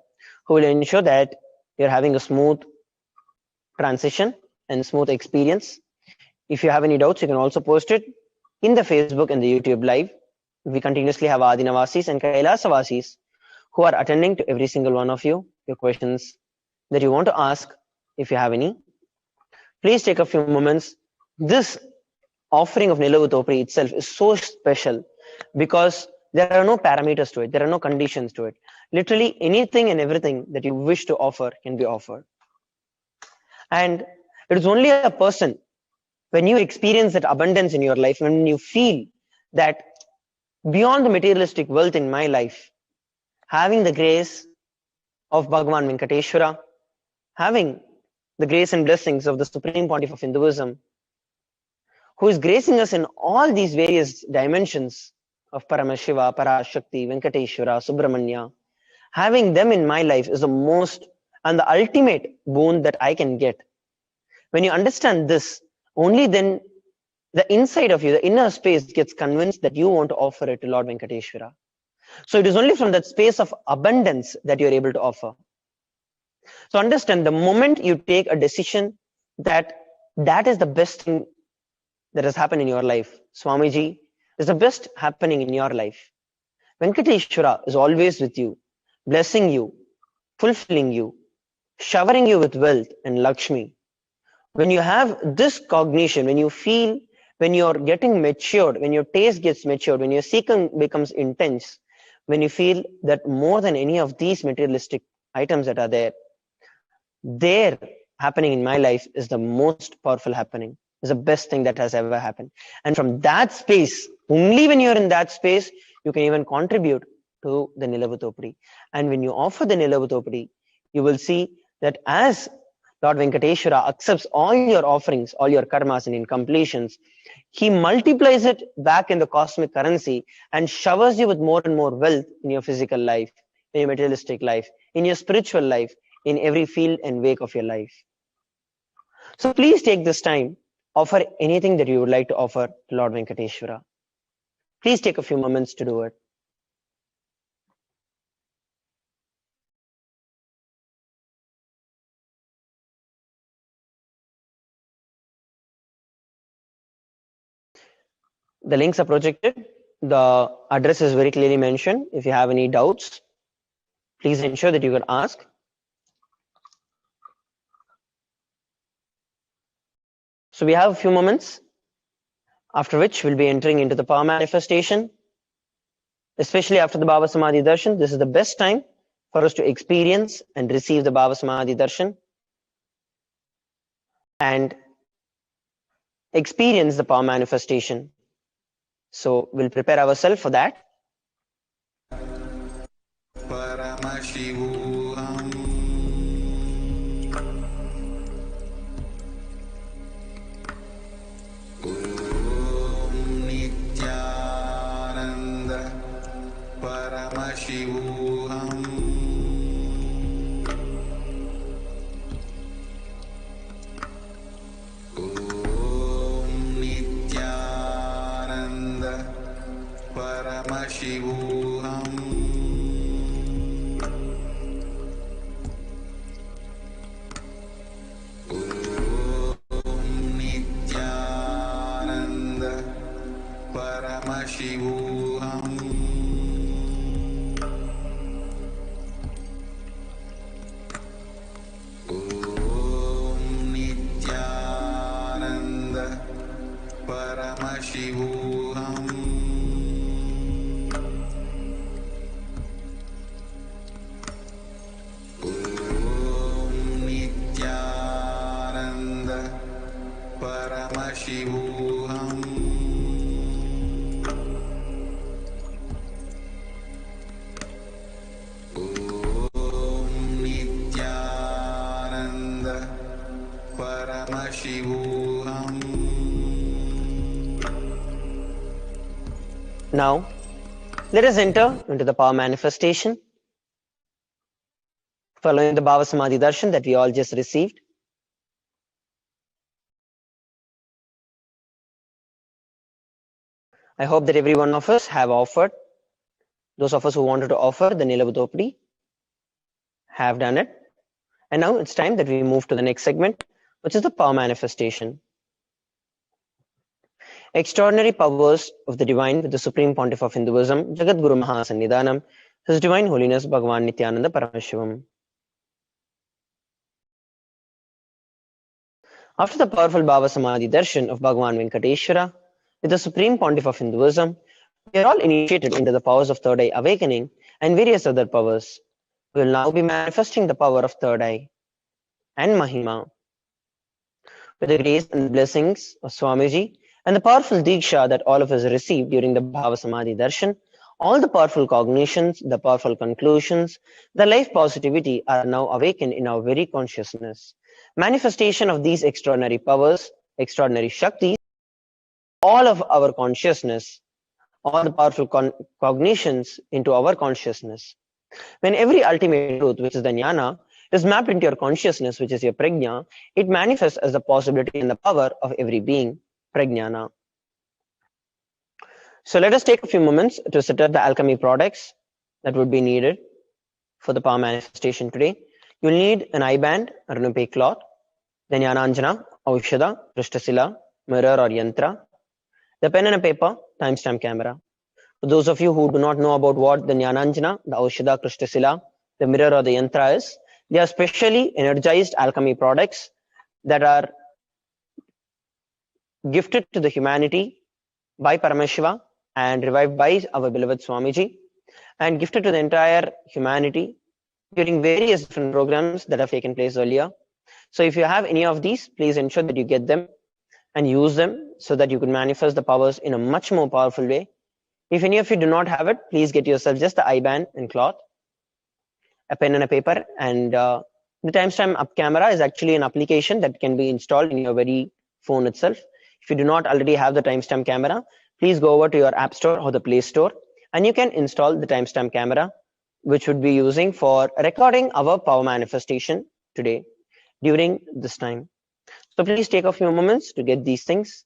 who will ensure that you're having a smooth transition and smooth experience. If you have any doubts, you can also post it in the Facebook and the YouTube live. We continuously have Adinavasis and Kailasa who are attending to every single one of you, your questions that you want to ask. If you have any, please take a few moments. This offering of Nilavutopadi itself is so special because there are no parameters to it. There are no conditions to it. Literally anything and everything that you wish to offer can be offered. And it is only a person, when you experience that abundance in your life, when you feel that beyond the materialistic wealth in my life, having the grace of Bhagavan Venkateshwara, having the grace and blessings of the Supreme Pontiff of Hinduism, who is gracing us in all these various dimensions of Paramashiva, Parashakti, Venkateshwara, Subramanya, having them in my life is the most and the ultimate boon that I can get. When you understand this, only then the inside of you, the inner space, gets convinced that you want to offer it to Lord Venkateshwara. So it is only from that space of abundance that you're able to offer. So understand, the moment you take a decision that is the best thing that has happened in your life, Swamiji, is the best happening in your life. Venkateshwara is always with you, blessing you, fulfilling you, showering you with wealth and Lakshmi. When you have this cognition, when you feel, when you're getting matured, when your taste gets matured, when your seeking becomes intense, when you feel that more than any of these materialistic items that are there happening in my life is the most powerful happening, is the best thing that has ever happened. And from that space, only when you're in that space, you can even contribute to the Nilavutopadi. And when you offer the Nilavutopadi, you will see that as Lord Venkateshwara accepts all your offerings, all your karmas and incompletions, he multiplies it back in the cosmic currency and showers you with more and more wealth in your physical life, in your materialistic life, in your spiritual life, in every field and wake of your life. So please take this time, offer anything that you would like to offer to Lord Venkateshwara. Please take a few moments to do it. The links are projected. The address is very clearly mentioned. If you have any doubts, please ensure that you can ask. So we have a few moments, after which we'll be entering into the power manifestation. Especially after the Bhava Samadhi Darshan, this is the best time for us to experience and receive the Bhava Samadhi Darshan and experience the power manifestation. So we'll prepare ourselves for that. Paramashivam. Om Nithyananda Paramashivam. Om Nithyananda Paramashivam. Paramashivam. Om Nithyananda Paramashivam. Om Nithyananda Paramashivam. Now, let us enter into the power manifestation, following the Bhava Samadhi Darshan that we all just received. I hope that every one of us have offered. Those of us who wanted to offer the Nilabudopadi have done it. And now it's time that we move to the next segment, which is the power manifestation. Extraordinary powers of the divine with the Supreme Pontiff of Hinduism, Jagat Guru Mahasannidhanam, His Divine Holiness Bhagavan Nithyananda Paramashivam. After the powerful Bhava Samadhi Darshan of Bhagavan Venkateshwara, with the Supreme Pontiff of Hinduism, we are all initiated into the powers of Third Eye Awakening and various other powers. We will now be manifesting the power of Third Eye and Mahima. With the grace and blessings of Swamiji and the powerful Diksha that all of us received during the Bhava Samadhi Darshan, all the powerful cognitions, the powerful conclusions, the life positivity are now awakened in our very consciousness. Manifestation of these extraordinary powers, extraordinary Shaktis, all of our consciousness, all the powerful cognitions into our consciousness. When every ultimate truth, which is the jnana, is mapped into your consciousness, which is your prajna, it manifests as the possibility and the power of every being, prajnana. So let us take a few moments to set up the alchemy products that would be needed for the power manifestation today. You'll need an eye band, a Renupe cloth, the Jnananjana, Aushada, Kristasila, mirror or yantra, the pen and a paper, timestamp camera. For those of you who do not know about what the Jnananjana, the Aushada, Kristasila, the mirror or the yantra is, they are specially energized alchemy products that are gifted to the humanity by Paramashiva and revived by our beloved Swamiji and gifted to the entire humanity during various different programs that have taken place earlier. So if you have any of these, please ensure that you get them and use them so that you can manifest the powers in a much more powerful way. If any of you do not have it, please get yourself just the eye band and cloth, a pen and a paper, and the timestamp up camera is actually an application that can be installed in your very phone itself. If you do not already have the timestamp camera, please go over to your app store or the Play Store and you can install the timestamp camera, which would be using for recording our power manifestation today during this time. So please take a few moments to get these things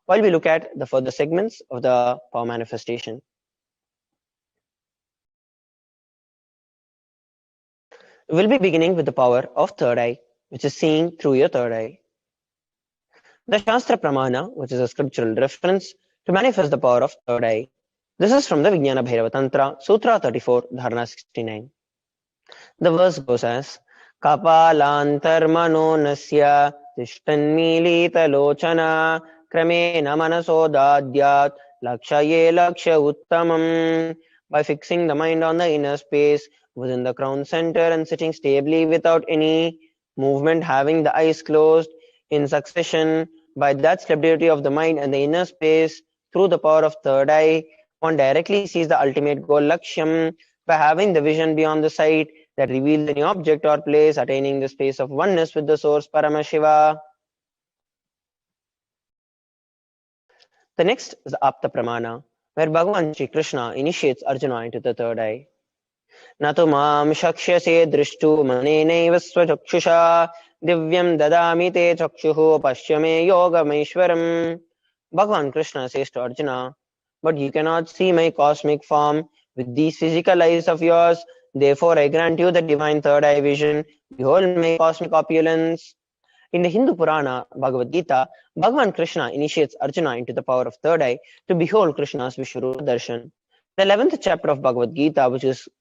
while we look at the further segments of the power manifestation. We'll be beginning with the power of third eye, which is seeing through your third eye. The Shastra Pramana, which is a scriptural reference to manifest the power of third eye. This is from the Vijnana Bhairava Tantra, Sutra 34, Dharana 69. The verse goes as, Kapalantarmano nasya tishtanmilita lochana kramena manasodadyat lakshaye laksha uttamam. By fixing the mind on the inner space within the crown center and sitting stably without any movement, having the eyes closed in succession, by that stability of the mind and the inner space, through the power of third eye, one directly sees the ultimate goal Lakshyam by having the vision beyond the sight that reveals any object or place, attaining the space of oneness with the source Paramashiva. The next is the Apta Pramana, where Bhagavan Shri Krishna initiates Arjuna into the third eye. Natu mam shakshase drishtu manenaiva swachakshisha divyam dadami te chakshuhu pashyame yogameshwaram. Bhagavan Krishna says to Arjuna, but you cannot see my cosmic form with these physical eyes of yours. Therefore, I grant you the divine third eye vision. Behold my cosmic opulence. In the Hindu Purana, Bhagavad Gita, Bhagavan Krishna initiates Arjuna into the power of third eye to behold Krishna's Vishwarupa Darshan. The 11th chapter of Bhagavad Gita,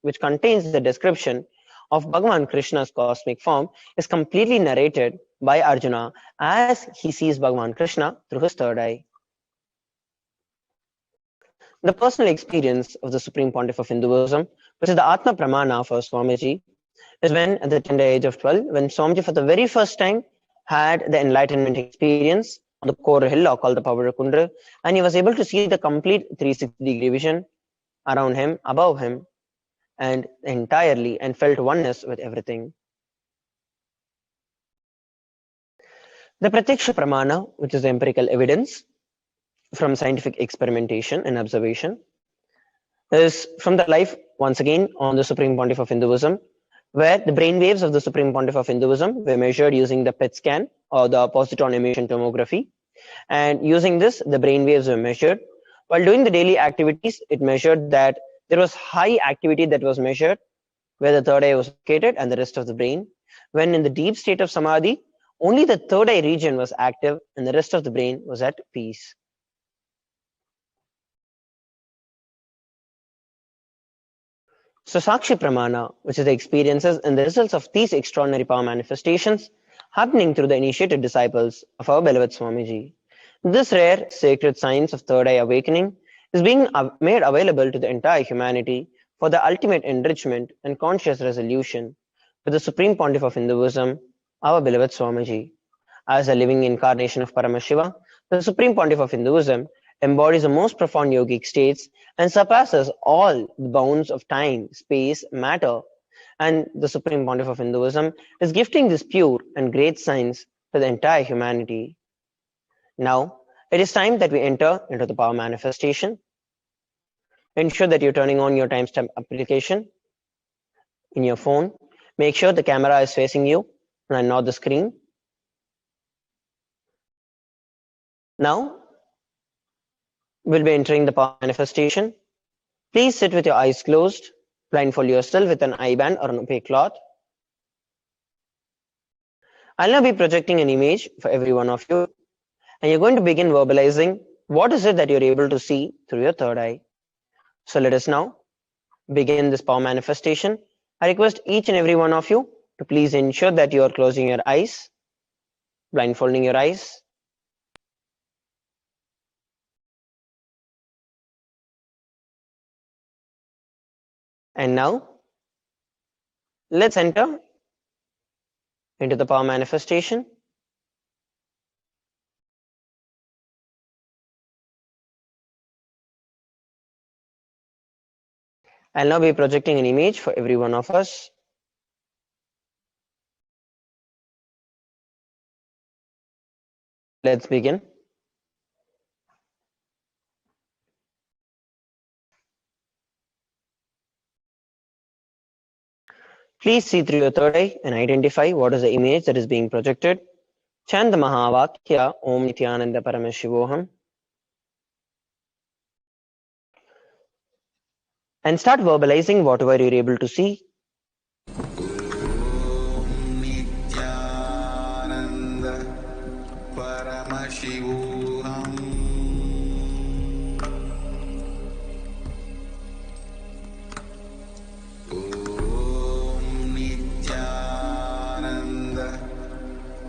which contains the description of Bhagavan Krishna's cosmic form, is completely narrated by Arjuna as he sees Bhagavan Krishna through his third eye. The personal experience of the Supreme Pontiff of Hinduism, which is the Atma Pramana for Swamiji, is when at the tender age of 12, when Swamiji for the very first time had the enlightenment experience on the core hill called the Pavara Kundra, and he was able to see the complete 360-degree vision around him, above him, and entirely, and felt oneness with everything. The Pratyaksha Pramana, which is the empirical evidence from scientific experimentation and observation, is from the life, once again, on the Supreme Pontiff of Hinduism, where the brain waves of the Supreme Pontiff of Hinduism were measured using the PET scan or the positron emission tomography. And using this, the brain waves were measured. While doing the daily activities, it measured that there was high activity that was measured where the third eye was located and the rest of the brain. When in the deep state of Samadhi, only the third eye region was active and the rest of the brain was at peace. So Sakshi Pramana, which is the experiences and the results of these extraordinary power manifestations happening through the initiated disciples of our beloved Swamiji. This rare sacred science of third eye awakening is being made available to the entire humanity for the ultimate enrichment and conscious resolution with the Supreme Pontiff of Hinduism, our beloved Swamiji. As a living incarnation of Paramashiva, the Supreme Pontiff of Hinduism embodies the most profound yogic states and surpasses all the bounds of time, space, matter. And the Supreme Pontiff of Hinduism is gifting this pure and great science to the entire humanity. Now, it is time that we enter into the power manifestation. Ensure that you're turning on your timestamp application in your phone. Make sure the camera is facing you and not the screen. Now, we'll be entering the power manifestation. Please sit with your eyes closed. Blindfold yourself with an eye band or an opaque cloth. I'll now be projecting an image for every one of you, and you're going to begin verbalizing what is it that you're able to see through your third eye. So let us now begin this power manifestation. I request each and every one of you to please ensure that you are closing your eyes, blindfolding your eyes. And now, let's enter into the power manifestation. I'll now be projecting an image for every one of us. Let's begin. Please see through your third eye and identify what is the image that is being projected. Chant the Mahavakya Om Nithyananda Paramashivoham. And start verbalizing whatever you're able to see. Om Nithyananda Paramashivoham.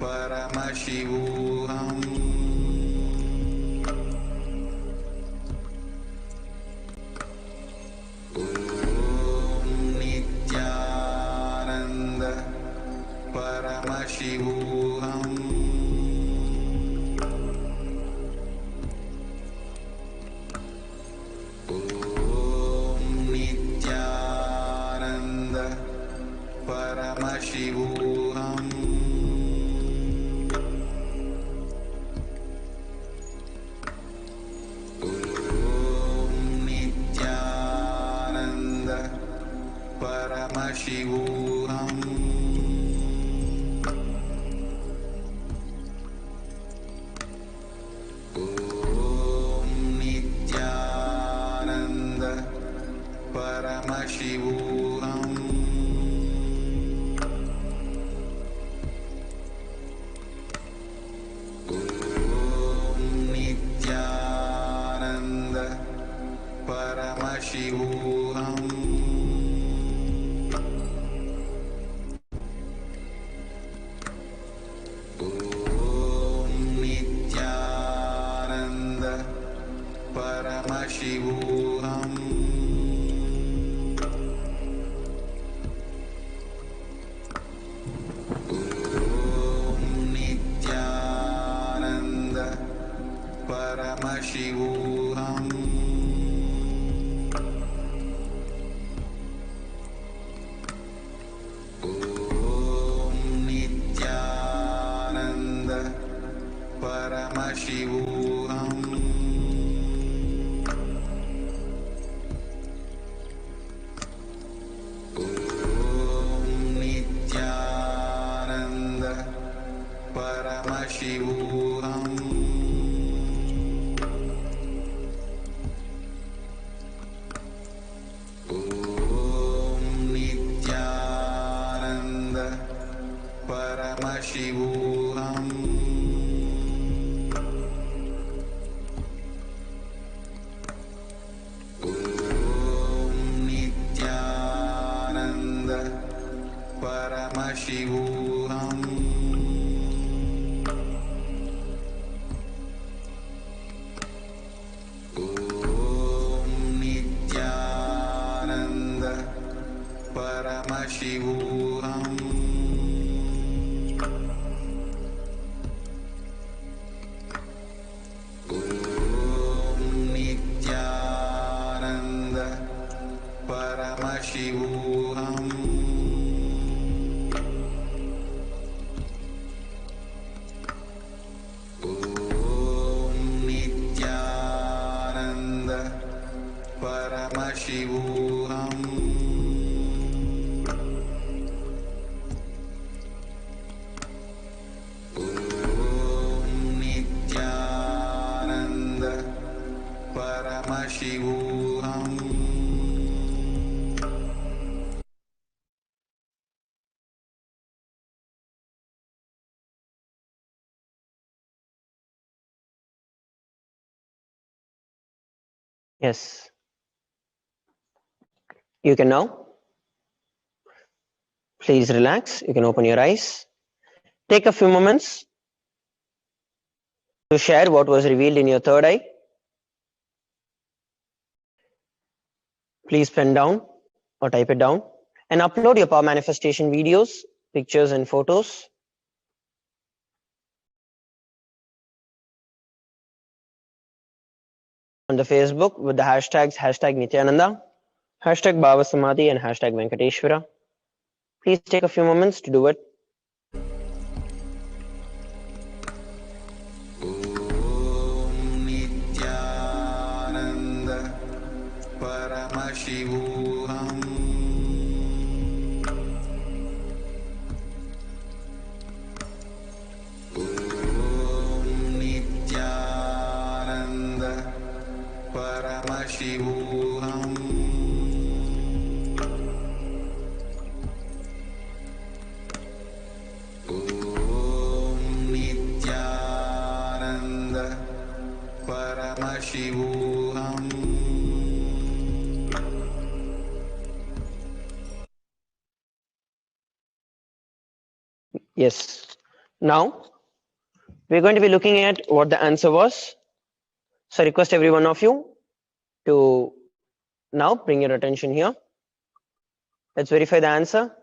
Paramashivam. Om Nithyananda Paramashivam. Paramashivam. Om Nithyananda Paramashivam. Om Nithyananda Paramashivam. Om Nithyananda Paramashivam. Om Nithyananda Paramashivam. Om Nithyananda Paramashivam. Om Nithyananda Paramashivam. Om Nithyananda Paramashivam. Om Nithyananda Paramashivam. Om Nithyananda Paramashivam. Om Nithyananda Paramashivam. Om Nithyananda Paramashivam. Om Nithyananda Paramashivam. Yes. You can now. Please relax. You can open your eyes. Take a few moments to share what was revealed in your third eye. Please pen down or type it down and upload your power manifestation videos, pictures and photos. On the Facebook with the hashtags #Nithyananda, #Bhava Samadhi and #Venkateshwara. Please take a few moments to do it. Om Nithyananda Paramashivam. Om Nithyananda Paramashivam. Om Nithyananda Paramashivam. Yes. Now, we're going to be looking at what the answer was. So I request every one of you to now bring your attention here. Let's verify the answer.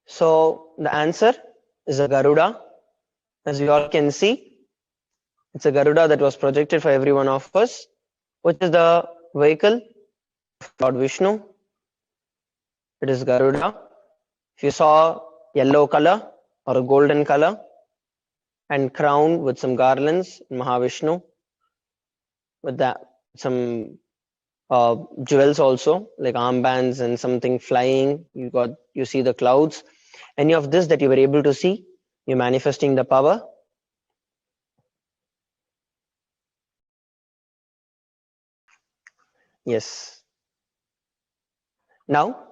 So the answer is a Garuda. As you all can see, it's a Garuda that was projected for every one of us, which is the vehicle of Lord Vishnu. It is Garuda. If you saw yellow color or a golden color and crowned with some garlands, Mahavishnu, with that some jewels also, like armbands and something flying. You see the clouds. Any of this that you were able to see, you're manifesting the power. Yes. Now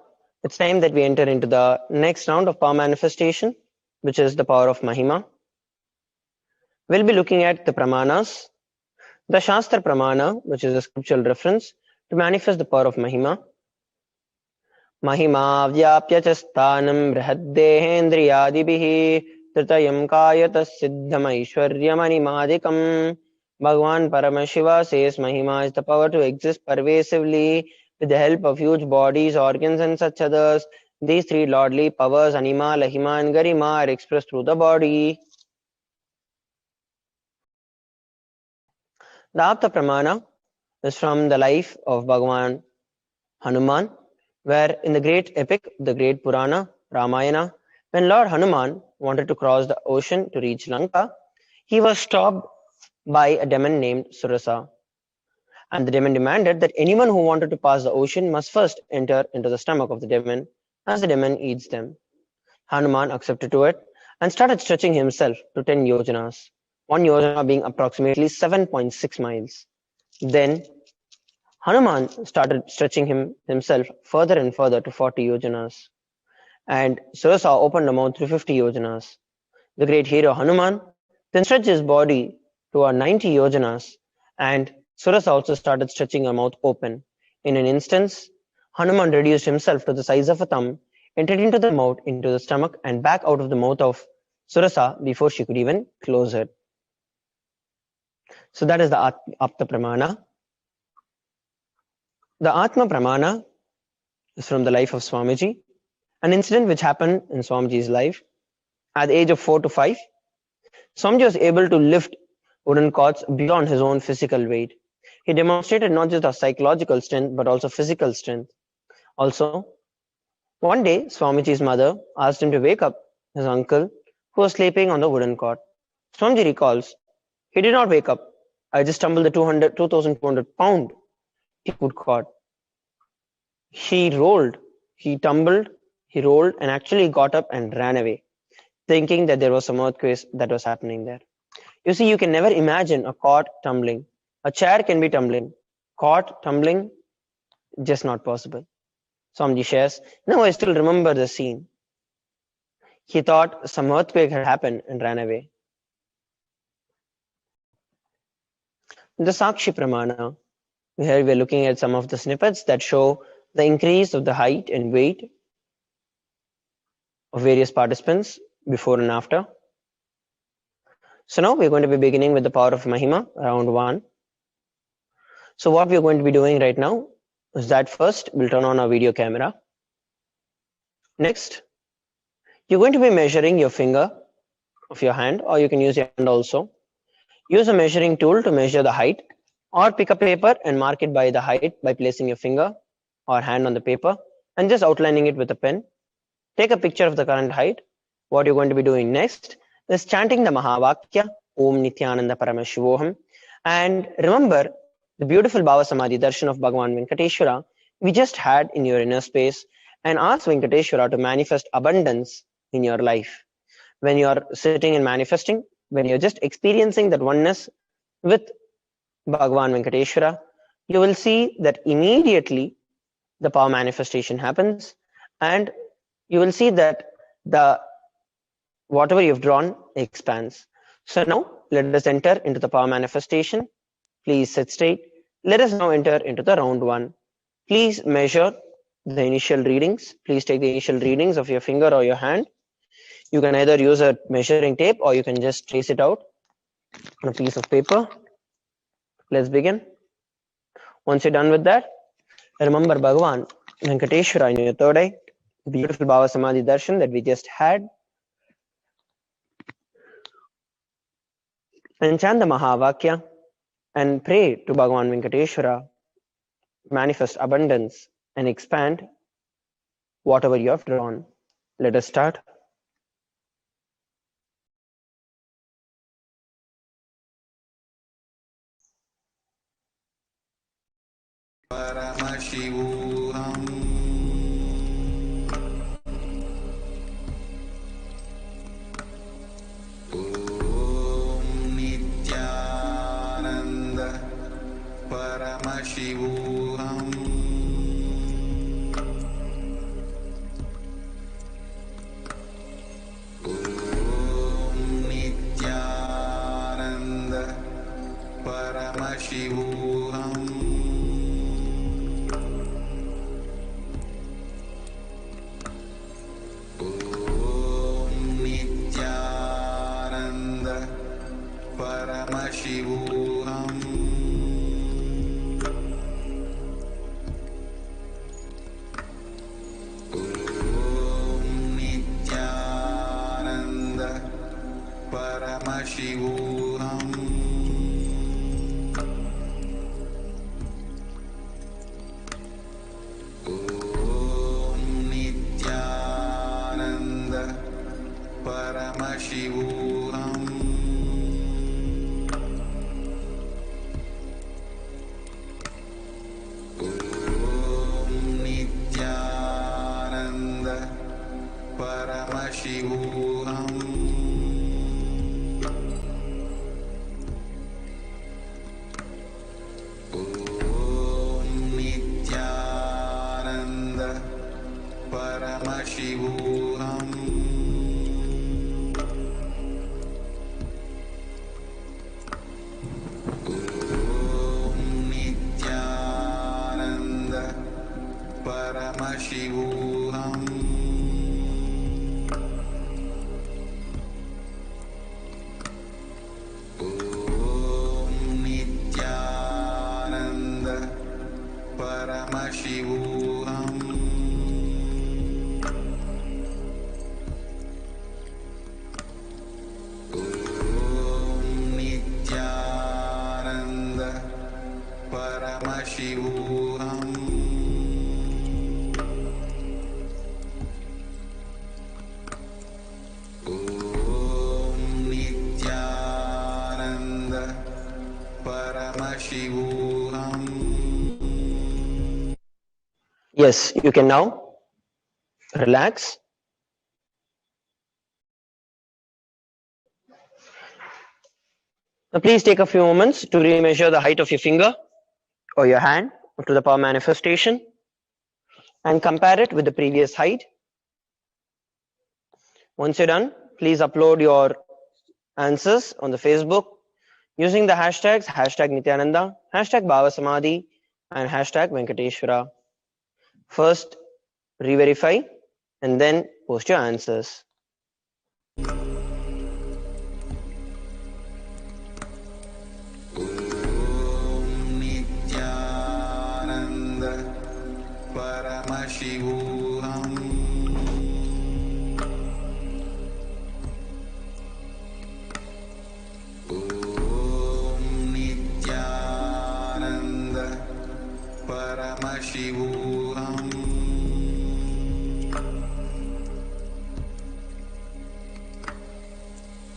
it's time that we enter into the next round of power manifestation, which is the power of Mahima. We'll be looking at the Pramanas, the Shastra Pramana, which is a scriptural reference to manifest the power of Mahima. Mahima vyapya cha sthanam brihaddehendriyadibihi tritayam kayatas siddham aishwaryam animadikam. Bhagwan Paramashiva says Mahima is the power to exist pervasively with the help of huge bodies, organs and such others. These three lordly powers, Anima, Lahima and Garima, are expressed through the body. The Apta Pramana is from the life of Bhagwan Hanuman, where in the great epic, the great Purana, Ramayana, when Lord Hanuman wanted to cross the ocean to reach Lanka, he was stopped by a demon named Surasa. And the demon demanded that anyone who wanted to pass the ocean must first enter into the stomach of the demon, as the demon eats them. Hanuman accepted to it and started stretching himself to 10 yojanas, one yojana being approximately 7.6 miles. Then Hanuman started stretching himself further and further to 40 yojanas. And Surasa opened a mouth to 50 yojanas. The great hero Hanuman then stretched his body to 90 yojanas, and Surasa also started stretching her mouth open. In an instance, Hanuman reduced himself to the size of a thumb, entered into the mouth, into the stomach, and back out of the mouth of Surasa before she could even close it. So that is the Apta Pramana. The Atma Pramana is from the life of Swamiji, an incident which happened in Swamiji's life. At the age of 4 to 5, Swamiji was able to lift wooden cords beyond his own physical weight. He demonstrated not just a psychological strength but also physical strength. Also, one day Swamiji's mother asked him to wake up his uncle who was sleeping on the wooden cot. Swamiji recalls, he did not wake up. I just tumbled the 2,200 pound teakwood cot. He rolled, he tumbled, he rolled and actually got up and ran away, thinking that there was some earthquake that was happening there. You see, you can never imagine a cot tumbling. A chair can be tumbling. Cot tumbling, just not possible. Swamiji shares, now I still remember the scene. He thought some earthquake had happened and ran away. The Sakshi Pramana. Here we are looking at some of the snippets that show the increase of the height and weight of various participants before and after. So now we're going to be beginning with the power of Mahima, round 1. So what we're going to be doing right now is that first we'll turn on our video camera. Next, you're going to be measuring your finger of your hand, or you can use your hand also. Use a measuring tool to measure the height, or pick a paper and mark it by the height by placing your finger or hand on the paper and just outlining it with a pen. Take a picture of the current height. What you're going to be doing next is chanting the Mahavakya, Om Nithyananda Paramashivam. And remember the beautiful Bhava Samadhi Darshan of Bhagwan Venkateshwara we just had in your inner space, and ask Venkateshwara to manifest abundance in your life. When you're sitting and manifesting, when you're just experiencing that oneness with Bhagwan Venkateshwara, you will see that immediately the power manifestation happens, and you will see that the whatever you've drawn expands. So now let us enter into the power manifestation. Please sit straight. Let us now enter into the round 1. Please measure the initial readings. Please take the initial readings of your finger or your hand. You can either use a measuring tape or you can just trace it out on a piece of paper. Let's begin. Once you're done with that, remember Bhagavan Venkateshwara in your third eye, the beautiful Bhava Samadhi Darshan that we just had. And chant the Mahavakya and pray to Bhagavan Venkateshwara, manifest abundance and expand whatever you have drawn. Let us start. Paramashivam. Om Nithyananda Paramashivam. Om Nithyananda Paramashivam. Om Nithyananda Paramashivam. Om Nithyananda Paramashivam. Om Nithyananda Paramashivam. Om Nithyananda Paramashivam. Om Nithyananda Paramashivam. Om Nithyananda Paramashivam. Om Nithyananda Paramashivam. Om Nithyananda Paramashivam. Om Nithyananda Paramashivam. Yes, you can now relax. Now please take a few moments to remeasure the height of your finger or your hand to the power manifestation and compare it with the previous height. Once you're done, please upload your answers on the Facebook using the hashtags #Nithyananda, #Bhava Samadhi and #Venkateshwara. First, re-verify and then post your answers. Om Nithyananda Paramashivam. Om Nithyananda Paramashivam.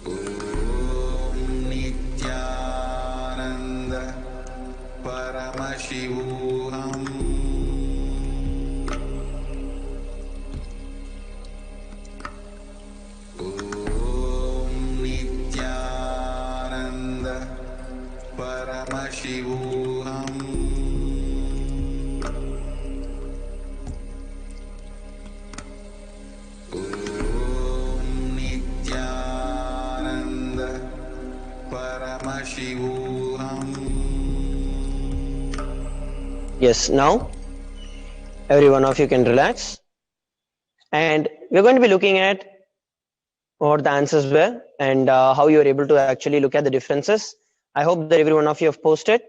Om Nithyananda Paramashivam. Om Nithyananda Paramashivam. Om Nithyananda Paramashivam. Yes, now every one of you can relax. And we're going to be looking at what the answers were and how you were able to actually look at the differences. I hope that every one of you have posted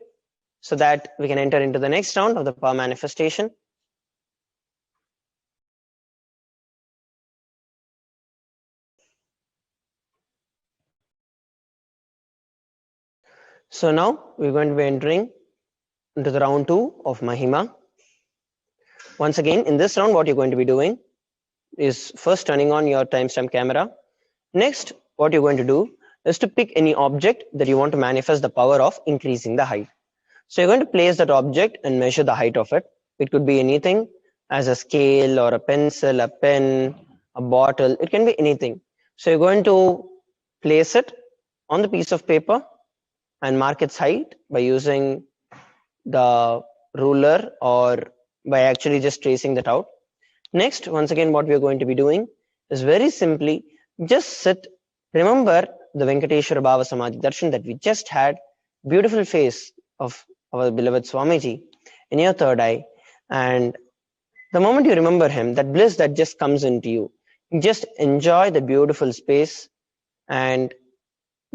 so that we can enter into the next round of the power manifestation. So now we're going to be entering into the round 2 of Mahima. Once again, in this round, what you're going to be doing is first turning on your timestamp camera. Next, what you're going to do is to pick any object that you want to manifest the power of increasing the height. So you're going to place that object and measure the height of it. It could be anything, as a scale or a pencil, a pen, a bottle. It can be anything. So you're going to place it on the piece of paper and mark its height by using the ruler or by actually just tracing that out. Next, once again, what we are going to be doing is very simply just sit. Remember the Venkateshwara Bhava Samadhi Darshan that we just had. Beautiful face of our beloved Swamiji in your third eye. And the moment you remember him, that bliss that just comes into you, just enjoy the beautiful space and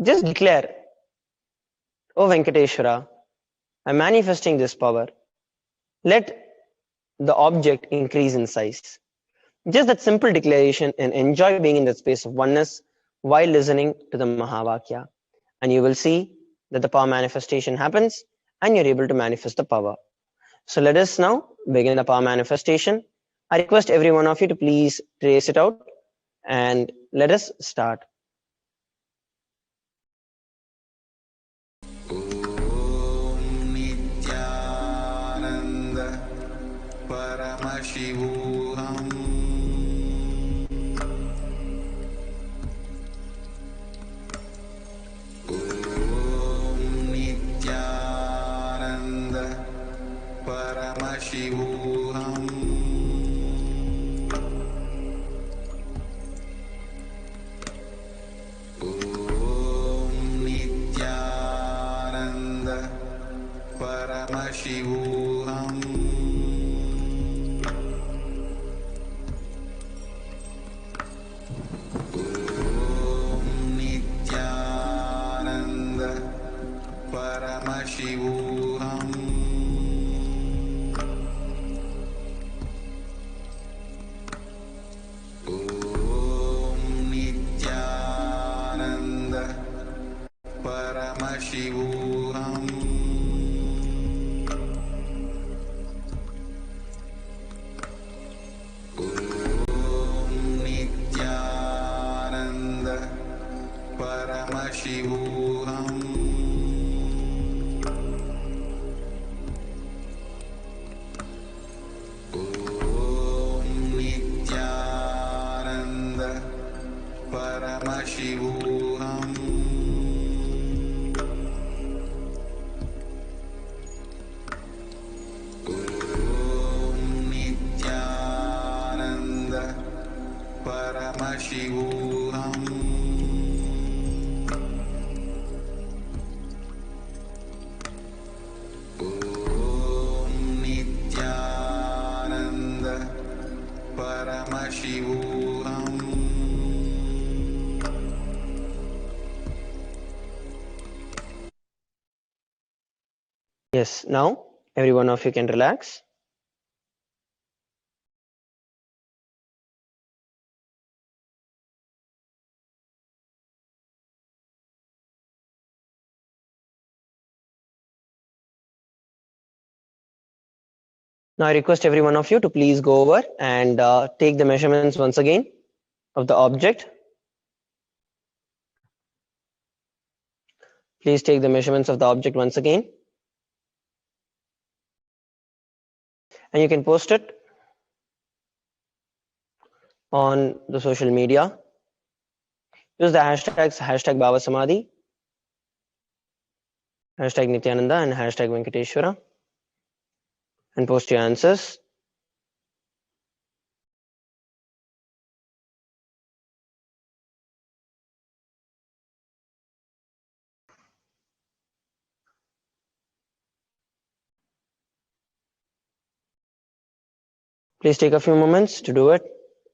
just declare, "Oh Venkateshwara, I'm manifesting this power. Let the object increase in size." Just that simple declaration and enjoy being in that space of oneness while listening to the Mahavakya. And you will see that the power manifestation happens and you're able to manifest the power. So let us now begin the power manifestation. I request every one of you to please trace it out and let us start. Nithyananda Paramashivam Nithyananda Paramashivam Nithyananda Paramashivam Nithyananda Paramashivam Nithyananda Paramashivam Nithyananda Paramashivam Nithyananda Paramashivam Nithyananda Paramashivam Nithyananda Paramashivam Yes, now every one of you can relax. Now I request every one of you to please go over and take the measurements once again of the object. Please take the measurements of the object once again. And you can post it on the social media. Use the hashtags hashtag Bhava Samadhi, hashtag Nithyananda, and hashtag Venkateshwara, and post your answers. Please take a few moments to do it.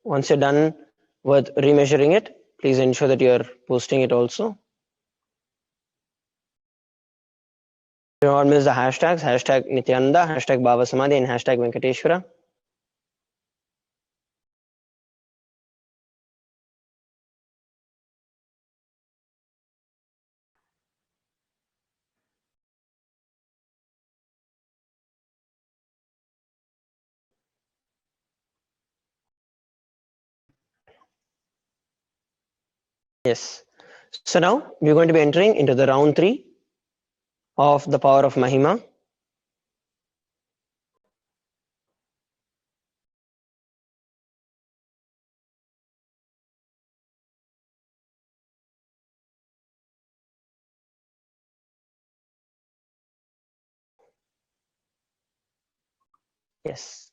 Once you're done with remeasuring it, please ensure that you're posting it also. Do not miss the hashtags, hashtag Nithyananda, hashtag Bhava Samadhi, and hashtag Venkateshwara. Yes. So now we're going to be entering into the round 3 of the power of Mahima. Yes.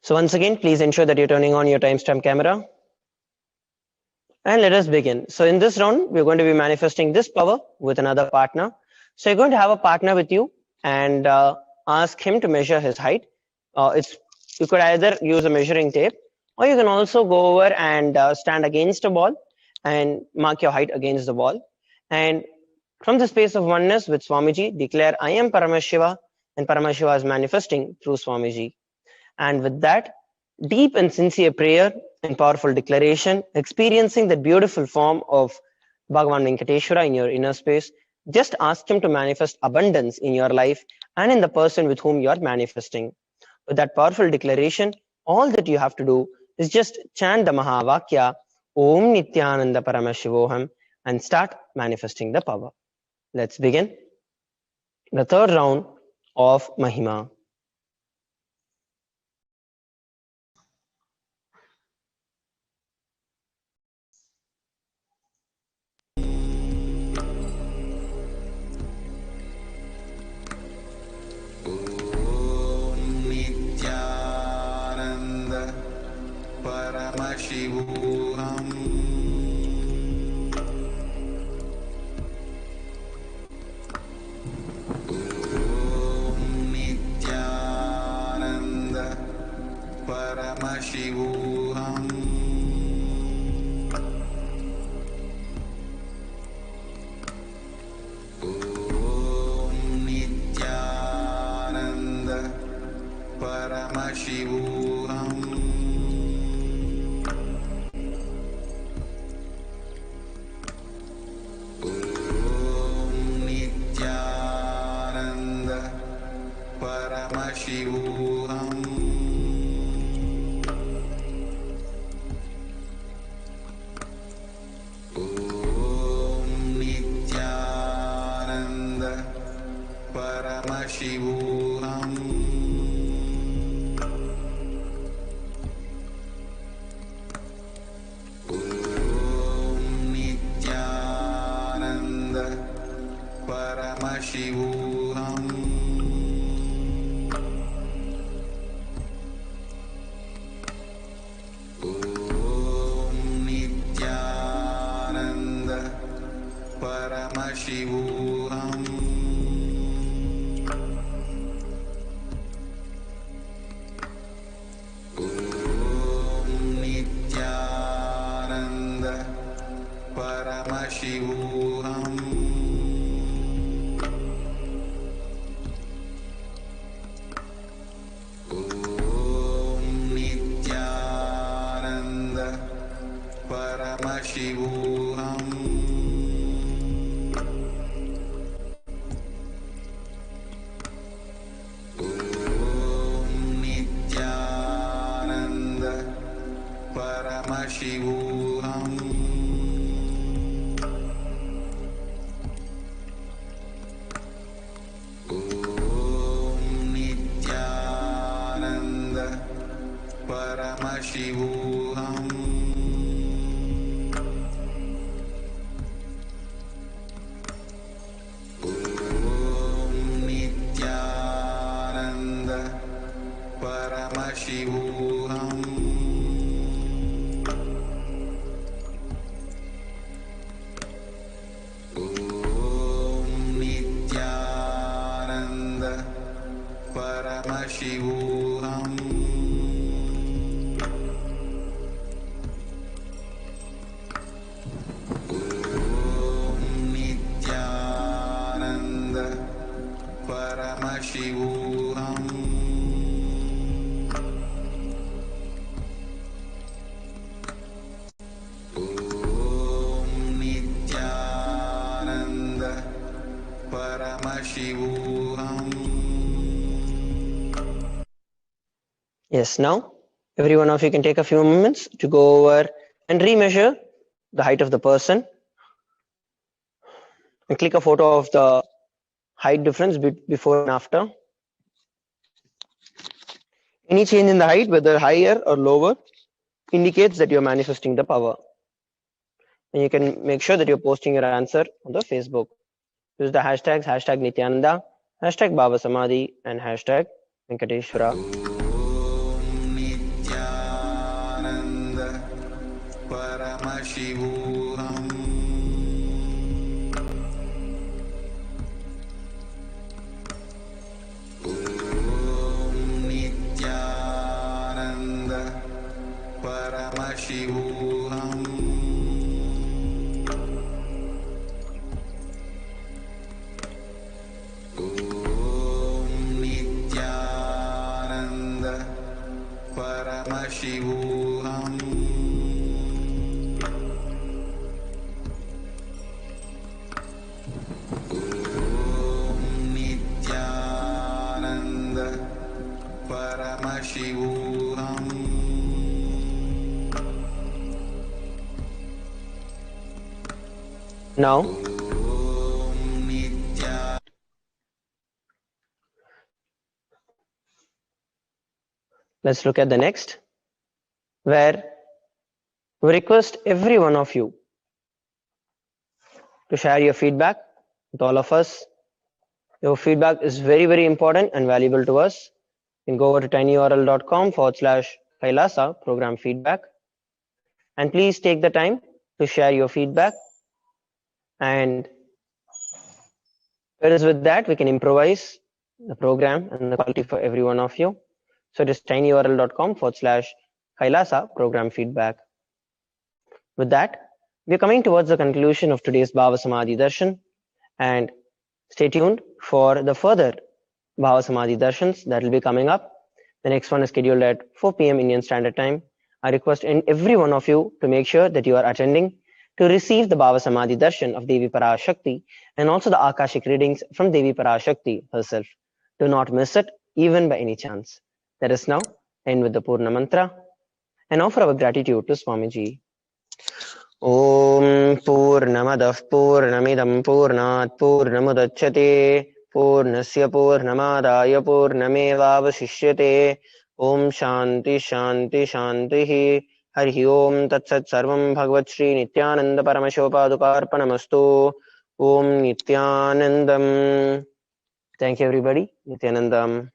So once again, please ensure that you're turning on your timestamp camera. And let us begin. So in this round, we're going to be manifesting this power with another partner. So you're going to have a partner with you and ask him to measure his height. You could either use a measuring tape, or you can also go over and stand against a wall and mark your height against the wall. And from the space of oneness with Swamiji, declare, I am Paramashiva, and Paramashiva is manifesting through Swamiji. And with that deep and sincere prayer and powerful declaration, experiencing the beautiful form of Bhagavan Venkateshwara in your inner space, just ask him to manifest abundance in your life and in the person with whom you are manifesting. With that powerful declaration, all that you have to do is just chant the Mahavakya, Om Nithyananda Paramashivoham, and start manifesting the power. Let's begin the third round of Mahima. Paramashivam. Om Nithyananda Paramashivam. Om Nithyananda Paramashivam. Paramashivam. Om Nithyananda Paramashivam. Om Nithyananda Paramashivam. Paramashivam. Om Nithyananda Paramashivam. Om Nithyananda Paramashivam. Paramashivam. Om Nithyananda Paramashivam. Om Nithyananda Paramashivam. Paramashivam. Om Nithyananda Paramashivam. Om Nithyananda Paramashivam. Yes, now every one of you can take a few moments to go over and remeasure the height of the person and click a photo of the height difference before and after. Any change in the height, whether higher or lower, indicates that you're manifesting the power. And you can make sure that you're posting your answer on the Facebook. use the hashtags #Nithyananda, #Bhava Samadhi, and #Venkateshwara. Nithyananda Paramashivam. Nithyananda Paramashivam. Nithyananda Paramashivam. Nithyananda Paramashivam. Now, let's look at the next, where we request every one of you to share your feedback with all of us. Your feedback is very, very important and valuable to us. You can go over to tinyurl.com/Kailasa program feedback. And please take the time to share your feedback. And whereas with that, we can improvise the program and the quality for every one of you. So it is tinyurl.com/Kailasa program feedback. With that, we are coming towards the conclusion of today's Bhava Samadhi Darshan, and stay tuned for the further Bhava Samadhi Darshans that will be coming up. The next one is scheduled at 4 p.m. Indian Standard Time. I request every one of you to make sure that you are attending to receive the Bhava Samadhi Darshan of Devi Parashakti and also the Akashic readings from Devi Parashakti herself. Do not miss it, even by any chance. Let us now end with the Purna Mantra and offer our gratitude to Swamiji. Om Purnamadah Purnamidam Purnat Purnamudachyate Purnasya Purnamadaya Purnamevavasishyate. Om Shanti Shanti Shanti. Hari Om Tat Sat Sarvam Bhagavat Shri Nithyananda Paramashopadukarpanamastu. Om Nithyanandam. Thank you, everybody. Nithyanandam.